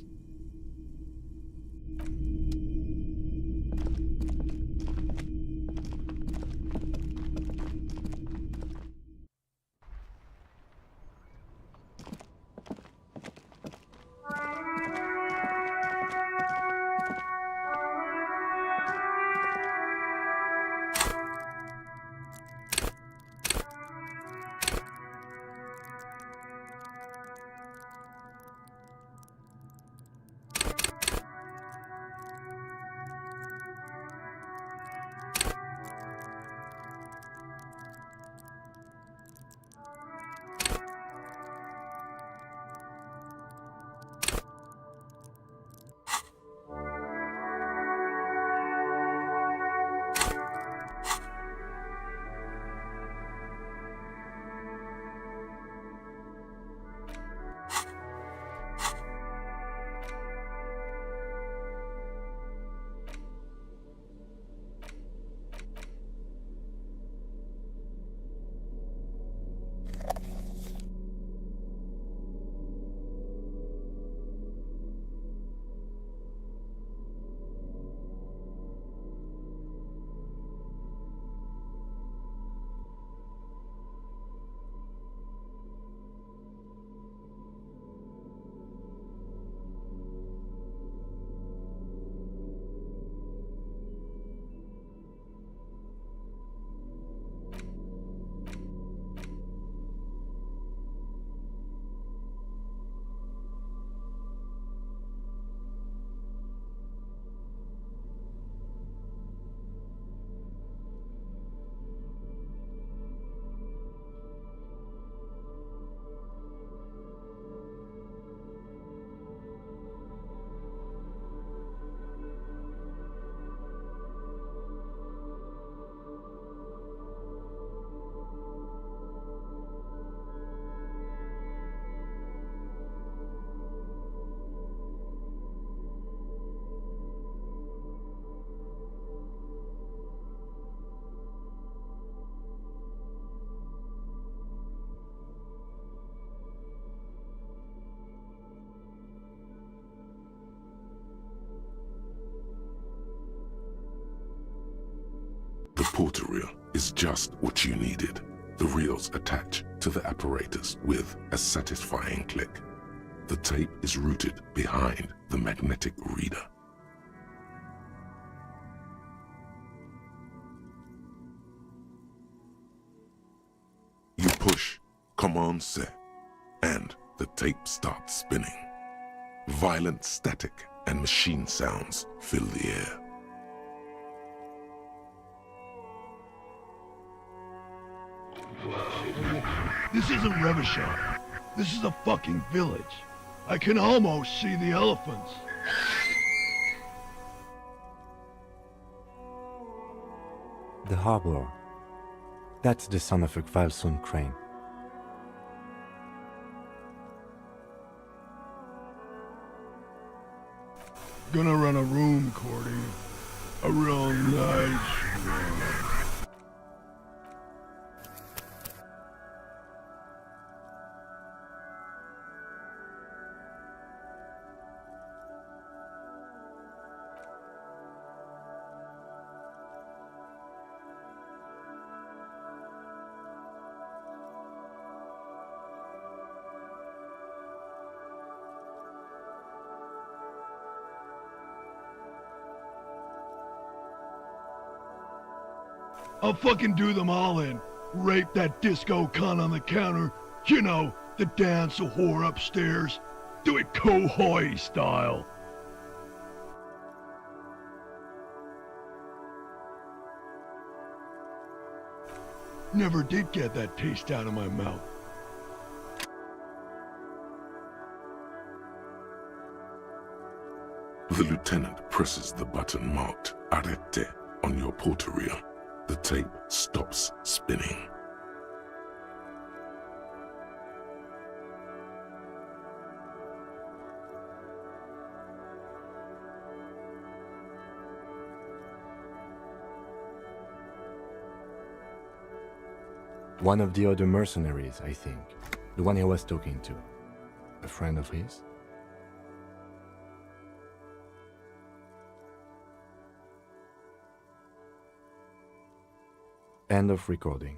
A: The porter reel is just what you needed. The reels attach to the apparatus with a satisfying click. The tape is routed behind the magnetic reader. You push Command Set, and the tape starts spinning. Violent static and machine sounds fill the air.
C: This isn't Revachon. This is a fucking village. I can almost see the elephants.
F: The harbor. That's the son of a Kvalson crane.
C: Gonna run a room, Cordy. A real nice room. I'll fucking do them all in. Rape that disco cunt on the counter. You know, the dance a whore upstairs. Do it Kohoi style. Never did get that taste out of my mouth.
A: The lieutenant presses the button marked Arrête on your porter reel. The tape stops spinning.
F: One of the other mercenaries, I think. The one he was talking to. A friend of his? End of recording.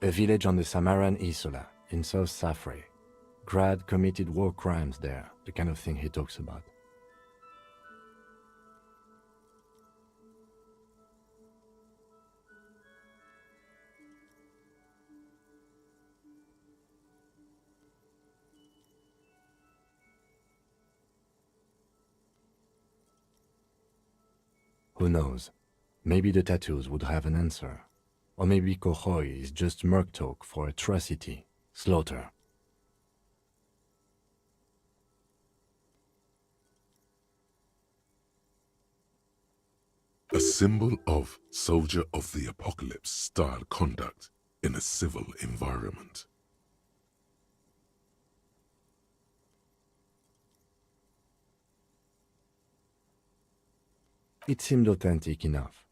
F: A village on the Samaran Isola, in South Safre. Grad committed war crimes there, the kind of thing he talks about. Who knows? Maybe the tattoos would have an answer. Or maybe Kohoi is just merc talk for atrocity, slaughter.
A: A symbol of soldier of the apocalypse style conduct in a civil environment.
F: It seemed authentic enough.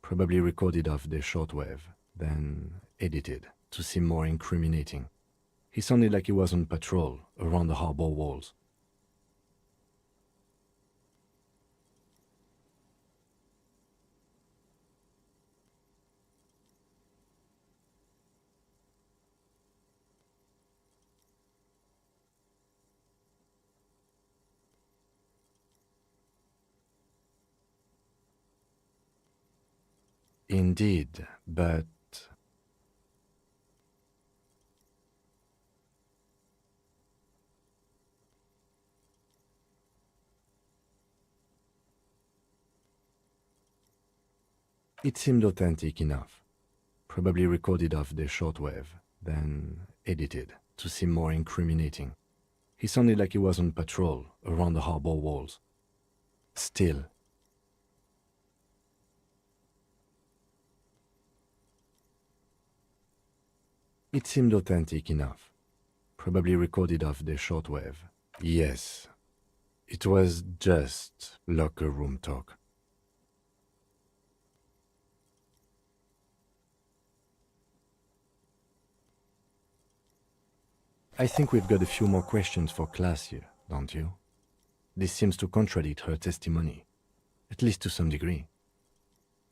F: Probably recorded off the shortwave, then edited to seem more incriminating. He sounded like he was on patrol around the harbor walls. Indeed, but... It seemed authentic enough. Probably recorded off the shortwave, then edited to seem more incriminating. He sounded like he was on patrol around the harbor walls. Still, it seemed authentic enough. Probably recorded off the shortwave. Yes, it was just locker room talk. I think we've got a few more questions for class here, don't you? This seems to contradict her testimony, at least to some degree.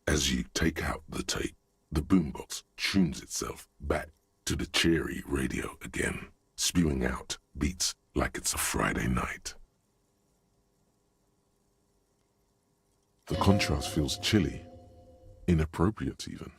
A: As you take out the tape, the boombox tunes itself back to the cheery radio again, spewing out beats like it's a Friday night. The contrast feels chilly, inappropriate even.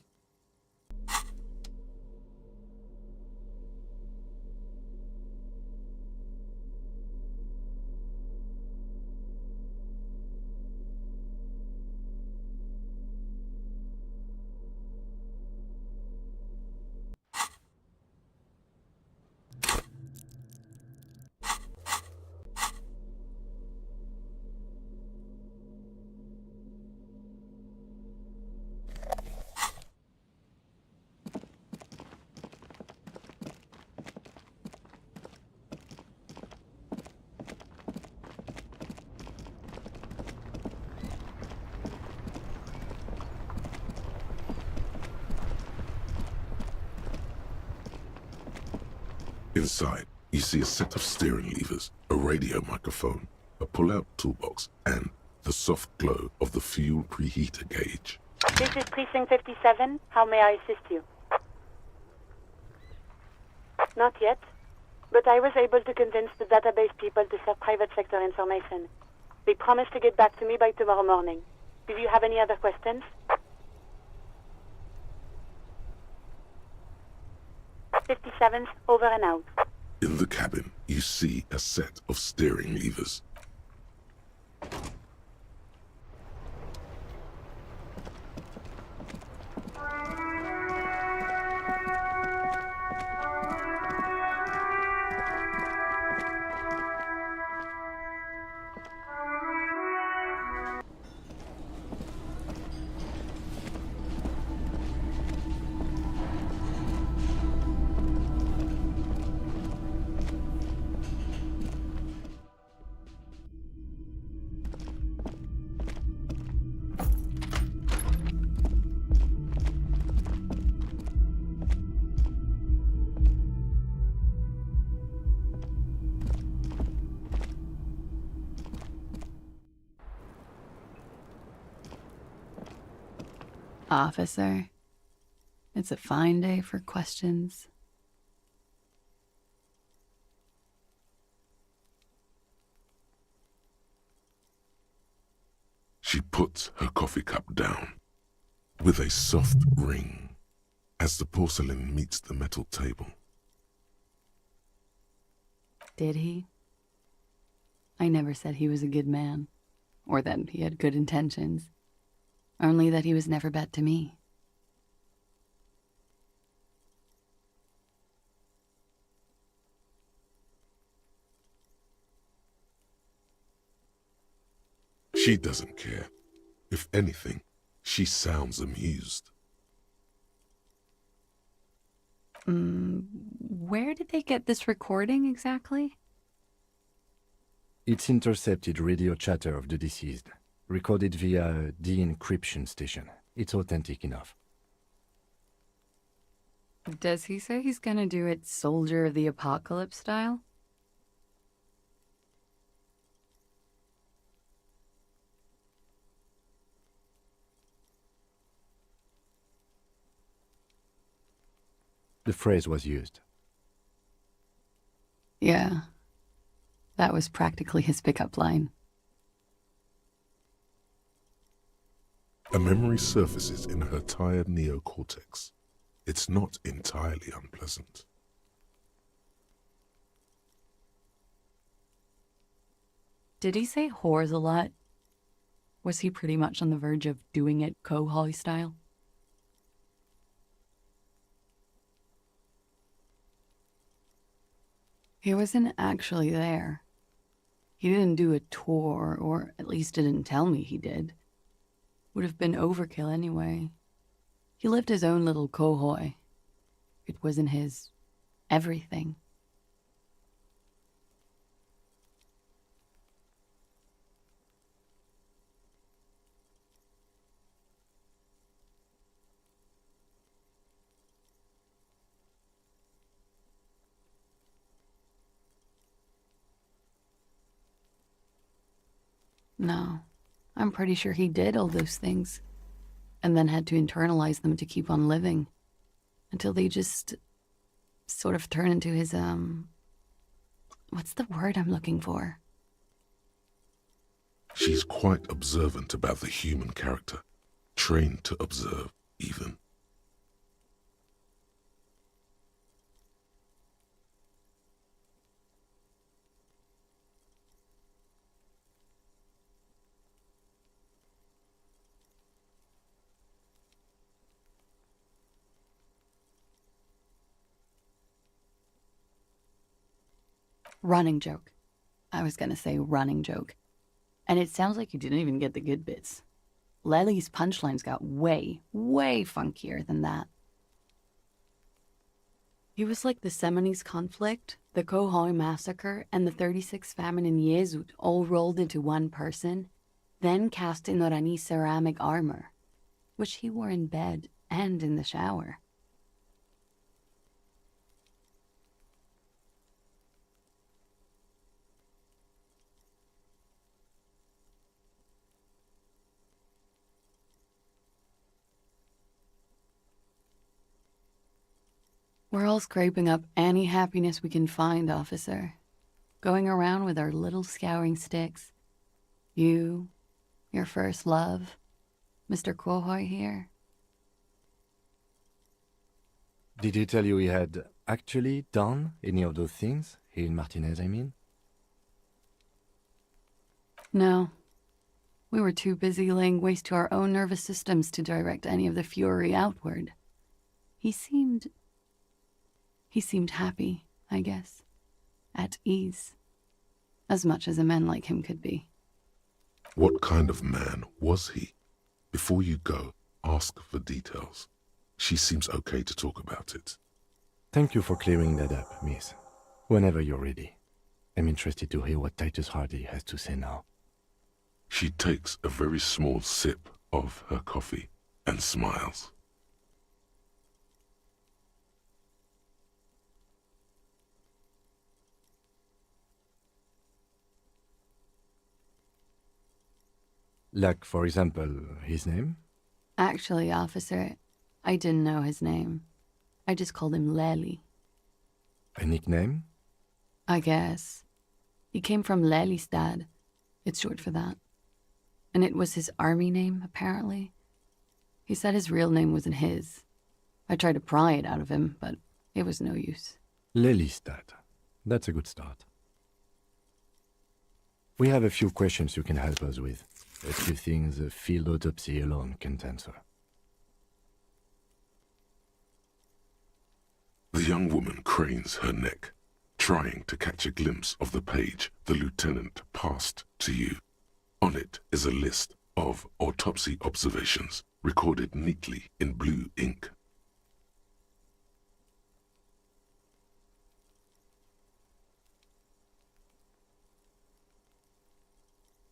A: Inside, you see a set of steering levers, a radio microphone, a pull-out toolbox, and the soft glow of the fuel preheater gauge.
H: This is Precinct 57. How may I assist you? Not yet, but I was able to convince the database people to share private sector information. They promised to get back to me by tomorrow morning. Do you have any other questions? 57's over and out.
A: In the cabin, you see a set of steering levers.
S: Officer, it's a fine day for questions.
A: She puts her coffee cup down with a soft ring as the porcelain meets the metal table.
S: Did he? I never said he was a good man, or that he had good intentions, only that he was never bad to me.
A: She doesn't care. If anything, she sounds amused.
S: Where did they get this recording exactly?
F: It's intercepted radio chatter of the deceased, recorded via a de-encryption station. It's authentic enough.
S: Does he say he's gonna do it Soldier of the Apocalypse style?
F: The phrase was used.
S: Yeah. That was practically his pickup line.
A: A memory surfaces in her tired neocortex. It's not entirely unpleasant.
S: Did he say whores a lot? Was he pretty much on the verge of doing it Kohoi style? He wasn't actually there. He didn't do a tour, or at least didn't tell me he did. Would have been overkill anyway. He lived his own little Kohoi. It wasn't his everything. No, I'm pretty sure he did all those things, and then had to internalize them to keep on living, until they just sort of turn into his, what's the word I'm looking for?
A: She's quite observant about the human character, trained to observe, even.
S: Running joke. I was gonna say running joke. And it sounds like you didn't even get the good bits. Lely's punchlines got way, way funkier than that. He was like the Seminese conflict, the Kohoi massacre, and the 36 famine in Yezut all rolled into one person, then cast in Orani ceramic armor, which he wore in bed and in the shower. We're all scraping up any happiness we can find, officer. Going around with our little scouring sticks. You, your first love, Mr. Kohoi here.
F: Did he tell you he had actually done any of those things? Here in Martinaise, I mean?
S: No. We were too busy laying waste to our own nervous systems to direct any of the fury outward. He seemed happy, I guess. At ease. As much as a man like him could be.
A: What kind of man was he? Before you go, ask for details. She seems okay to talk about it.
F: Thank you for clearing that up, miss. Whenever you're ready. I'm interested to hear what Titus Hardy has to say now.
A: She takes a very small sip of her coffee and smiles.
F: Like, for example, his name?
S: Actually, officer, I didn't know his name. I just called him Lely.
F: A nickname?
S: I guess. He came from Lelystad. It's short for that. And it was his army name, apparently. He said his real name wasn't his. I tried to pry it out of him, but it was no use.
F: Lelystad. That's a good start. We have a few questions you can help us with. A few things a field autopsy alone can't answer.
A: The young woman cranes her neck, trying to catch a glimpse of the page the lieutenant passed to you. On it is a list of autopsy observations, recorded neatly in blue ink.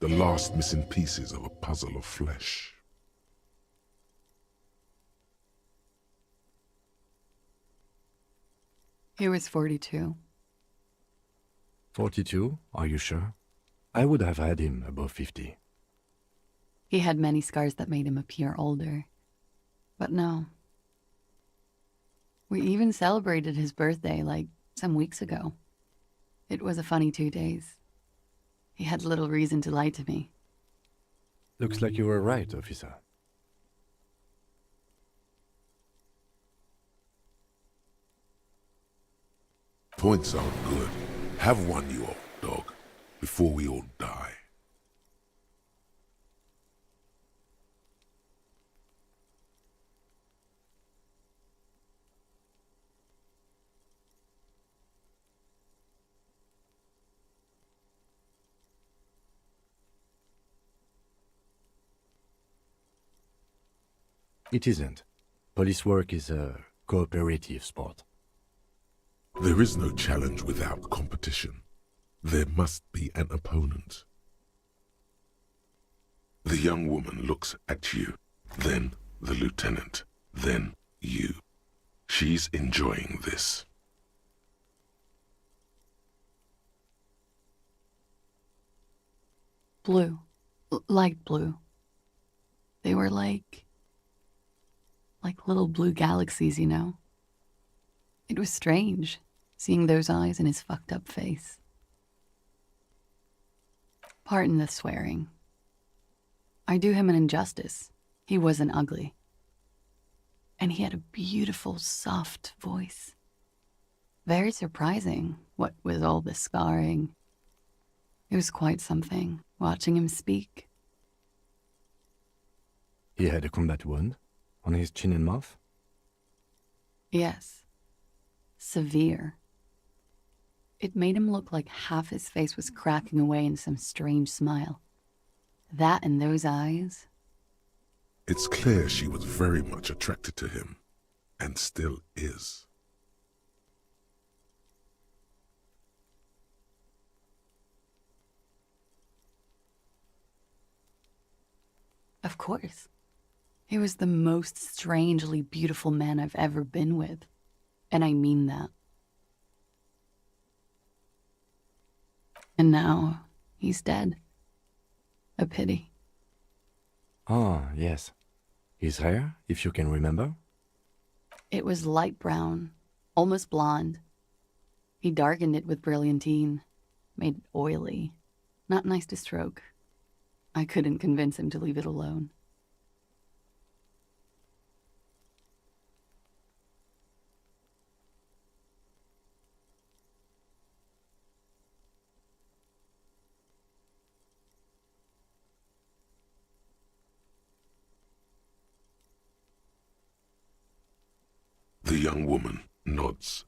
A: The last missing pieces of a puzzle of flesh.
S: He was 42.
F: 42? Are you sure? I would have had him above 50.
S: He had many scars that made him appear older. But no. We even celebrated his birthday, like, some weeks ago. It was a funny 2 days. He had little reason to lie to me.
F: Looks like you were right, officer.
A: Points aren't good. Have one, you old dog, before we all die.
F: It isn't. Police work is a cooperative sport.
A: There is no challenge without competition. There must be an opponent. The young woman looks at you, then the lieutenant, then you. She's enjoying this.
S: Blue. Light blue. They were like little blue galaxies, you know? It was strange, seeing those eyes in his fucked up face. Pardon the swearing. I do him an injustice. He wasn't ugly. And he had a beautiful, soft voice. Very surprising, what with all the scarring. It was quite something, watching him speak.
F: He had a combat wound on his chin and mouth?
S: Yes. Severe. It made him look like half his face was cracking away in some strange smile. That and those eyes.
A: It's clear she was very much attracted to him, and still is.
S: Of course. He was the most strangely beautiful man I've ever been with. And I mean that. And now, he's dead. A pity.
F: Ah, yes. His hair, if you can remember?
S: It was light brown, almost blonde. He darkened it with brilliantine, made it oily. Not nice to stroke. I couldn't convince him to leave it alone.
A: The young woman nods.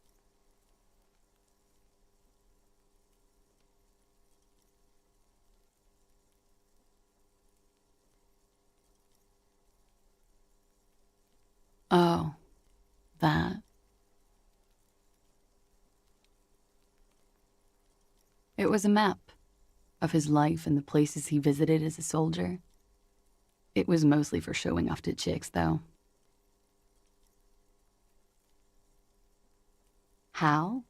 S: Oh, that. It was a map of his life and the places he visited as a soldier. It was mostly for showing off to chicks, though. How?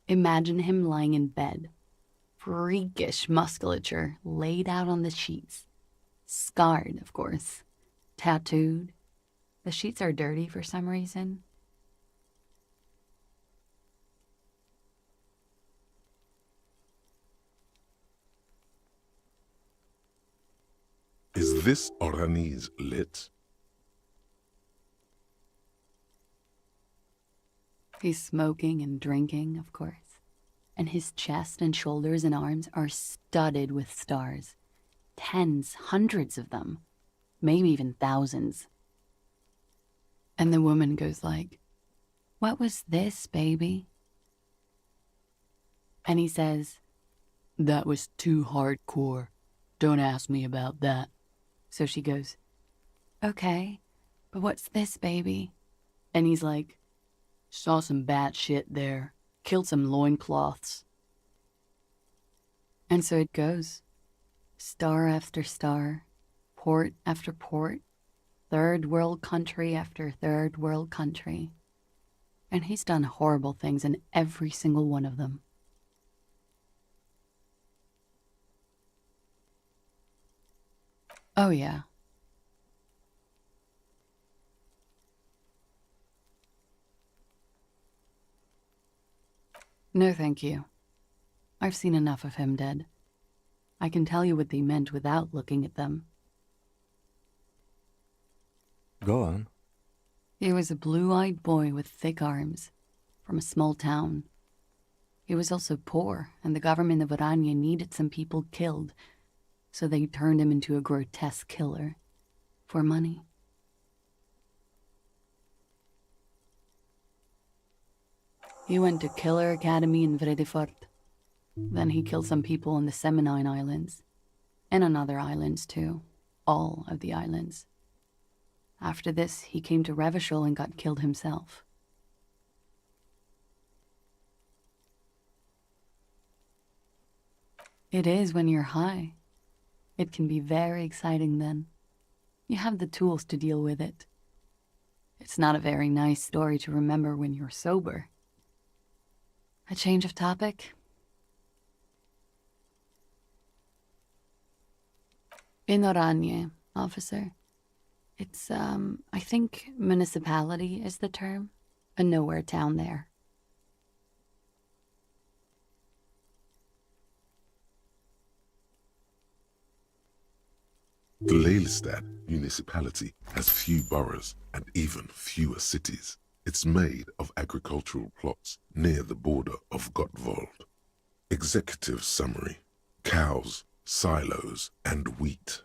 S: Imagine him lying in bed. Freakish musculature laid out on the sheets. Scarred, of course. tattooed. The sheets are dirty for some reason.
A: Is this Martinaise lit?
S: He's smoking and drinking, of course. And his chest and shoulders and arms are studded with stars. Tens, hundreds of them. Maybe even thousands. And the woman goes like, "What was this, baby?" And he says, "That was too hardcore. Don't ask me about that." So she goes, "Okay, but what's this, baby?" And he's like, "Saw some bat shit there. Killed some loincloths." And so it goes. Star after star, port after port, third world country after third world country. And he's done horrible things in every single one of them. Oh yeah. No, thank you. I've seen enough of him dead. I can tell you what they meant without looking at them.
F: Go on.
S: He was a blue-eyed boy with thick arms, from a small town. He was also poor, and the government of Oranje needed some people killed, so they turned him into a grotesque killer. For money. He went to Killer Academy in Vredefort. Then he killed some people in the Seminine Islands. And on other islands, too. All of the islands. After this, he came to Revachol and got killed himself. It is when you're high. It can be very exciting then. You have the tools to deal with it. It's not a very nice story to remember when you're sober. A change of topic? In Oranje, officer. It's, I think municipality is the term. A nowhere town there.
A: The Lelystad municipality has few boroughs and even fewer cities. It's made of agricultural plots near the border of Gotwald. Executive summary: cows, silos, and wheat.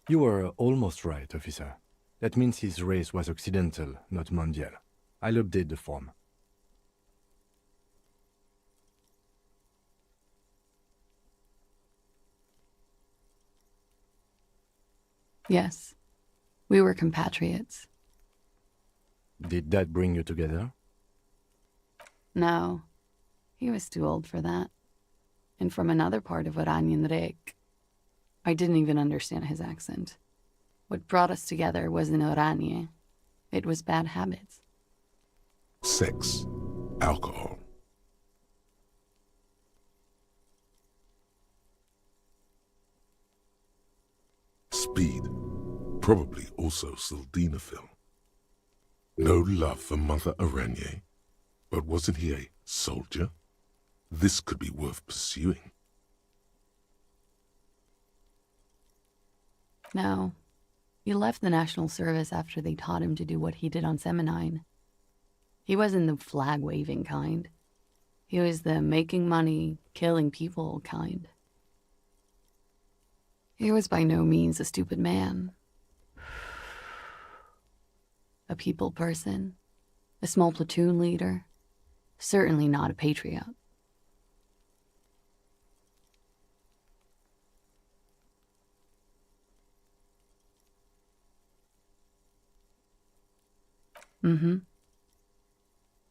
F: You were almost right, officer. That means his race was occidental, not mondial. I'll update the form.
S: Yes, we were compatriots.
F: Did that bring you together?
S: No, he was too old for that. And from another part of Oranjenrijk. I didn't even understand his accent. What brought us together wasn't Oranje. It was bad habits.
A: Sex, alcohol. Speed, probably also sildenafil. No love for Mother Oranje, but wasn't he a soldier? This could be worth pursuing.
S: No, he left the National Service after they taught him to do what he did on Seminine. He wasn't the flag-waving kind. He was the making money, killing people kind. He was by no means a stupid man. A people person, a small platoon leader, certainly not a patriot.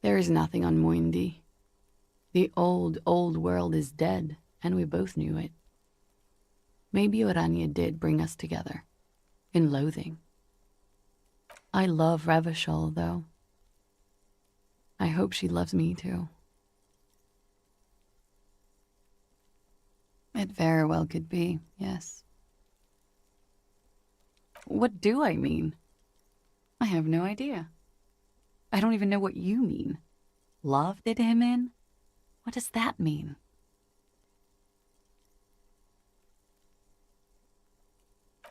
S: There is nothing on Moindi. The old world is dead, and we both knew it. Maybe Oranje did bring us together. In loathing. I love Revachol, though. I hope she loves me, too. It very well could be, yes. What do I mean? I have no idea. I don't even know what you mean. Love did him in? What does that mean?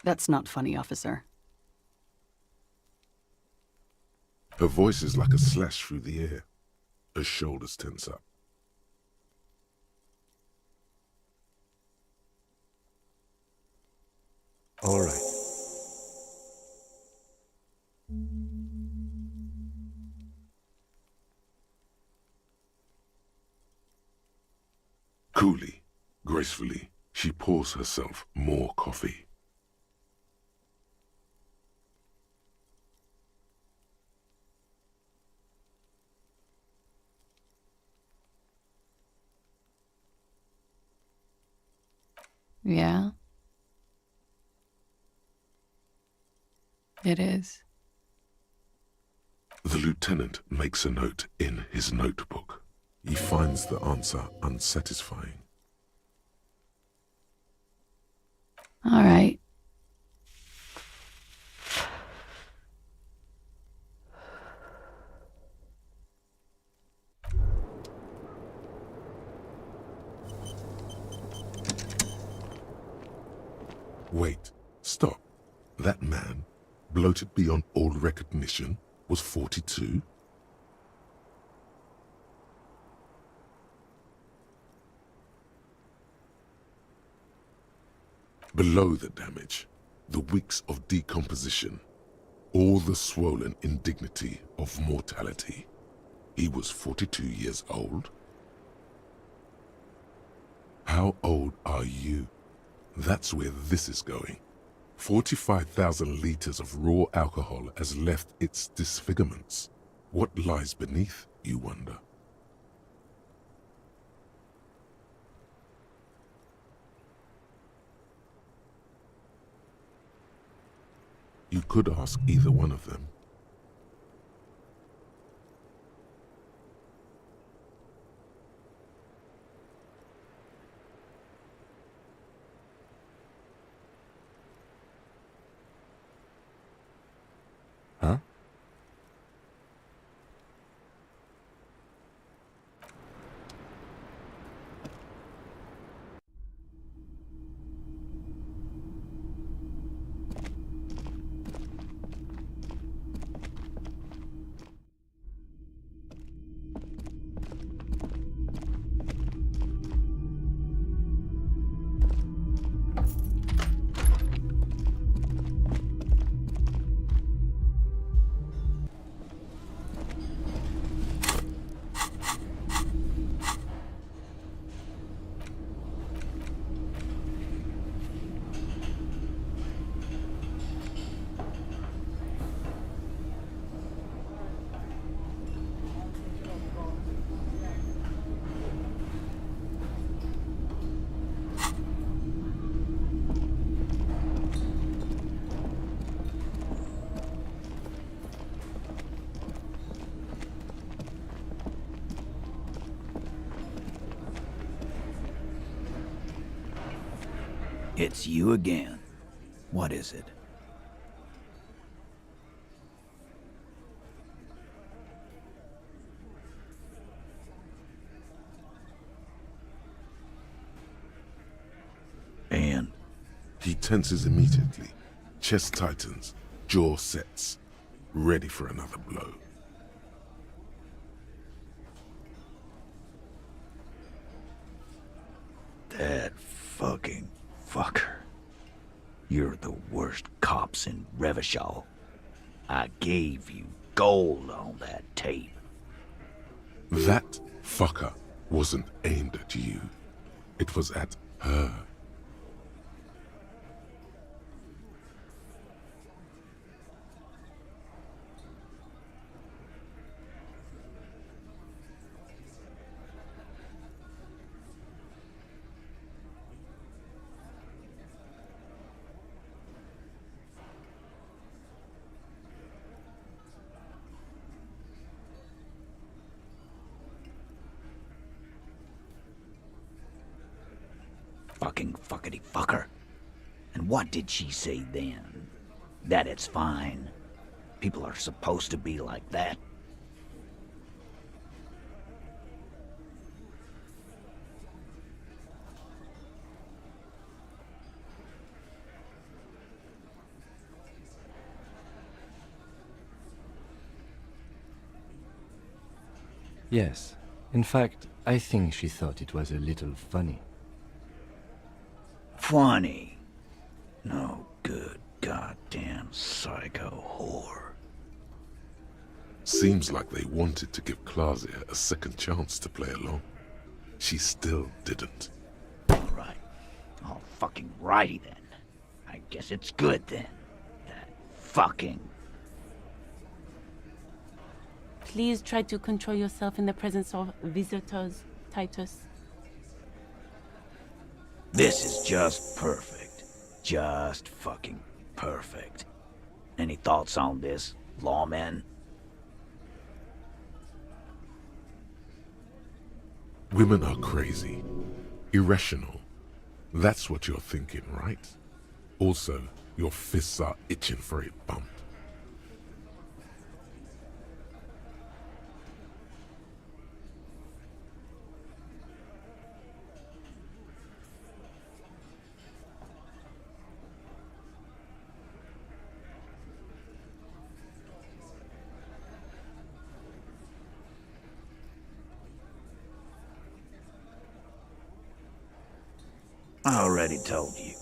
S: That's not funny, officer.
A: Her voice is like a slash through the air. Her shoulders tense up.
F: All right.
A: Coolly, gracefully, she pours herself more coffee.
S: Yeah? It is.
A: The lieutenant makes a note in his notebook. He finds the answer unsatisfying.
S: All right.
A: Wait, stop. That man, bloated beyond all recognition, was 42? Below the damage, the weeks of decomposition, all the swollen indignity of mortality. He was 42 years old? How old are you? That's where this is going. 45,000 liters of raw alcohol has left its disfigurements. What lies beneath, you wonder? You could ask either one of them.
F: Huh?
K: It's you again. What is it? And?
A: He tenses immediately. Chest tightens, jaw sets, ready for another blow.
K: That fucking fucker. You're the worst cops in Revachol. I gave you gold on that tape.
A: That fucker wasn't aimed at you. It was at her.
K: Fucking fuckity fucker. And what did she say then? That it's fine. People are supposed to be like that.
F: Yes. In fact, I think she thought it was a little funny.
K: Funny? No good goddamn psycho whore.
A: Seems like they wanted to give Claudia a second chance to play along. She still didn't.
K: Alright. All fucking righty then. I guess it's good then. That fucking...
J: Please try to control yourself in the presence of visitors, Titus.
K: This is just perfect. Just fucking perfect. Any thoughts on this, lawmen?
A: Women are crazy. Irrational. That's what you're thinking, right? Also, your fists are itching for a bump.
K: I already told you.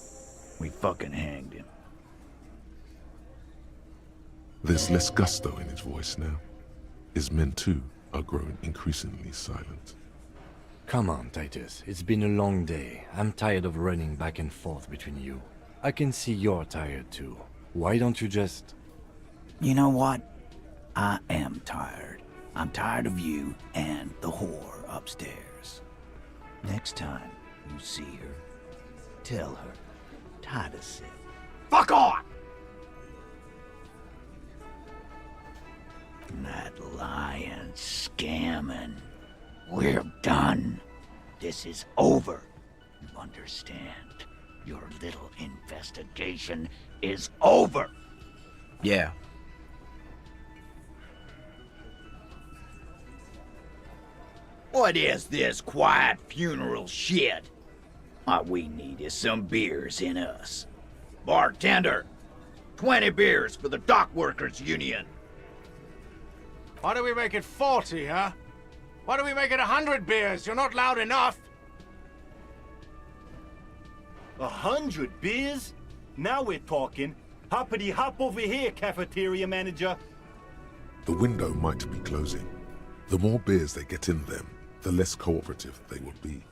K: We fucking hanged him.
A: There's less gusto in his voice now. His men too are growing increasingly silent.
F: Come on, Titus. It's been a long day. I'm tired of running back and forth between you. I can see you're tired too. Why don't you just...
K: You know what? I am tired. I'm tired of you and the whore upstairs. Next time you see her, tell her Titus said, "Fuck on!" That lying, scamming. We're done. This is over. You understand? Your little investigation is over.
U: Yeah.
K: What is this quiet funeral shit? What we need is some beers in us. Bartender, 20 beers for the Dock Workers Union.
D: Why do we make it 40, huh? Why do we make it 100 beers? You're not loud enough.
P: 100 beers? Now we're talking. Hoppity hop over here, cafeteria manager.
A: The window might be closing. The more beers they get in them, the less cooperative they will be.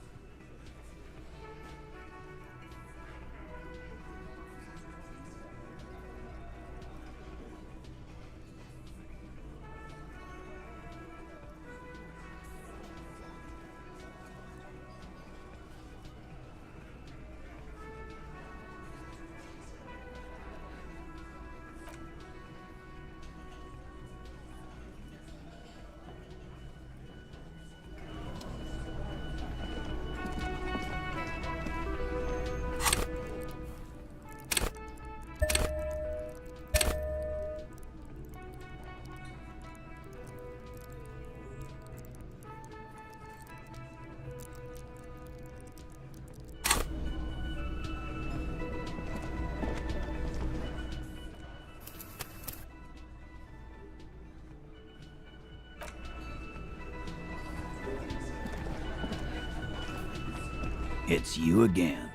K: It's you again.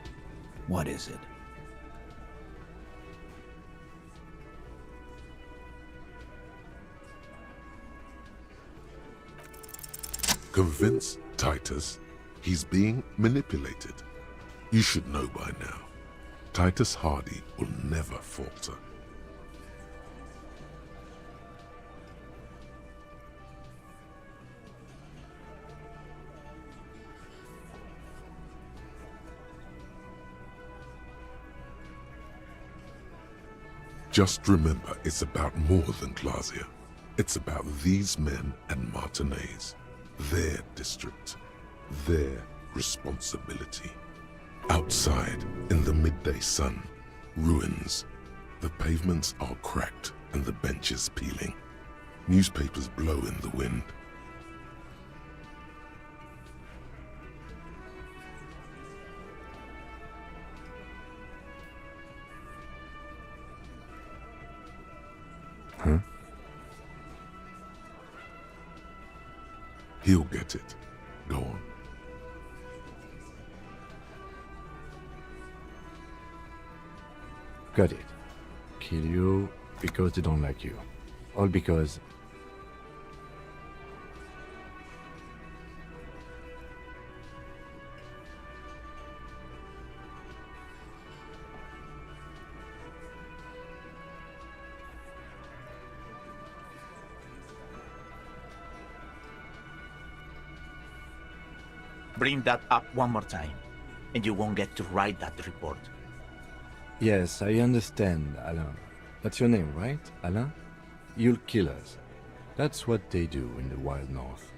K: What is it?
A: Convince Titus he's being manipulated. You should know by now. Titus Hardy will never falter. Just remember, it's about more than Claudia. It's about these men and Martinaise, their district, their responsibility. Outside, in the midday sun, ruins, The pavements are cracked and the benches peeling. Newspapers blow in the wind.
F: Huh?
A: He'll get it. Go on.
F: Got it. Kill you because they don't like you. All because...
U: Bring that up one more time, and you won't get to write that report.
F: Yes, I understand, Alain. That's your name, right, Alain? You'll kill us. That's what they do in the wild north.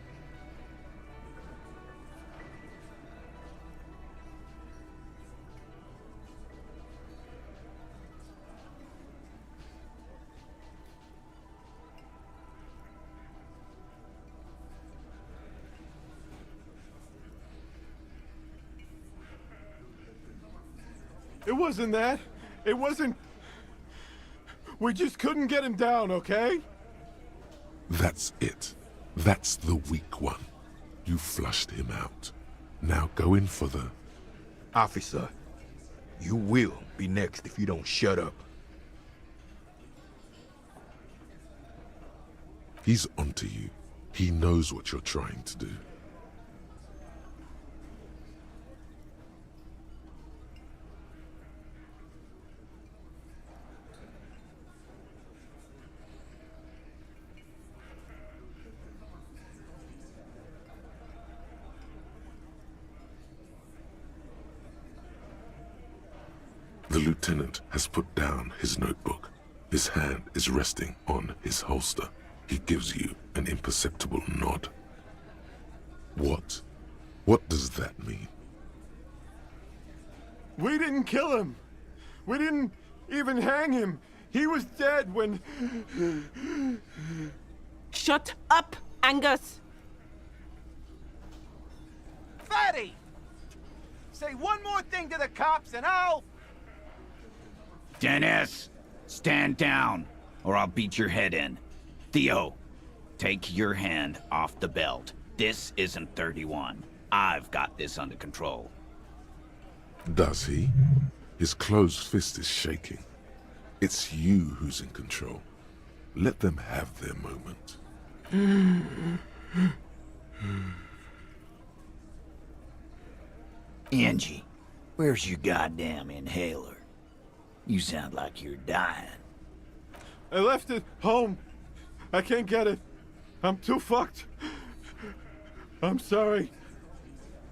Q: It wasn't that. It wasn't... We just couldn't get him down, okay?
A: That's it. That's the weak one. You flushed him out. Now go in for the...
G: Officer, you will be next if you don't shut up.
A: He's onto you. He knows what you're trying to do. The lieutenant has put down his notebook. His hand is resting on his holster. He gives you an imperceptible nod. What? What does that mean?
Q: We didn't kill him. We didn't even hang him. He was dead when...
J: Shut up, Angus!
O: Fatty! Say one more thing to the cops and I'll...
K: Dennis, stand down, or I'll beat your head in. Theo, take your hand off the belt. This isn't 31. I've got this under control.
A: Does he? His closed fist is shaking. It's you who's in control. Let them have their moment.
K: Angie, where's your goddamn inhaler? You sound like you're dying.
Q: I left it home. I can't get it. I'm too fucked. I'm sorry.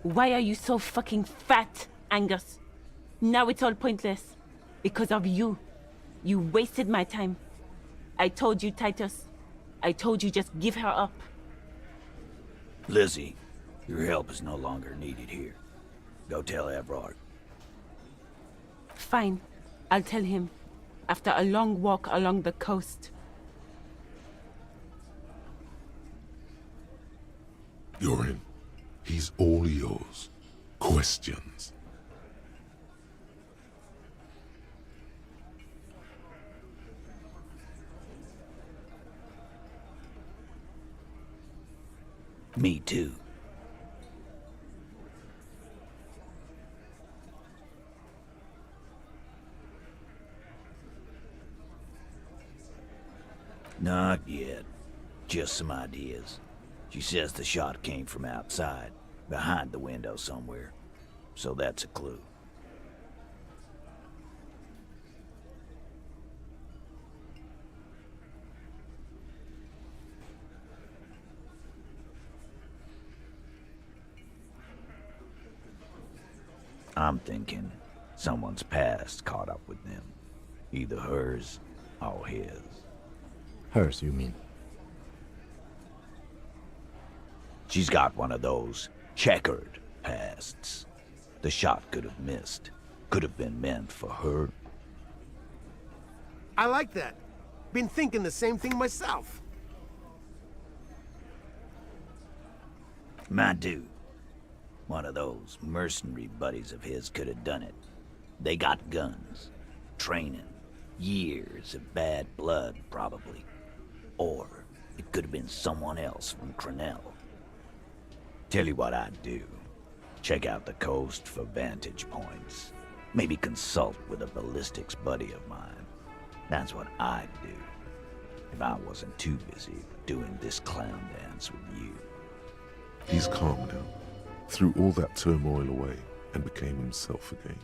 J: Why are you so fucking fat, Angus? Now it's all pointless. Because of you. You wasted my time. I told you, Titus. I told you just give her up.
K: Lizzie, your help is no longer needed here. Go tell Evrart.
J: Fine. I'll tell him. After a long walk along the coast.
A: You're in. He's all yours. Questions?
K: Me too. Not yet. Just some ideas. She says the shot came from outside, behind the window somewhere. So that's a clue. I'm thinking someone's past caught up with them. Either hers or his.
F: Hers, you mean?
K: She's got one of those checkered pasts. The shot could have missed. Could have been meant for her.
D: I like that. Been thinking the same thing myself.
K: My dude. One of those mercenary buddies of his could have done it. They got guns, training, years of bad blood, probably. Or it could have been someone else from Crenell. Tell you what I'd do. Check out the coast for vantage points. Maybe consult with a ballistics buddy of mine. That's what I'd do, if I wasn't too busy doing this clown dance with you.
A: He's calm now, threw all that turmoil away and became himself again.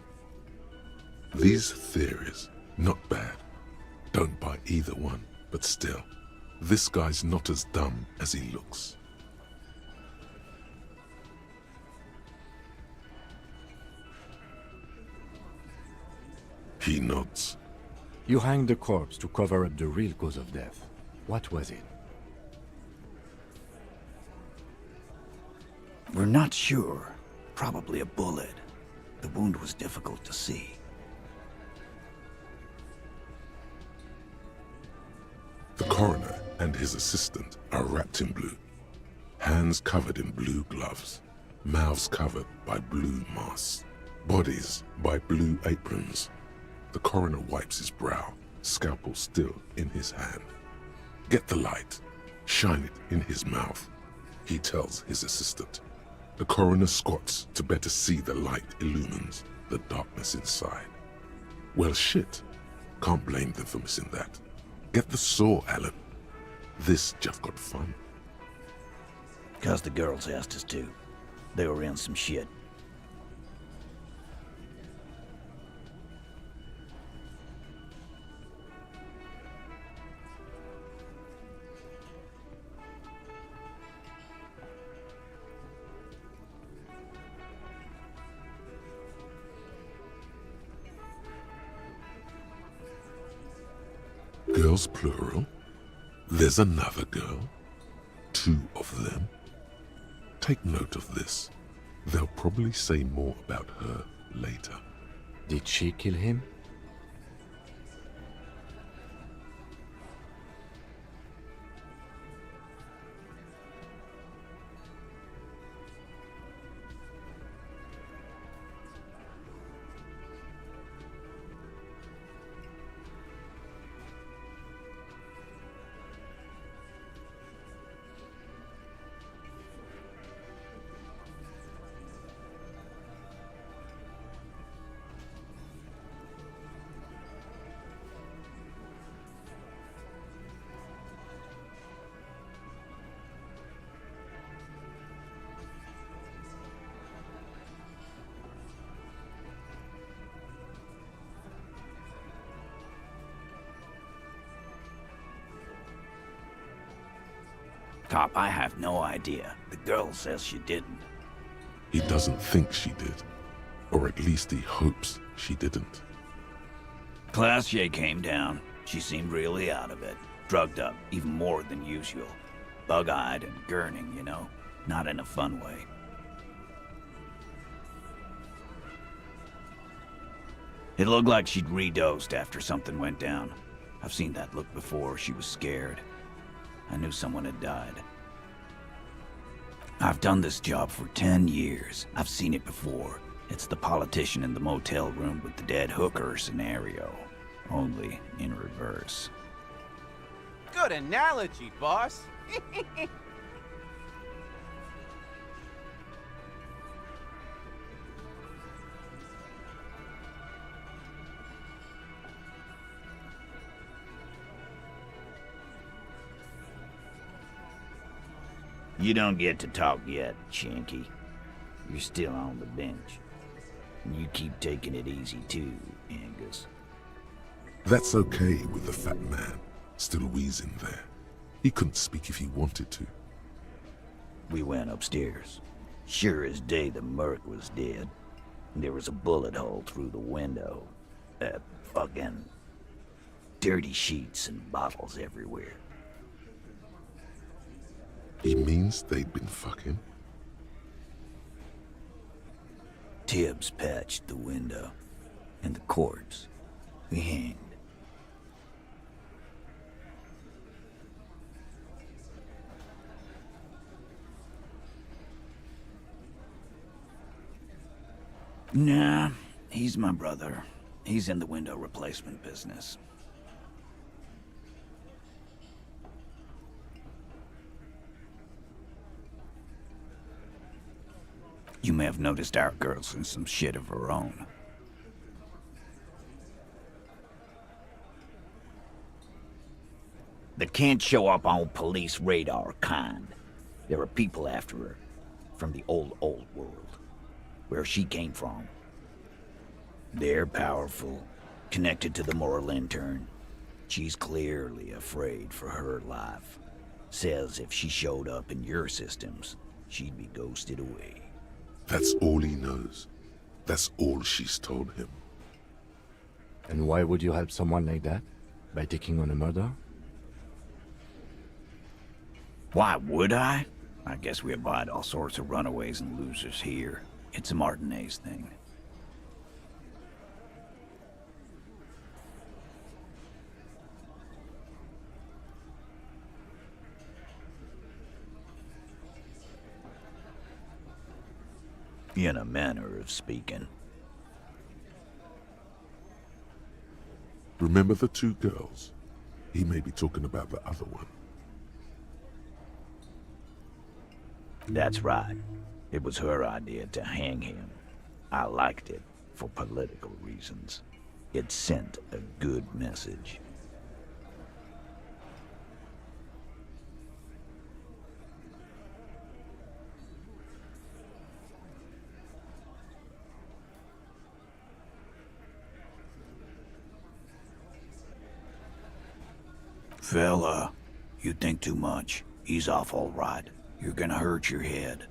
A: These theories, not bad. Don't buy either one, but still, this guy's not as dumb as he looks. He nods.
F: You hanged the corpse to cover up the real cause of death. What was it?
K: We're not sure. Probably a bullet. The wound was difficult to see.
A: The coroner and his assistant are wrapped in blue. Hands covered in blue gloves. Mouths covered by blue masks. Bodies by blue aprons. The coroner wipes his brow, scalpel still in his hand. Get the light. Shine it in his mouth, he tells his assistant. The coroner squats to better see the light illumines the darkness inside. Well, shit. Can't blame them for missing that. Get the saw, Alan. This just got fun.
K: 'Cause the girls asked us to. They were in some shit.
A: Girls plural? There's another girl? 2 of them? Take note of this. They'll probably say more about her later.
F: Did she kill him?
K: Cop, I have no idea. The girl says she didn't.
A: He doesn't think she did. Or at least he hopes she didn't.
K: Classier came down. She seemed really out of it. Drugged up, even more than usual. Bug-eyed and gurning, you know. Not in a fun way. It looked like she'd redosed after something went down. I've seen that look before. She was scared. I knew someone had died. I've done this job for 10 years. I've seen it before. It's the politician in the motel room with the dead hooker scenario. Only in reverse.
O: Good analogy, boss.
K: You don't get to talk yet, Shanky. You're still on the bench. And you keep taking it easy too, Angus.
A: That's okay with the fat man, still wheezing there. He couldn't speak if he wanted to.
K: We went upstairs. Sure as day the merc was dead. There was a bullet hole through the window. Fucking dirty sheets and bottles everywhere.
A: He means they'd been fucking?
K: Tibbs patched the window. And the corpse. We hanged. Nah, he's my brother. He's in the window replacement business. You may have noticed our girl's in some shit of her own. The can't show up on police radar kind. There are people after her, from the old world, where she came from. They're powerful, connected to the moral intern. She's clearly afraid for her life. Says if she showed up in your systems, she'd be ghosted away.
A: That's all he knows. That's all she's told him.
F: And why would you help someone like that? By taking on a murder?
K: Why would I? I guess we abide all sorts of runaways and losers here. It's a Martinaise thing. In a manner of speaking.
A: Remember the two girls? He may be talking about the other one.
K: That's right. It was her idea to hang him. I liked it for political reasons. It sent a good message. Fella, you think too much. He's off all right. You're gonna hurt your head.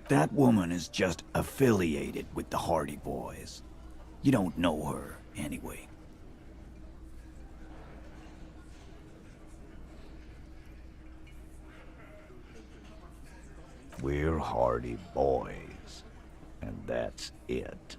K: That woman is just affiliated with the Hardy Boys. You don't know her, anyway. We're Hardy Boys, and that's it.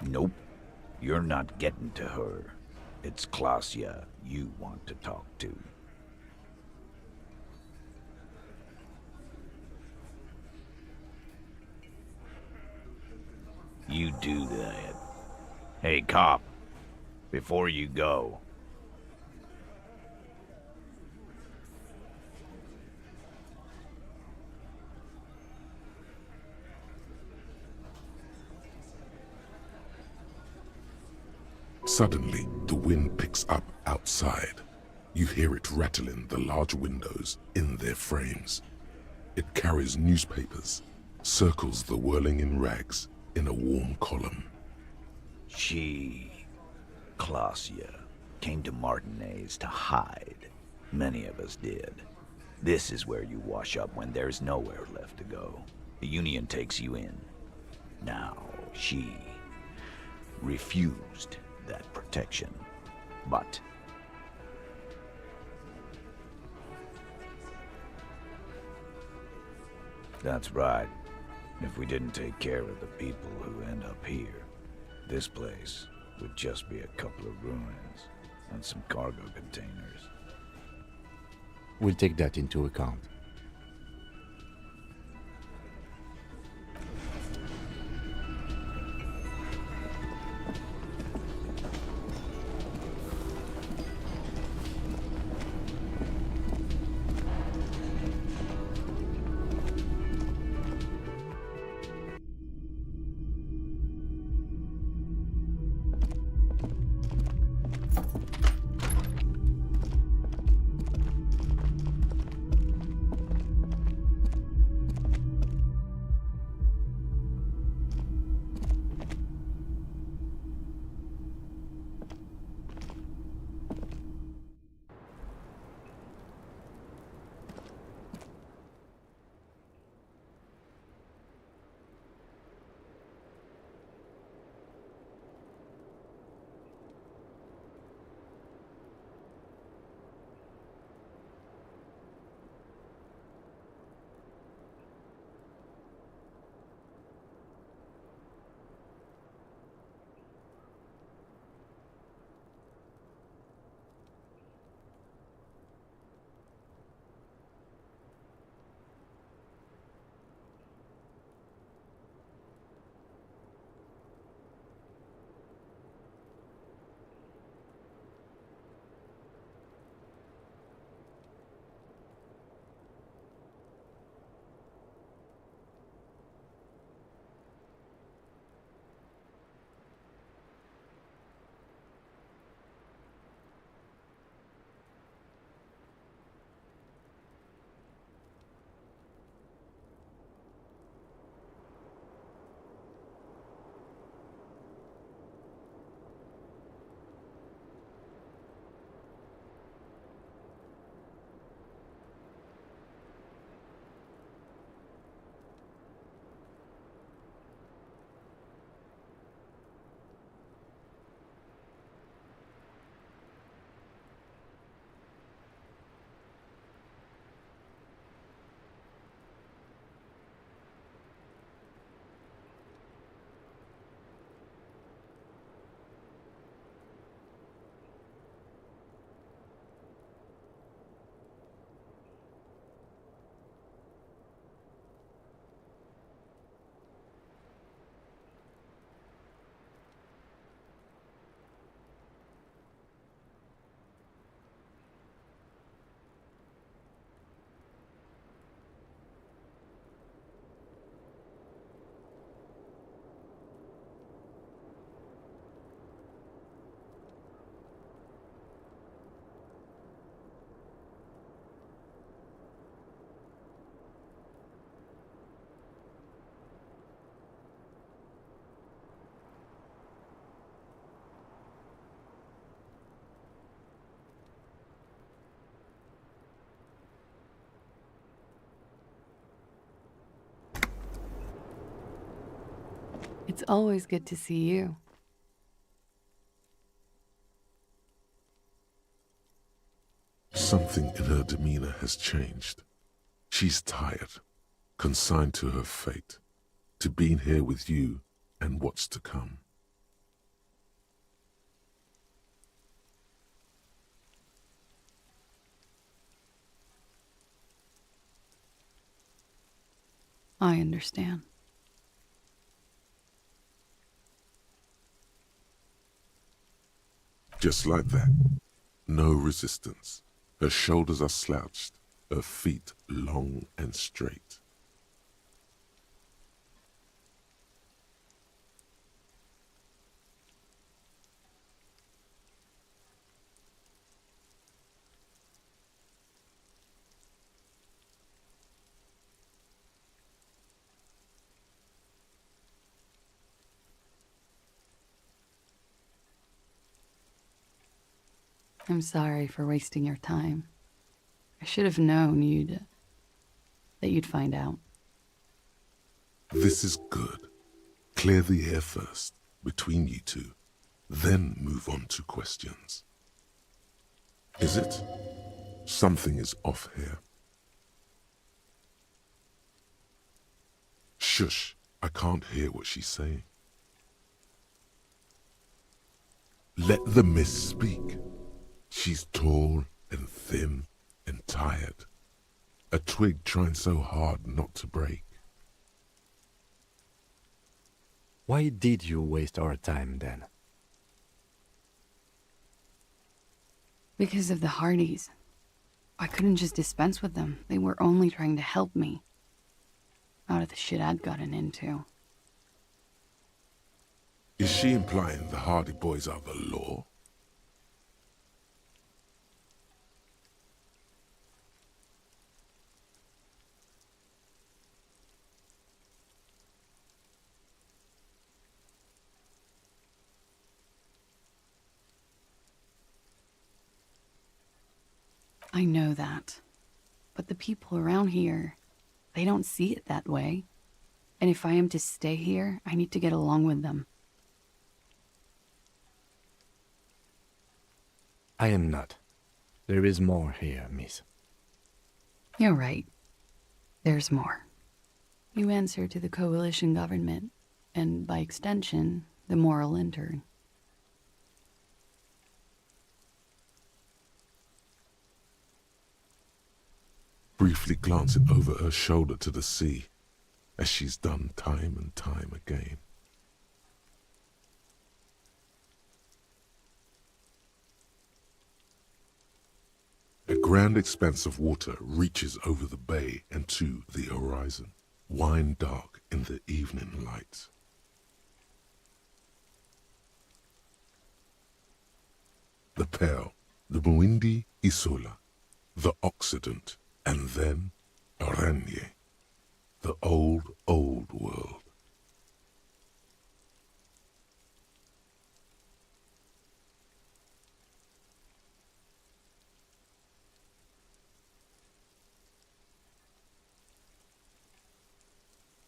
K: Nope. You're not getting to her. It's Klasia you want to talk to. You do that. Hey, cop. Before you go.
A: Suddenly, the wind picks up outside. You hear it rattling the large windows in their frames. It carries newspapers, circles the whirling in rags in a warm column.
K: She, Klasia, came to Martinaise to hide. Many of us did. This is where you wash up when there's nowhere left to go. The Union takes you in. Now, she refused that protection, but that's right. If we didn't take care of the people who end up here, this place would just be a couple of ruins and some cargo containers.
F: We'll take that into account.
S: It's always good to see you.
A: Something in her demeanor has changed. She's tired, consigned to her fate, to being here with you and what's to come.
S: I understand.
A: Just like that. No resistance. Her shoulders are slouched, her feet long and straight.
S: I'm sorry for wasting your time. I should have known that you'd find out.
A: This is good. Clear the air first, between you two, then move on to questions. Is it? Something is off here. Shush, I can't hear what she's saying. Let the miss speak. She's tall and thin and tired. A twig trying so hard not to break.
F: Why did you waste our time then?
S: Because of the Hardys. I couldn't just dispense with them. They were only trying to help me. Out of the shit I'd gotten into.
A: Is she implying the Hardy Boys are the law?
S: I know that. But the people around here, they don't see it that way. And if I am to stay here, I need to get along with them.
F: I am not. There is more here, miss.
S: You're right. There's more. You answer to the coalition government, and by extension, the moral intern.
A: Briefly glancing over her shoulder to the sea, as she's done time and time again. A grand expanse of water reaches over the bay and to the horizon, wine dark in the evening light. The Pearl, the Muindi Isola, the Occident, and then Oranje, the old, old world.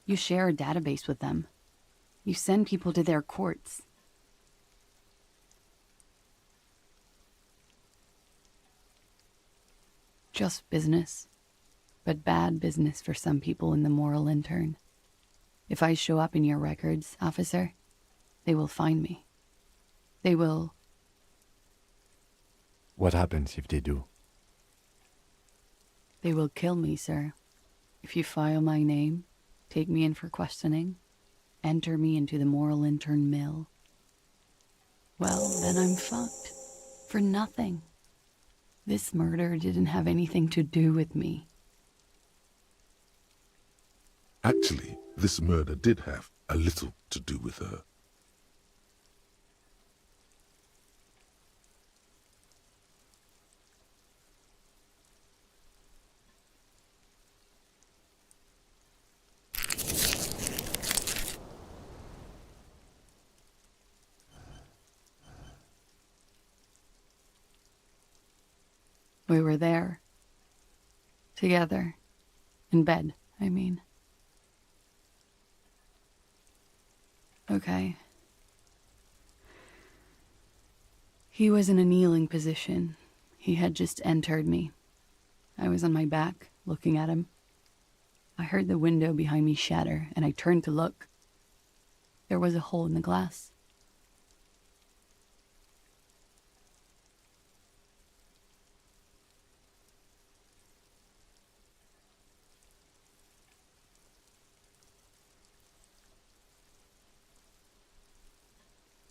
S: You share a database with them. You send people to their courts. Just business, but bad business for some people in the moral intern. If I show up in your records, officer, they will find me. They will...
F: What happens if they do?
S: They will kill me, sir. If you file my name, take me in for questioning, enter me into the moral intern mill. Well, then I'm fucked. For nothing. This murder didn't have anything to do with me.
A: Actually, this murder did have a little to do with her.
S: We were there. Together. In bed, I mean. Okay. He was in a kneeling position. He had just entered me. I was on my back, looking at him. I heard the window behind me shatter, and I turned to look. There was a hole in the glass.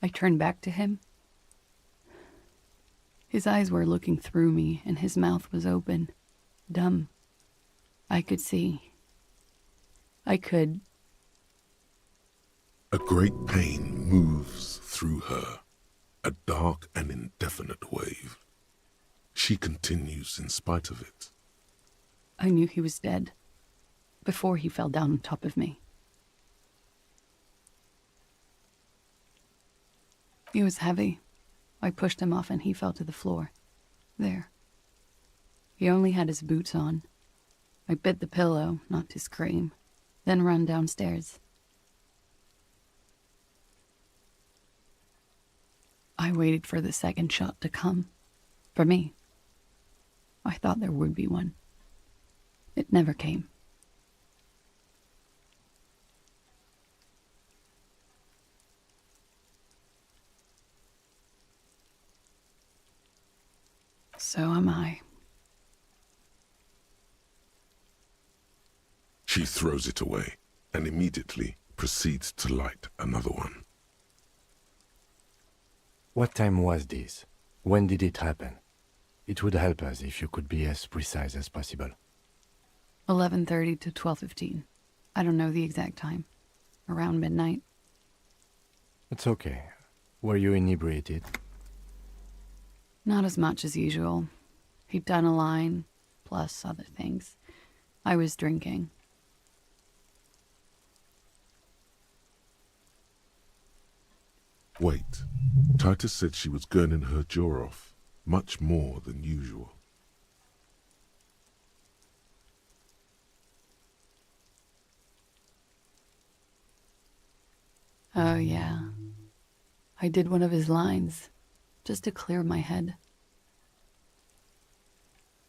S: I turned back to him. His eyes were looking through me, and his mouth was open, dumb. I could see. I could.
A: A great pain moves through her, a dark and indefinite wave. She continues in spite of it.
S: I knew he was dead before he fell down on top of me. He was heavy. I pushed him off and he fell to the floor. There. He only had his boots on. I bit the pillow, not to scream, then ran downstairs. I waited for the second shot to come. For me. I thought there would be one. It never came. So am I.
A: She throws it away and immediately proceeds to light another one.
F: What time was this? When did it happen? It would help us if you could be as precise as possible.
S: 11:30 to 12:15. I don't know the exact time. Around midnight.
F: It's okay. Were you inebriated?
S: Not as much as usual. He'd done a line, plus other things. I was drinking.
A: Wait. Titus said she was gurning her jaw off, much more than usual.
S: Oh, yeah. I did one of his lines, just to clear my head.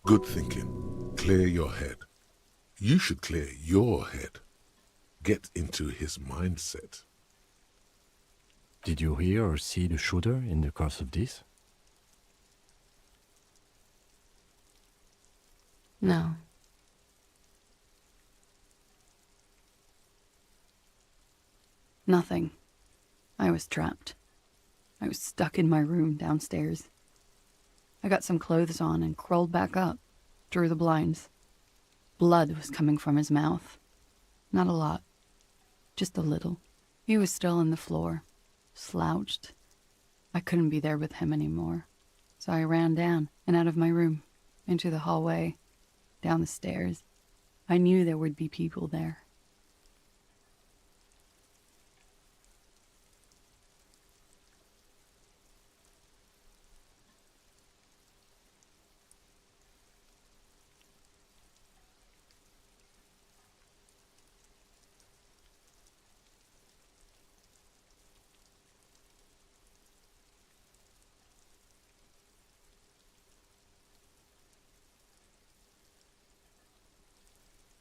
A: Good thinking. Clear your head. You should clear your head. Get into his mindset.
F: Did you hear or see the shooter in the course of this?
S: No. Nothing. I was trapped. I was stuck in my room downstairs. I got some clothes on and crawled back up, drew the blinds. Blood was coming from his mouth. Not a lot. Just a little. He was still on the floor, slouched. I couldn't be there with him anymore. So I ran down and out of my room, into the hallway, down the stairs. I knew there would be people there.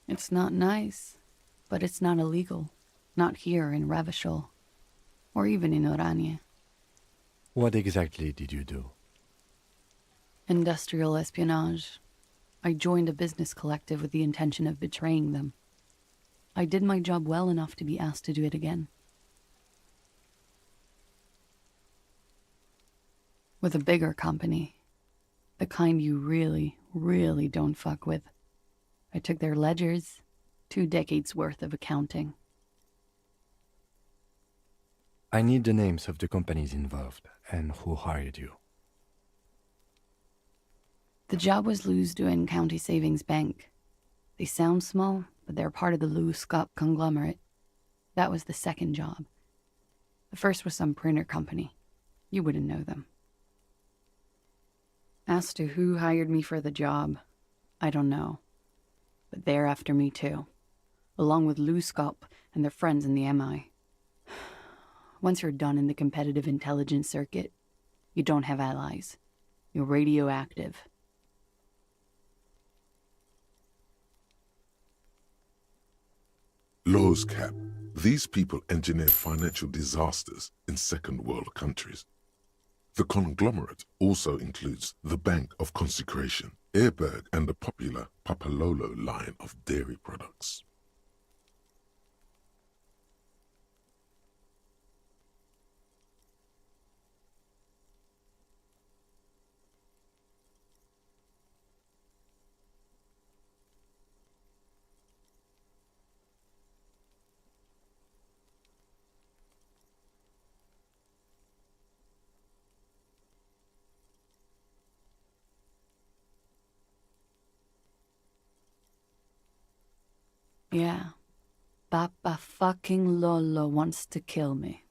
S: It's not nice, but it's not illegal. Not here in Ravishol, or even in Oranje.
F: What exactly did you do?
S: Industrial espionage. I joined a business collective with the intention of betraying them. I did my job well enough to be asked to do it again. With a bigger company. The kind you really, really don't fuck with. I took their ledgers, 2 decades worth of accounting.
F: I need the names of the companies involved and who hired you.
S: The job was Lou's-Duin County Savings Bank. They sound small, but they're part of the Lou-Scott conglomerate. That was the second job. The first was some printer company. You wouldn't know them. As to who hired me for the job, I don't know. But they're after me too, along with Lou-Scott and their friends in the MI. once you're done in the competitive intelligence circuit, you don't have allies. You're radioactive.
A: Laws Cap. These people engineer financial disasters in second world countries. The conglomerate also includes the Bank of Consecration, Airberg, and the popular Papalolo line of dairy products.
S: Yeah. Papa fucking Lolo wants to kill me.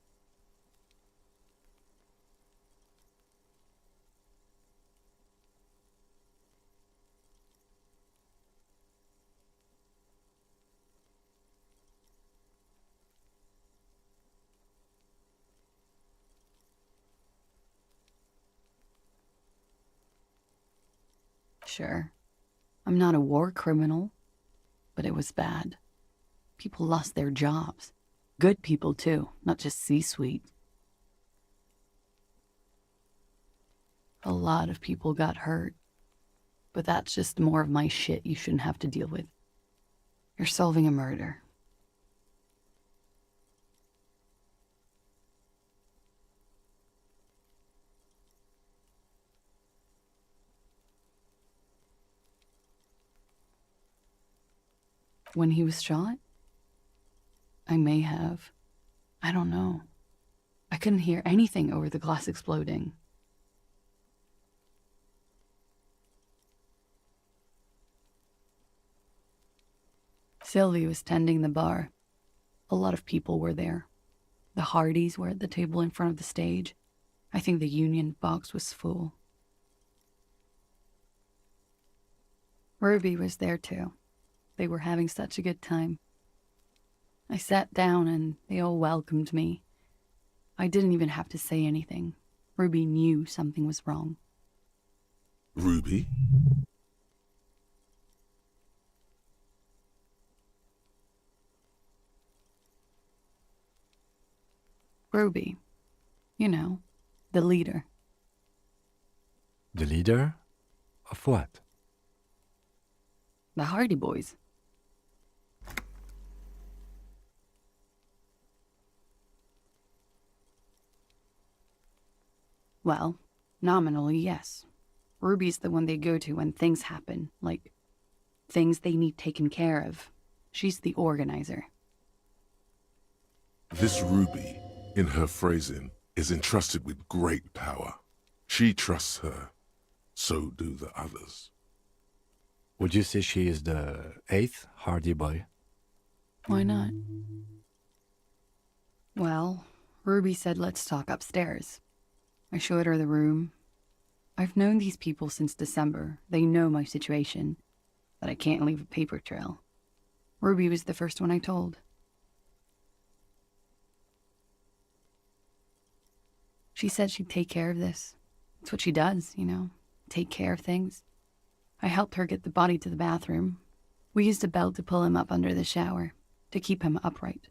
S: Sure. I'm not a war criminal, but it was bad. People lost their jobs. Good people, too, not just C-suite. A lot of people got hurt. But that's just more of my shit you shouldn't have to deal with. You're solving a murder. When he was shot? I may have. I don't know. I couldn't hear anything over the glass exploding. Sylvie was tending the bar. A lot of people were there. The Hardys were at the table in front of the stage. I think the Union box was full. Ruby was there too. They were having such a good time. I sat down and they all welcomed me. I didn't even have to say anything. Ruby knew something was wrong.
A: Ruby?
S: Ruby. You know, the leader.
F: The leader? Of what?
S: The Hardy Boys. Well, nominally, yes. Ruby's the one they go to when things happen, like things they need taken care of. She's the organizer.
A: This Ruby, in her phrasing, is entrusted with great power. She trusts her. So do the others.
F: Would you say she is the 8th Hardy Boy?
S: Why not? Well, Ruby said let's talk upstairs. I showed her the room. I've known these people since December. They know my situation, but I can't leave a paper trail. Ruby was the first one I told. She said she'd take care of this. It's what she does, you know, take care of things. I helped her get the body to the bathroom. We used a belt to pull him up under the shower, to keep him upright.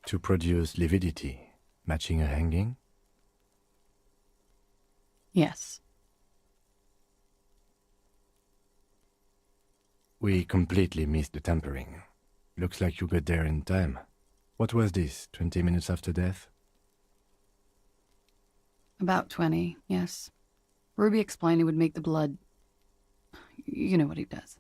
F: To produce lividity, matching a hanging?
S: Yes.
F: We completely missed the tampering. Looks like you got there in time. What was this, 20 minutes after death?
S: About 20, yes. Ruby explained it would make the blood... You know what he does.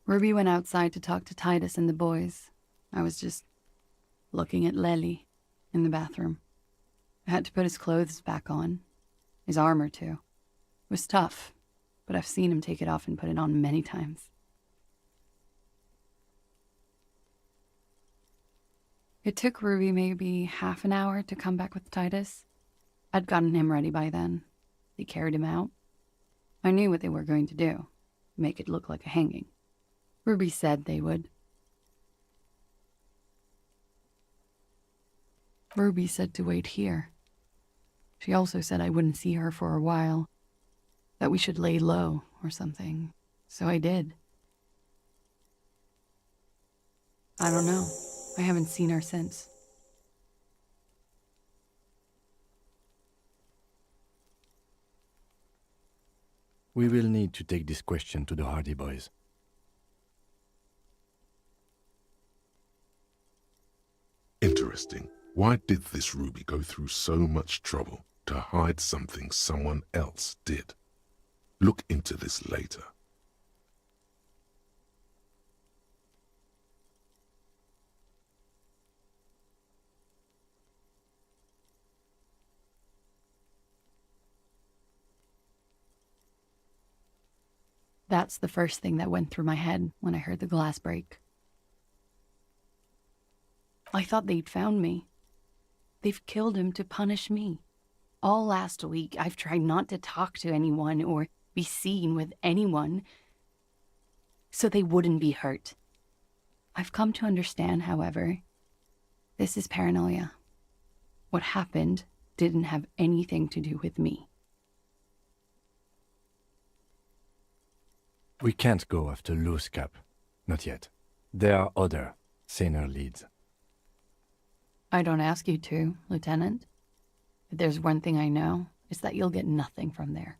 S: Ruby went outside to talk to Titus and the boys. I was just looking at Lely in the bathroom. I had to put his clothes back on. His armor, too. It was tough, but I've seen him take it off and put it on many times. It took Ruby maybe half an hour to come back with Titus. I'd gotten him ready by then. They carried him out. I knew what they were going to do. Make it look like a hanging. Ruby said they would. Ruby said to wait here. She also said I wouldn't see her for a while. That we should lay low or something. So I did. I don't know. I haven't seen her since.
F: We will need to take this question to the Hardy Boys.
A: Interesting. Why did this Ruby go through so much trouble to hide something someone else did? Look into this later.
S: That's the first thing that went through my head when I heard the glass break. I thought they'd found me. They've killed him to punish me. All last week, I've tried not to talk to anyone or be seen with anyone so they wouldn't be hurt. I've come to understand, however, this is paranoia. What happened didn't have anything to do with me.
F: We can't go after Loose Cap. Not yet. There are other, saner leads.
S: I don't ask you to, Lieutenant. If there's one thing I know, it's that you'll get nothing from there.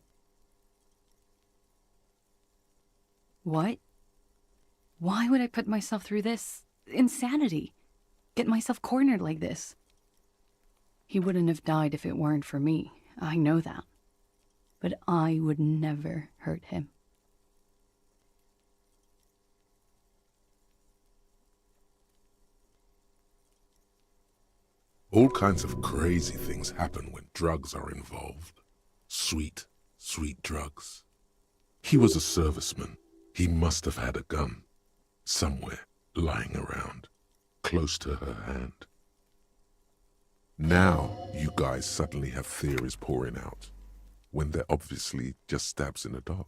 S: What? Why would I put myself through this insanity? Get myself cornered like this? He wouldn't have died if it weren't for me. I know that. But I would never hurt him.
A: All kinds of crazy things happen when drugs are involved. Sweet, sweet drugs. He was a serviceman. He must have had a gun. Somewhere, lying around, close to her hand. Now, you guys suddenly have theories pouring out, when they're obviously just stabs in the dark.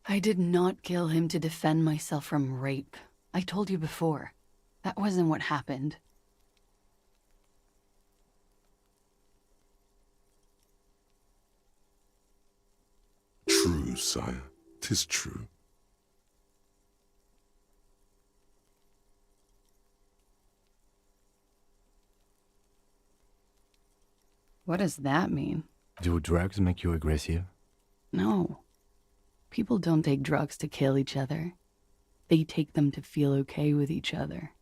S: I did not kill him to defend myself from rape. I told you before. That wasn't what happened.
A: True, sire. 'Tis true.
S: What does that mean?
F: Do drugs make you aggressive?
S: No. People don't take drugs to kill each other. They take them to feel okay with each other.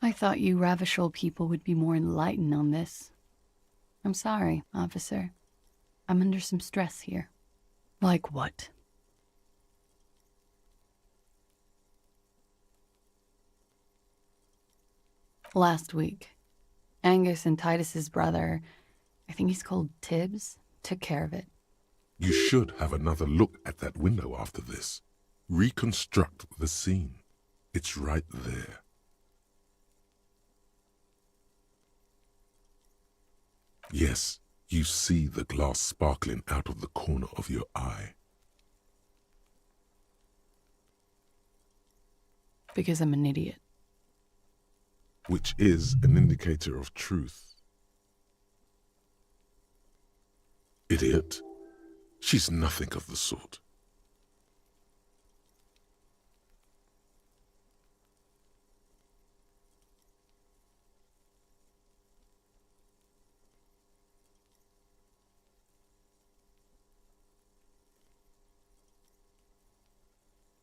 S: I thought you Ravishol people would be more enlightened on this. I'm sorry, officer. I'm under some stress here. Like what? Last week, Angus and Titus's brother, I think he's called Tibbs, took care of it.
A: You should have another look at that window after this. Reconstruct the scene. It's right there. Yes, you see the glass sparkling out of the corner of your eye.
S: Because I'm an idiot.
A: Which is an indicator of truth. Idiot. She's nothing of the sort.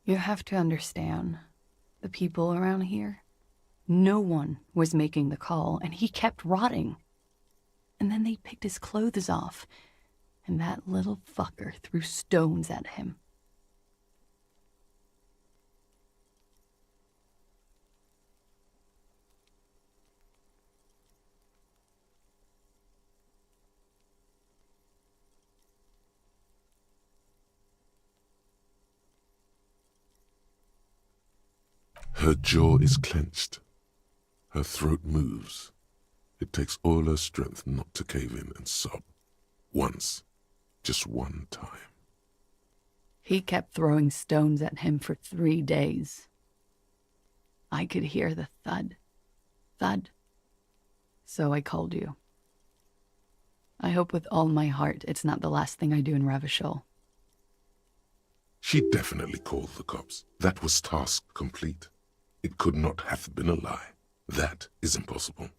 S: You have to understand, the people around here, no one was making the call, and he kept rotting. And then they picked his clothes off, and that little fucker threw stones at him.
A: Her jaw is clenched. Her throat moves. It takes all her strength not to cave in and sob. Once. Just one time.
S: He kept throwing stones at him for 3 days. I could hear the thud. Thud. So I called you. I hope with all my heart it's not the last thing I do in Ravachol.
A: She definitely called the cops. That was task complete. It could not have been a lie. That is impossible.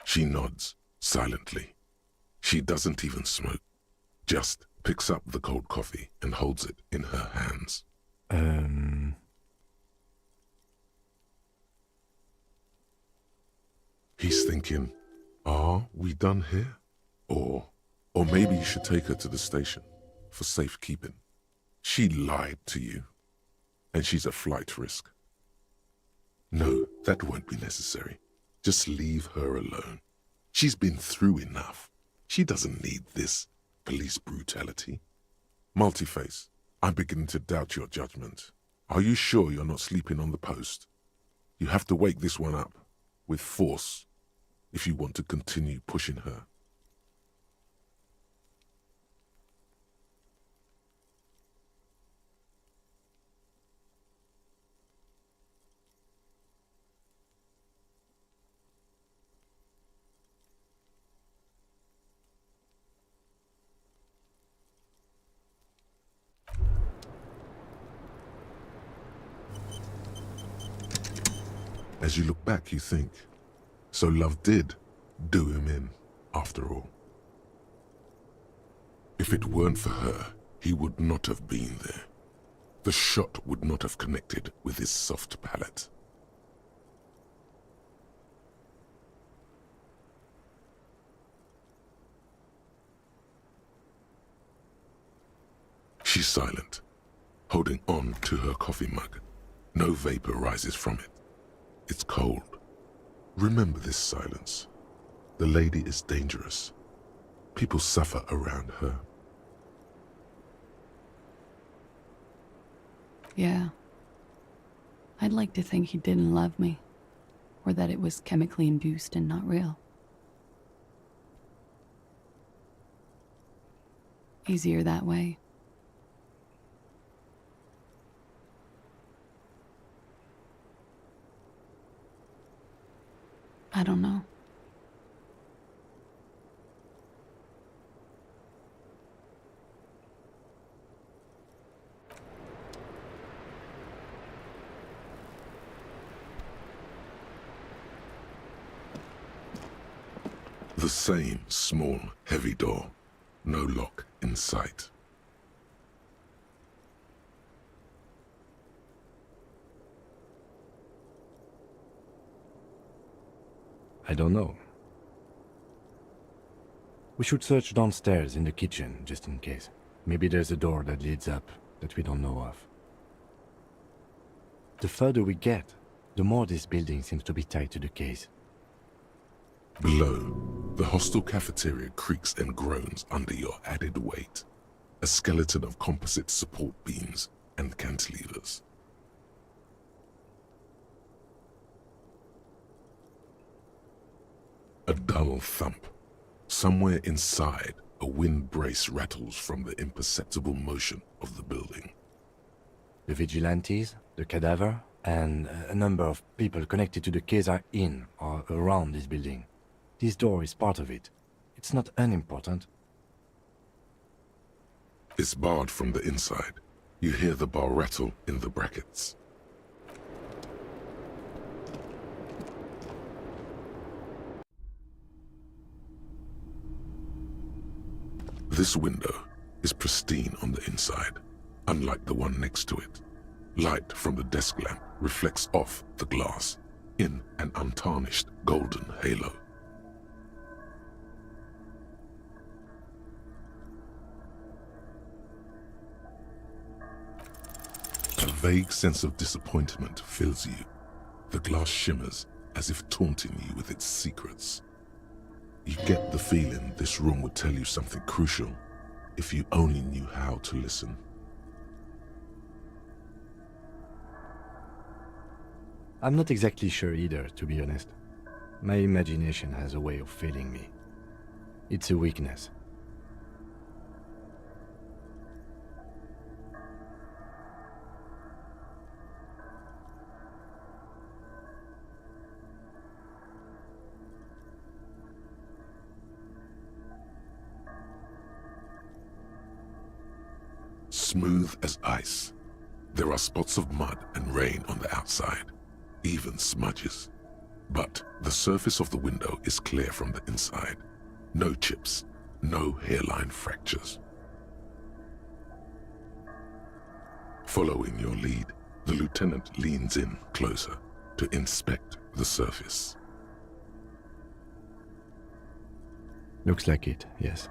A: She nods, silently. She doesn't even smoke. Just picks up the cold coffee and holds it in her hands. He's thinking, are we done here? Or maybe you should take her to the station for safekeeping. She lied to you, and she's a flight risk. No, that won't be necessary. Just leave her alone. She's been through enough. She doesn't need this police brutality. Multiface, I'm beginning to doubt your judgment. Are you sure you're not sleeping on the post? You have to wake this one up, with force, if you want to continue pushing her. As you look back, you think, so love did do him in, after all. If it weren't for her, he would not have been there. The shot would not have connected with his soft palate. She's silent, holding on to her coffee mug. No vapor rises from it. It's cold. Remember this silence. The lady is dangerous. People suffer around her.
S: Yeah. I'd like to think he didn't love me, or that it was chemically induced and not real. Easier that way. I don't know.
A: The same small, heavy door. No lock in sight.
F: I don't know. We should search downstairs in the kitchen, just in case. Maybe there's a door that leads up that we don't know of. The further we get, the more this building seems to be tied to the case.
A: Below, the hostel cafeteria creaks and groans under your added weight. A skeleton of composite support beams and cantilevers. A dull thump. Somewhere inside, a wind brace rattles from the imperceptible motion of the building.
F: The vigilantes, the cadaver, and a number of people connected to the case are in or around this building. This door is part of it. It's not unimportant.
A: It's barred from the inside. You hear the bar rattle in the brackets. This window is pristine on the inside, unlike the one next to it. Light from the desk lamp reflects off the glass in an untarnished golden halo. A vague sense of disappointment fills you. The glass shimmers as if taunting you with its secrets. You get the feeling this room would tell you something crucial if you only knew how to listen.
F: I'm not exactly sure either, to be honest. My imagination has a way of failing me. It's a weakness.
A: Smooth as ice. There are spots of mud and rain on the outside, even smudges. But the surface of the window is clear from the inside. No chips, no hairline fractures. Following your lead, the lieutenant leans in closer to inspect the surface.
F: Looks like it, yes.